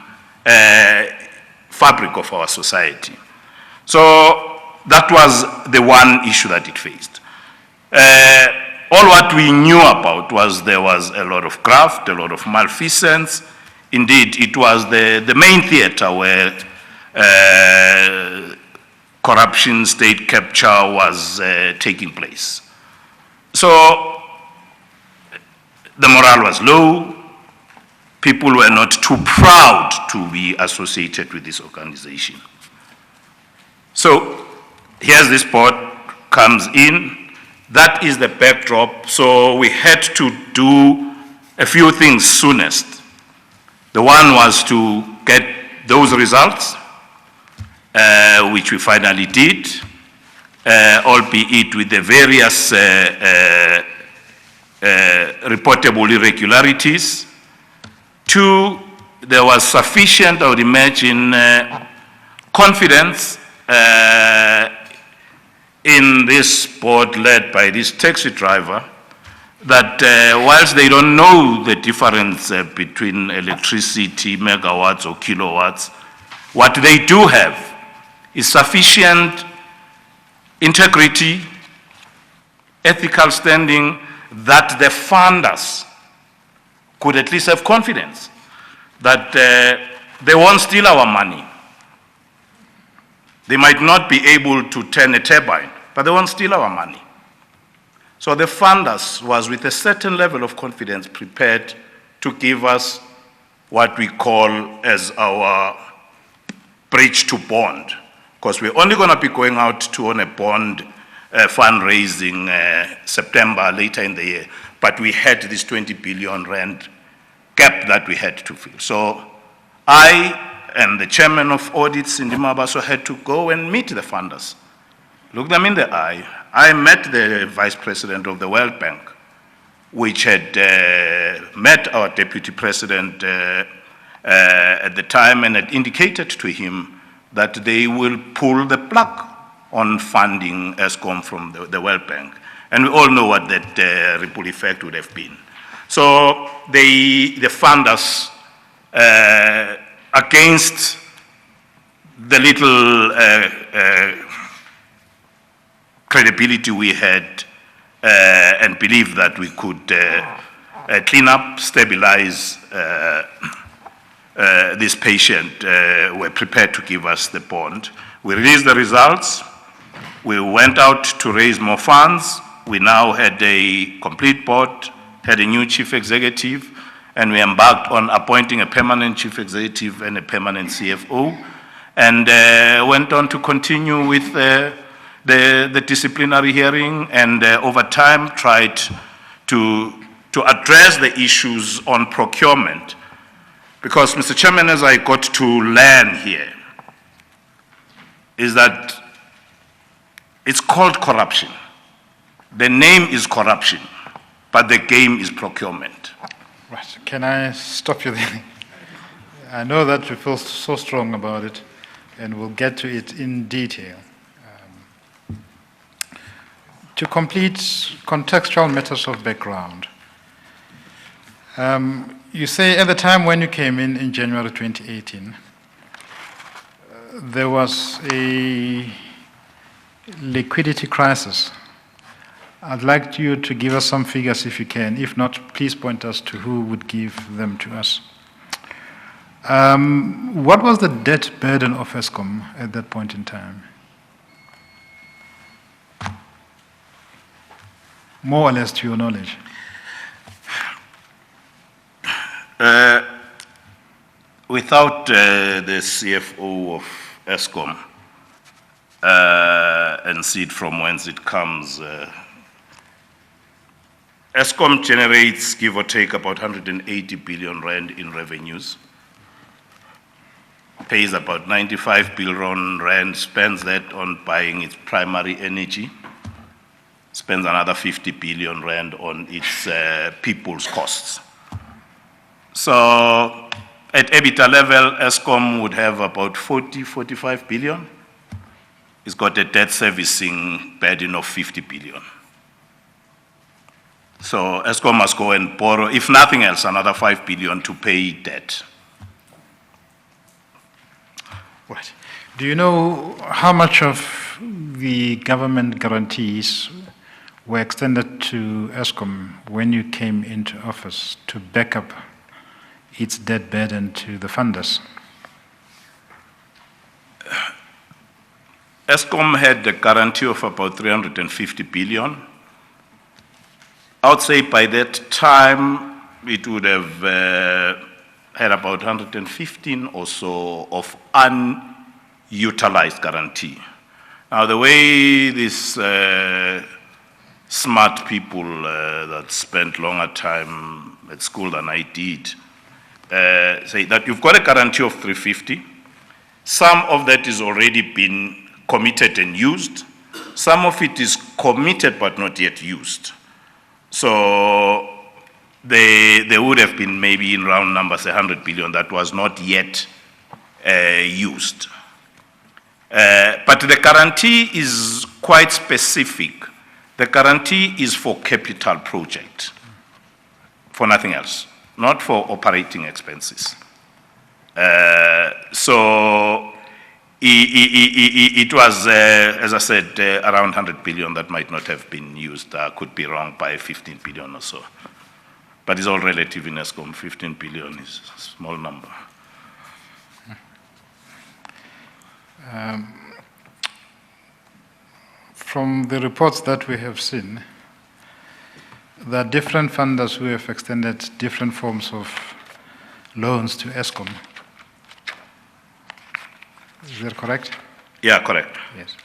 [SPEAKER 5] fabric of our society. So that was the one issue that it faced. All what we knew about was there was a lot of graft, a lot of malfeasance. Indeed, it was the main theater where corruption, state capture was taking place. So the morale was low. People were not too proud to be associated with this organization. So here's this board comes in. That is the backdrop. So we had to do a few things soonest. The one was to get those results, which we finally did, albeit with the various reportable irregularities. 2, there was sufficient, I would imagine, confidence in this board led by this taxi driver that whilst they don't know the difference between electricity, megawatts or kilowatts, what they do have is sufficient integrity, ethical standing that the funders could at least have confidence that they won't steal our money. They might not be able to turn a turbine, but they won't steal our money. So the funders was with a certain level of confidence prepared to give us what we call as our bridge to bond, because we're only going to be going out to on a bond fundraising September, later in the year, but we had this 20 billion rand gap that we had to fill. So I and the chairman of audits in Mabaso had to go and meet the funders, look them in the eye. I met the vice president of the World Bank, which had met our deputy president at the time and had indicated to him that they will pull the plug on funding Eskom from the World Bank. And we all know what that ripple effect would have been. So the funders, against the little credibility we had and believed that we could clean up, stabilize this patient, were prepared to give us the bond. We released the results. We went out to raise more funds. We now had a complete board, had a new chief executive, and we embarked on appointing a permanent chief executive and a permanent CFO, and went on to continue with the disciplinary hearing, and over time tried to address the issues on procurement. Because, Mr. Chairman, as I got to learn here, is that it's called corruption. The name is corruption, but the game is procurement.
[SPEAKER 2] Right. Can I stop you there? I know that you feel so strong about it, and we'll get to it in detail. To complete contextual matters of background, you say at the time when you came in January 2018, there was a liquidity crisis. I'd like you to give us some figures if you can. If not, please point us to who would give them to us. What was the debt burden of Eskom at that point in time? More or less to your knowledge.
[SPEAKER 5] Without the CFO of Eskom, and see it from whence it comes, Eskom generates, give or take, about 180 billion rand in revenues, pays about 95 billion rand, spends that on buying its primary energy, spends another 50 billion rand on its people's costs. So at EBITDA level, Eskom would have about 45 billion. It's got a debt servicing burden of 50 billion. So Eskom must go and borrow, if nothing else, another 5 billion to pay debt.
[SPEAKER 2] Right. Do you know how much of the government guarantees were extended to Eskom when you came into office to back up its debt burden to the funders?
[SPEAKER 5] Eskom had a guarantee of about 350 billion. I would say by that time, it would have had about 115 or so of unutilized guarantee. Now, the way these smart people that spent longer time at school than I did say that you've got a guarantee of 350. Some of that is already been committed and used. Some of it is committed but not yet used. So there would have been maybe in round numbers 100 billion that was not yet used. But the guarantee is quite specific. The guarantee is for capital project, for nothing else, not for operating expenses. So it was, as I said, around 100 billion that might not have been used. I could be wrong by 15 billion or so. But it's all relative in Eskom. 15 billion is a small number.
[SPEAKER 2] From the reports that we have seen, there are different funders who have extended different forms of loans to Eskom. Is that correct?
[SPEAKER 5] Yeah, correct.
[SPEAKER 2] Yes.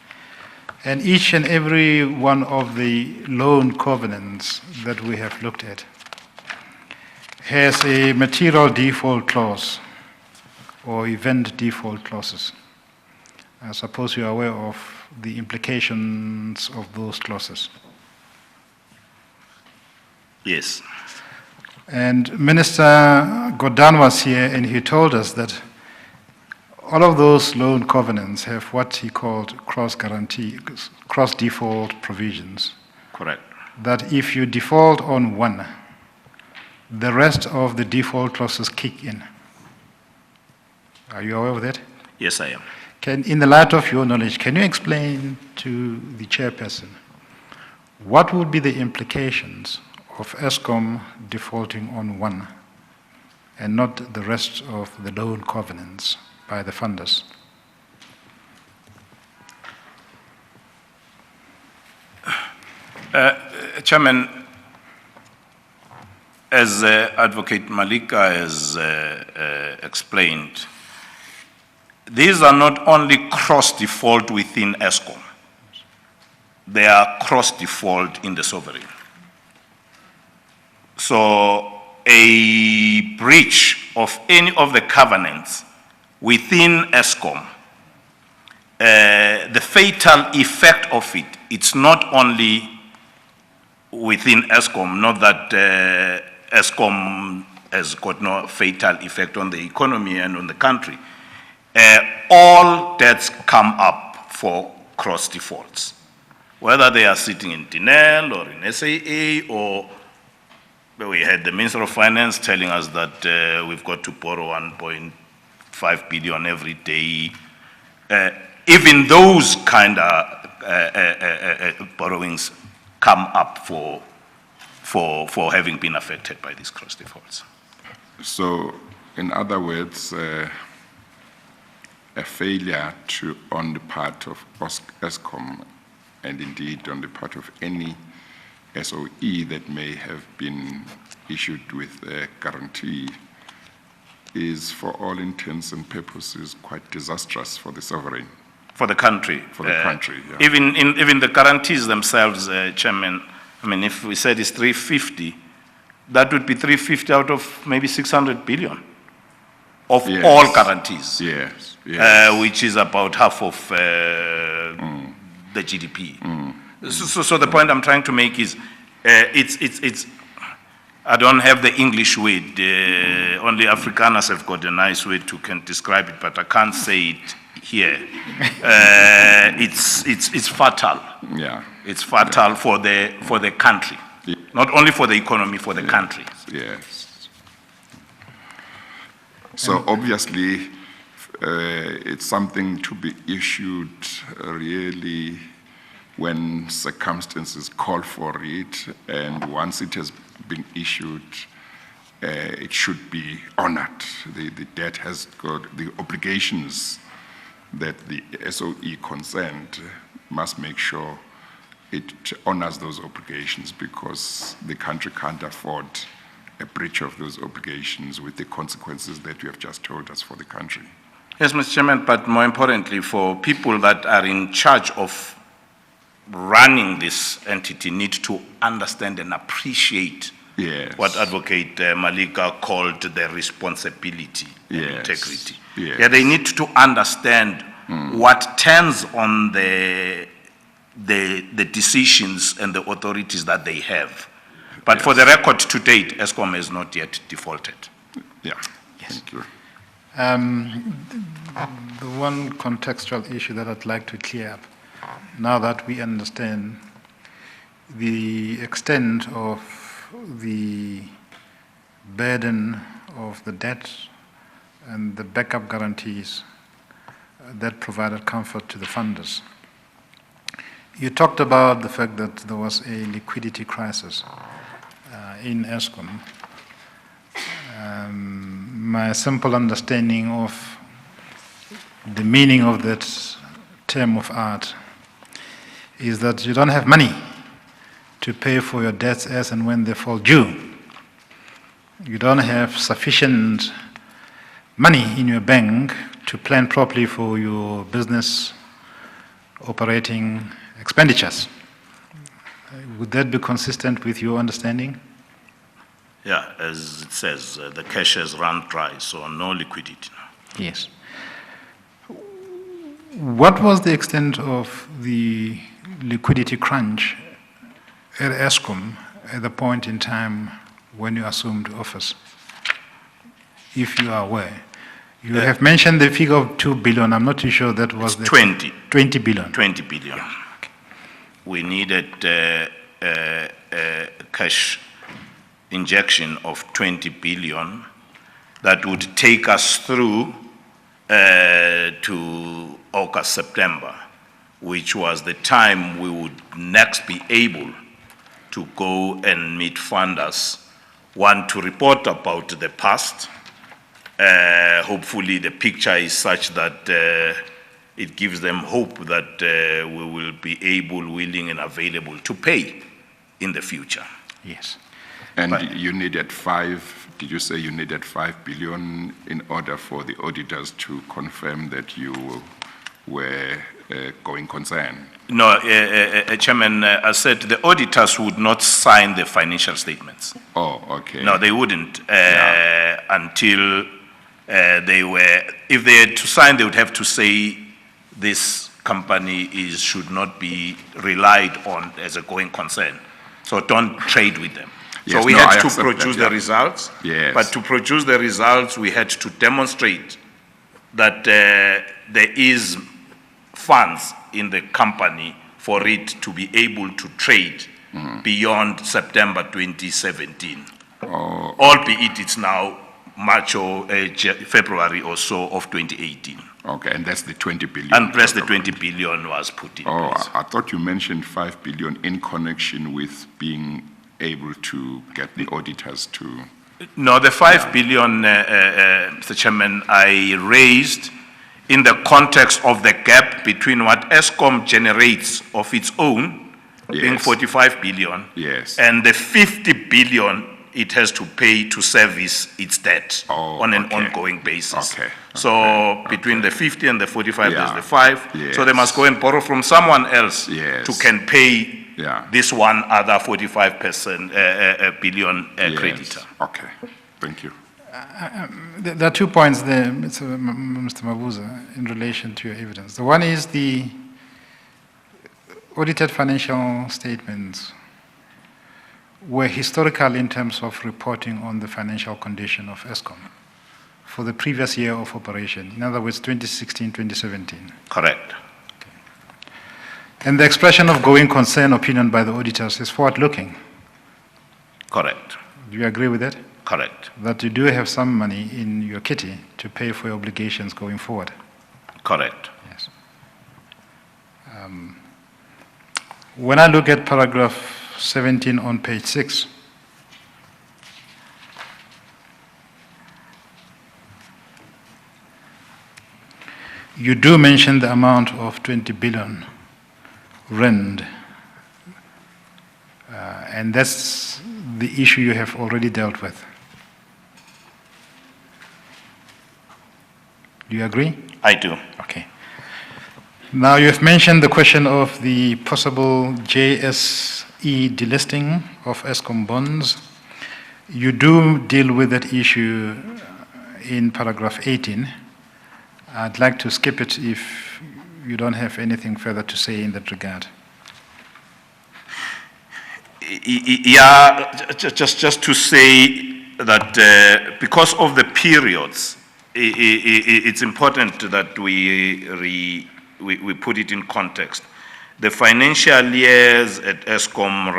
[SPEAKER 2] And each and every one of the loan covenants that we have looked at has a material default clause or event default clauses. I suppose you are aware of the implications of those clauses.
[SPEAKER 5] Yes.
[SPEAKER 2] And Minister Godan was here and he told us that all of those loan covenants have what he called cross-default provisions.
[SPEAKER 5] Correct.
[SPEAKER 2] That if you default on one, the rest of the default clauses kick in. Are you aware of that?
[SPEAKER 5] Yes, I am.
[SPEAKER 2] In the light of your knowledge, can you explain to the chairperson what would be the implications of Eskom defaulting on one and not the rest of the loan covenants by the funders?
[SPEAKER 5] Chairman, as Advocate Malika has explained, these are not only cross-default within Eskom, they are cross-default in the sovereign. So a breach of any of the covenants within Eskom, the fatal effect of it, it's not only within Eskom, not that Eskom has got no fatal effect on the economy and on the country. All debts come up for cross defaults, whether they are sitting in Tinel or in SAA, or we had the Minister of Finance telling us that we've got to borrow 1.5 billion every day even those kind of borrowings come up for having been affected by these cross defaults.
[SPEAKER 1] So, in other words, a failure on the part of Eskom, and indeed on the part of any SOE that may have been issued with a guarantee, is for all intents and purposes quite disastrous for the sovereign.
[SPEAKER 5] For the country.
[SPEAKER 1] For the country, yeah.
[SPEAKER 5] Even the guarantees themselves, Chairman, I mean, if we said it's 350, that would be 350 out of maybe 600 billion of
[SPEAKER 1] Yes.
[SPEAKER 5] all guarantees.
[SPEAKER 1] Yes, yes.
[SPEAKER 5] Which is about half of the GDP. So the point I'm trying to make is, it's I don't have the English word, only Afrikaners have got a nice way to can describe it, but I can't say it here. It's fatal.
[SPEAKER 1] Yeah.
[SPEAKER 5] It's fatal for the country,
[SPEAKER 1] Yeah.
[SPEAKER 5] not only for the economy, for the country.
[SPEAKER 1] Yes. So obviously, it's something to be issued really when circumstances call for it, and once it has been issued, it should be honored. The debt has got the obligations that the SOE concerned must make sure it honors those obligations, because the country can't afford a breach of those obligations with the consequences that you have just told us for the country.
[SPEAKER 5] Yes, Mr. Chairman, but more importantly, for people that are in charge of running this entity need to understand and appreciate
[SPEAKER 1] Yes.
[SPEAKER 5] what Advocate Malika called the responsibility and
[SPEAKER 1] Yes.
[SPEAKER 5] integrity.
[SPEAKER 1] Yes.
[SPEAKER 5] Yeah, they need to understand what turns on the decisions and the authorities that they have. But for the record to date, Eskom has not yet defaulted.
[SPEAKER 1] Yeah. Thank you.
[SPEAKER 2] The one contextual issue that I'd like to clear up, now that we understand the extent of the burden of the debt and the backup guarantees that provided comfort to the funders. You talked about the fact that there was a liquidity crisis in Eskom. My simple understanding of the meaning of that term of art is that you don't have money to pay for your debts as and when they fall due. You don't have sufficient money in your bank to plan properly for your business operating expenditures. Would that be consistent with your understanding?
[SPEAKER 5] Yeah, as it says, the cash has run dry, so no liquidity.
[SPEAKER 2] Yes. What was the extent of the liquidity crunch at Eskom at the point in time when you assumed office, if you are aware? You have mentioned the figure of 2 billion. I'm not too sure that was the
[SPEAKER 5] 20.
[SPEAKER 2] 20 billion.
[SPEAKER 5] 20 billion.
[SPEAKER 2] Yeah. Okay.
[SPEAKER 5] We needed cash injection of 20 billion that would take us through to August, September, which was the time we would next be able to go and meet funders, one, to report about the past. Hopefully the picture is such that it gives them hope that we will be able, willing and available to pay in the future.
[SPEAKER 2] Yes.
[SPEAKER 1] And you needed did you say you needed 5 billion in order for the auditors to confirm that you were going concern?
[SPEAKER 5] No, Chairman, I said the auditors would not sign the financial statements.
[SPEAKER 1] Oh, okay.
[SPEAKER 5] No, they wouldn't until they were, if they had to sign, they would have to say this company should not be relied on as a going concern. So don't trade with them.
[SPEAKER 1] Yes,
[SPEAKER 5] so we
[SPEAKER 1] no,
[SPEAKER 5] had
[SPEAKER 1] I
[SPEAKER 5] to
[SPEAKER 1] accept
[SPEAKER 5] produce
[SPEAKER 1] that, yeah.
[SPEAKER 5] the results.
[SPEAKER 1] Yes.
[SPEAKER 5] But to produce the results, we had to demonstrate that there is funds in the company for it to be able to trade beyond September 2017.
[SPEAKER 1] Oh,
[SPEAKER 5] Albeit it's now March or February or so of 2018.
[SPEAKER 1] Okay, and that's the 20 billion.
[SPEAKER 5] And plus the 20 billion was put in
[SPEAKER 1] Oh,
[SPEAKER 5] place.
[SPEAKER 1] I thought you mentioned 5 billion in connection with being able to get the auditors to.
[SPEAKER 5] No, the 5 billion, Mr. Chairman, I raised in the context of the gap between what Eskom generates of its own, being
[SPEAKER 1] Yes.
[SPEAKER 5] 45 billion,
[SPEAKER 1] Yes.
[SPEAKER 5] and the 50 billion it has to pay to service its debt
[SPEAKER 1] Oh,
[SPEAKER 5] on an
[SPEAKER 1] okay.
[SPEAKER 5] ongoing basis.
[SPEAKER 1] Okay,
[SPEAKER 5] So between the 50 and the 45, there's
[SPEAKER 1] Yeah.
[SPEAKER 5] the 5. So they must
[SPEAKER 1] Yes.
[SPEAKER 5] go and borrow from someone else
[SPEAKER 1] Yes.
[SPEAKER 5] to can pay
[SPEAKER 1] Yeah.
[SPEAKER 5] this one other 45% billion
[SPEAKER 1] Yes.
[SPEAKER 5] creditor.
[SPEAKER 1] Okay, thank you.
[SPEAKER 2] There are 2 points there, Mr. Mabuza, in relation to your evidence. The one is the audited financial statements were historical in terms of reporting on the financial condition of Eskom for the previous year of operation, in other words, 2016, 2017.
[SPEAKER 5] Correct.
[SPEAKER 2] And the expression of going concern opinion by the auditors is forward-looking.
[SPEAKER 5] Correct.
[SPEAKER 2] Do you agree with that?
[SPEAKER 5] Correct.
[SPEAKER 2] That you do have some money in your kitty to pay for your obligations going forward?
[SPEAKER 5] Correct.
[SPEAKER 2] Yes. When I look at paragraph 17 on page 6, you do mention the amount of 20 billion rand, and that's the issue you have already dealt with. Do you agree?
[SPEAKER 5] I do.
[SPEAKER 2] Okay. Now, you have mentioned the question of the possible JSE delisting of Eskom bonds. You do deal with that issue in paragraph 18. I'd like to skip it if you don't have anything further to say in that regard.
[SPEAKER 5] Yeah, just to say that because of the periods, it's important that we put it in context. The financial years at Eskom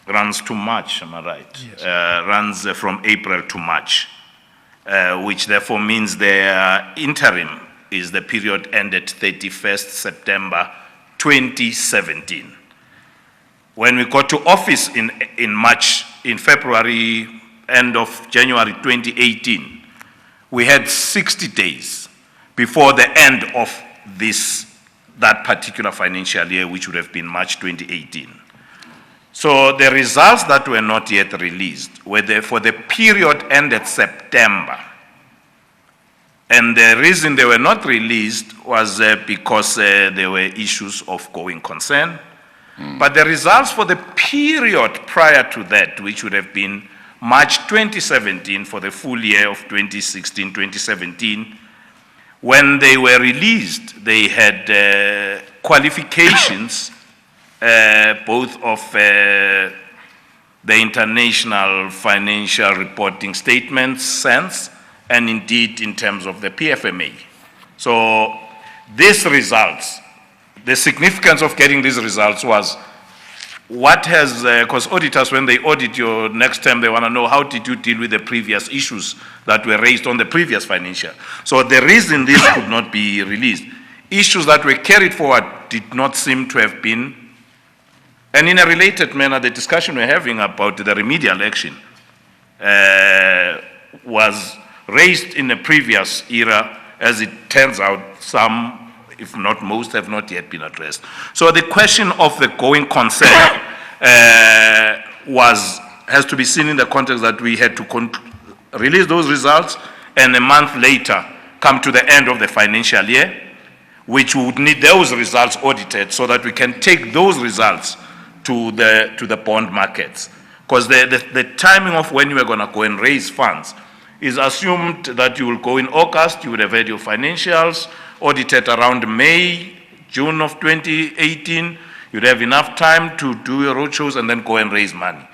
[SPEAKER 5] runs to March, am I right?
[SPEAKER 2] Yes.
[SPEAKER 5] Runs from April to March, which therefore means their interim is the period ended 31st September 2017. When we got to office in March, in February, end of January 2018, we had 60 days before the end of that particular financial year, which would have been March 2018. So the results that were not yet released were for the period ended September. And the reason they were not released was because there were issues of going concern. But the results for the period prior to that, which would have been March 2017 for the full year of 2016-2017, when they were released, they had qualifications, both of the international financial reporting statements sense, and indeed in terms of the PFMA. So these results, the significance of getting these results was what has, because auditors, when they audit you next time, they want to know how did you deal with the previous issues that were raised on the previous financial. So the reason this could not be released, issues that were carried forward did not seem to have been, and in a related manner, the discussion we're having about the remedial action was raised in the previous era. As it turns out, some, if not most, have not yet been addressed. So the question of the going concern has to be seen in the context that we had to release those results and a month later come to the end of the financial year, which we would need those results audited so that we can take those results to the bond markets. Because the timing of when you are going to go and raise funds is assumed that you will go in August, you would have had your financials audited around May, June of 2018. You'd have enough time to do your roadshows and then go and raise money.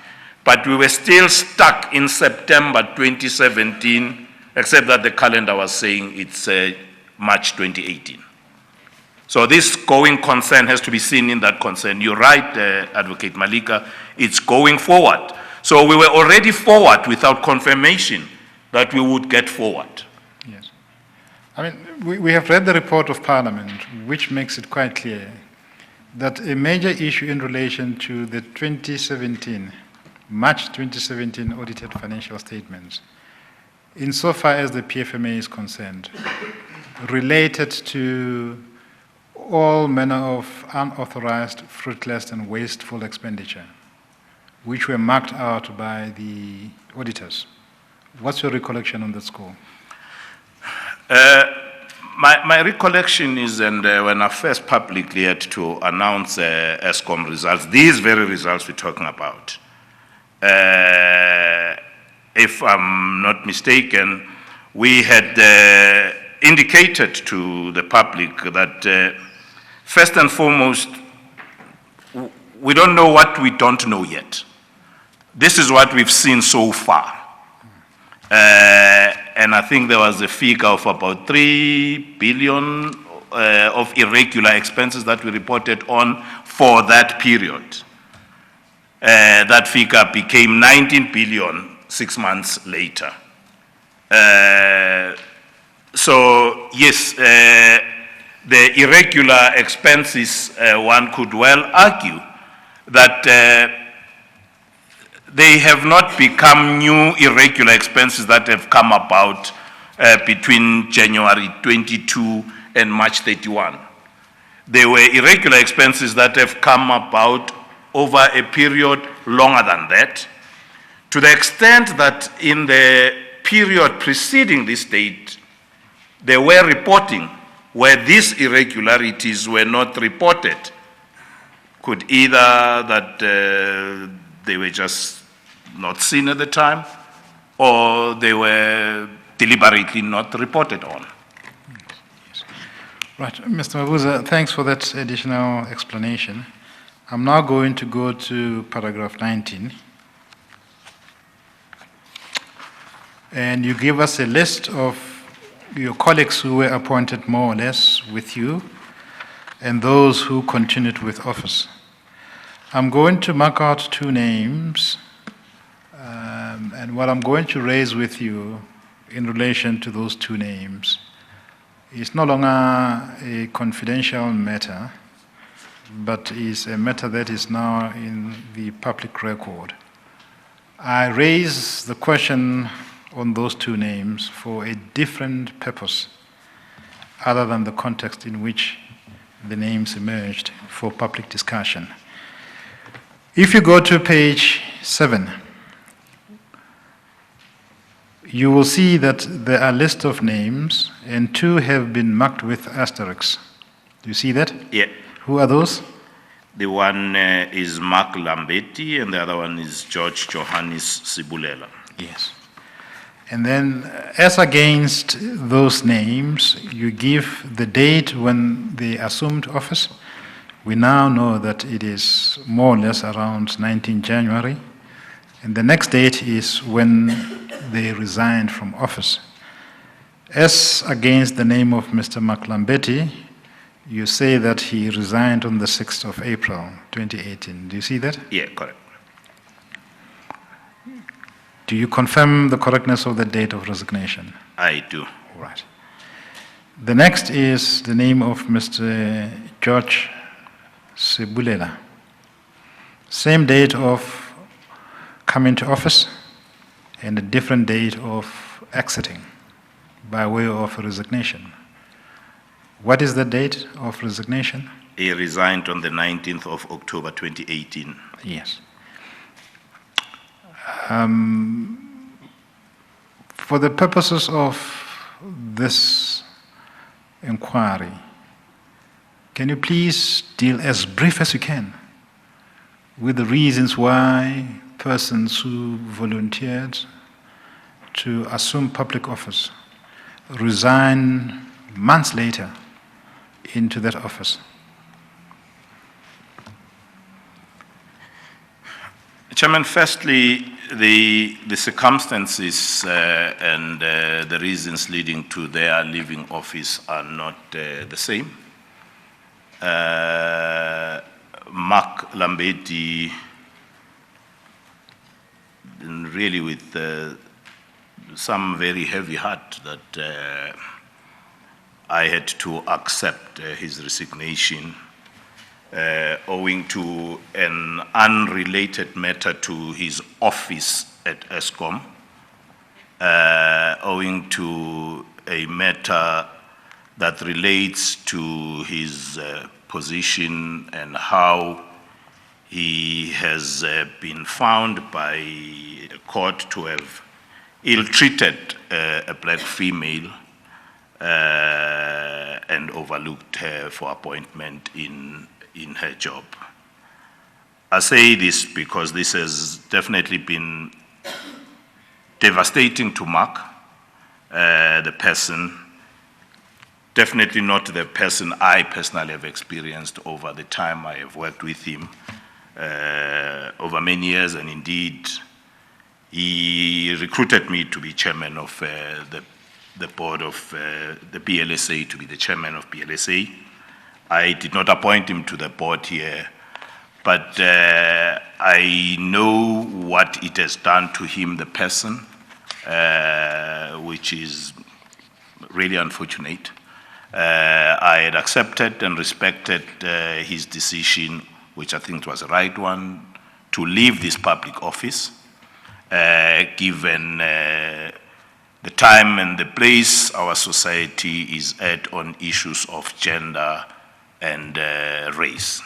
[SPEAKER 5] But we were still stuck in September 2017, except that the calendar was saying it's March 2018. So this going concern has to be seen in that concern. You're right, Advocate Malika, it's going forward. So we were already forward without confirmation that we would get forward.
[SPEAKER 2] Yes. I mean, we have read the report of Parliament, which makes it quite clear that a major issue in relation to the 2017, March 2017 audited financial statements, insofar as the PFMA is concerned, related to all manner of unauthorized, fruitless, and wasteful expenditure, which were marked out by the auditors. What's your recollection on that score?
[SPEAKER 5] My recollection is, and when I first publicly had to announce Eskom results, these very results we're talking about, if I'm not mistaken, we had indicated to the public that first and foremost, we don't know what we don't know yet. This is what we've seen so far. And I think there was a figure of about 3 billion of irregular expenses that we reported on for that period. That figure became 19 billion 6 months later. So yes, the irregular expenses, one could well argue that they have not become new irregular expenses that have come about between January 22 and March 31. They were irregular expenses that have come about over a period longer than that, to the extent that in the period preceding this date, they were reporting where these irregularities were not reported. Could either that they were just not seen at the time, or they were deliberately not reported on.
[SPEAKER 2] Right, Mr. Mabuza, thanks for that additional explanation. I'm now going to go to paragraph 19. And you give us a list of your colleagues who were appointed more or less with you, and those who continued with office. I'm going to mark out 2 names, and what I'm going to raise with you in relation to those 2 names is no longer a confidential matter, but is a matter that is now in the public record. I raise the question on those 2 names for a different purpose other than the context in which the names emerged for public discussion. If you go to page 7, you will see that there are a list of names, and 2 have been marked with asterisks. Do you see that?
[SPEAKER 5] Yeah.
[SPEAKER 2] Who are those?
[SPEAKER 5] The one is Mark Lambetti, and the other one is George Johannes Sibulela.
[SPEAKER 2] Yes. And then, as against those names, you give the date when they assumed office. We now know that it is more or less around 19 January. And the next date is when they resigned from office. As against the name of Mr. Mark Lambetti, you say that he resigned on the 6th of April, 2018. Do you see that?
[SPEAKER 5] Yeah, correct.
[SPEAKER 2] Do you confirm the correctness of the date of resignation?
[SPEAKER 5] I do.
[SPEAKER 2] All right. The next is the name of Mr. George Sibulela. Same date of coming to office and a different date of exiting by way of resignation. What is the date of resignation?
[SPEAKER 5] He resigned on the 19th of October 2018.
[SPEAKER 2] Yes. For the purposes of this inquiry, can you please deal as brief as you can with the reasons why persons who volunteered to assume public office resign months later into that office?
[SPEAKER 5] Chairman, firstly, the circumstances and the reasons leading to their leaving office are not the same. Mark Lambetti really with some very heavy heart that I had to accept his resignation owing to an unrelated matter to his office at Eskom, owing to a matter that relates to his position and how he has been found by a court to have ill-treated a black female and overlooked her for appointment in her job. I say this because this has definitely been devastating to Mark, the person, definitely not the person I personally have experienced over the time I have worked with him over many years, and indeed he recruited me to be chairman of the board of the PLSA, to be the chairman of PLSA. I did not appoint him to the board here, but I know what it has done to him, the person, which is really unfortunate. I had accepted and respected his decision, which I think was the right one, to leave this public office, given the time and the place our society is at on issues of gender and race.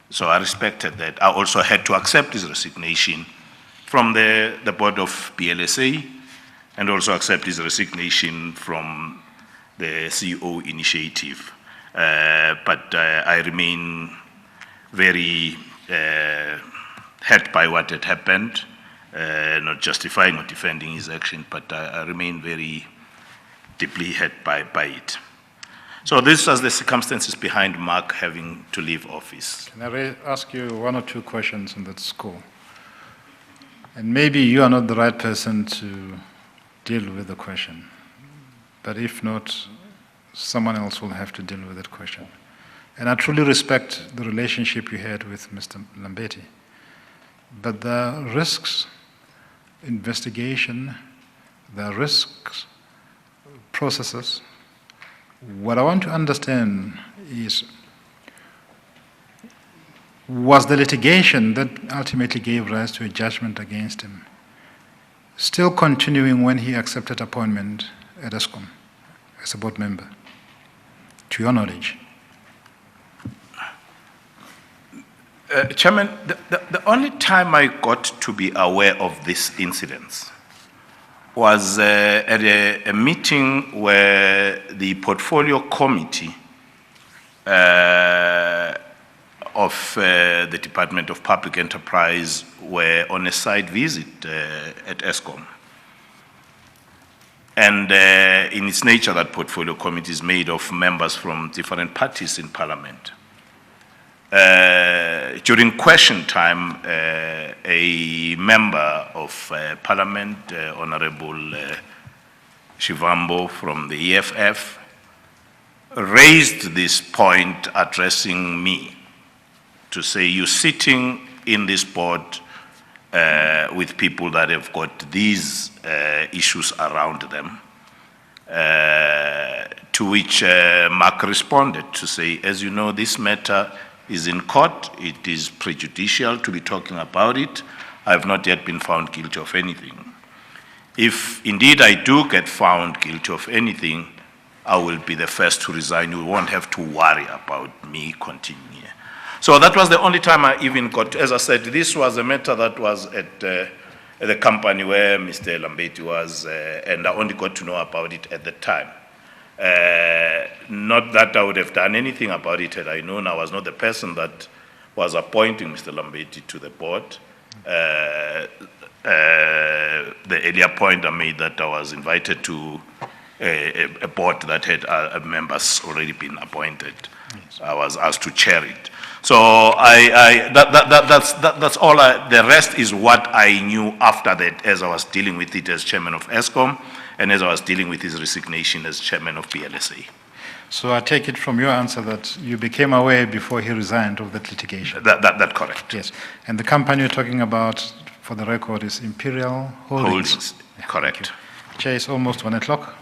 [SPEAKER 5] So I respected that. I also had to accept his resignation from the board of PLSA, and also accept his resignation from the CEO initiative. But I remain very hurt by what had happened, not justifying or defending his action, but I remain very deeply hurt by it. So these are the circumstances behind Mark having to leave office.
[SPEAKER 2] Can I ask you one or two questions on that score? And maybe you are not the right person to deal with the question, but if not, someone else will have to deal with that question. And I truly respect the relationship you had with Mr. Lambeti, but the risks, investigation, the risks, processes, what I want to understand is, was the litigation that ultimately gave rise to a judgment against him still continuing when he accepted appointment at Eskom as a board member, to your knowledge?
[SPEAKER 5] Chairman, the only time I got to be aware of this incident was at a meeting where the portfolio committee of the Department of Public Enterprise were on a site visit at Eskom. And in its nature, that portfolio committee is made of members from different parties in Parliament. During question time, a member of Parliament, Honorable Shivambo from the EFF, raised this point addressing me to say, you're sitting in this board with people that have got these issues around them, to which Mark responded to say, as you know, this matter is in court. It is prejudicial to be talking about it. I have not yet been found guilty of anything. If indeed I do get found guilty of anything, I will be the first to resign. You won't have to worry about me continuing here. So that was the only time I even got, as I said, this was a matter that was at the company where Mr. Lambeti was, and I only got to know about it at the time. Not that I would have done anything about it had I known. I was not the person that was appointing Mr. Lambeti to the board. The earlier point I made that I was invited to a board that had members already been appointed. Yes. I was asked to chair it. So that's all. The rest is what I knew after that, as I was dealing with it as chairman of Eskom, and as I was dealing with his resignation as chairman of PLSA.
[SPEAKER 2] So I take it from your answer that you became aware before he resigned of that litigation?
[SPEAKER 5] That correct.
[SPEAKER 2] Yes. And the company you're talking about, for the record, is Imperial Holdings.
[SPEAKER 5] Holdings, correct.
[SPEAKER 2] Chair, it's almost 1 o'clock.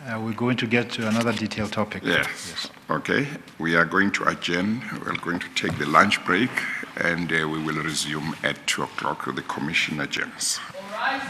[SPEAKER 2] We're going to get to another detailed topic.
[SPEAKER 1] Yes. Okay, we are going to adjourn. We're going to take the lunch break, and we will resume at 2 o'clock. The commission adjourns.
[SPEAKER 6] All right.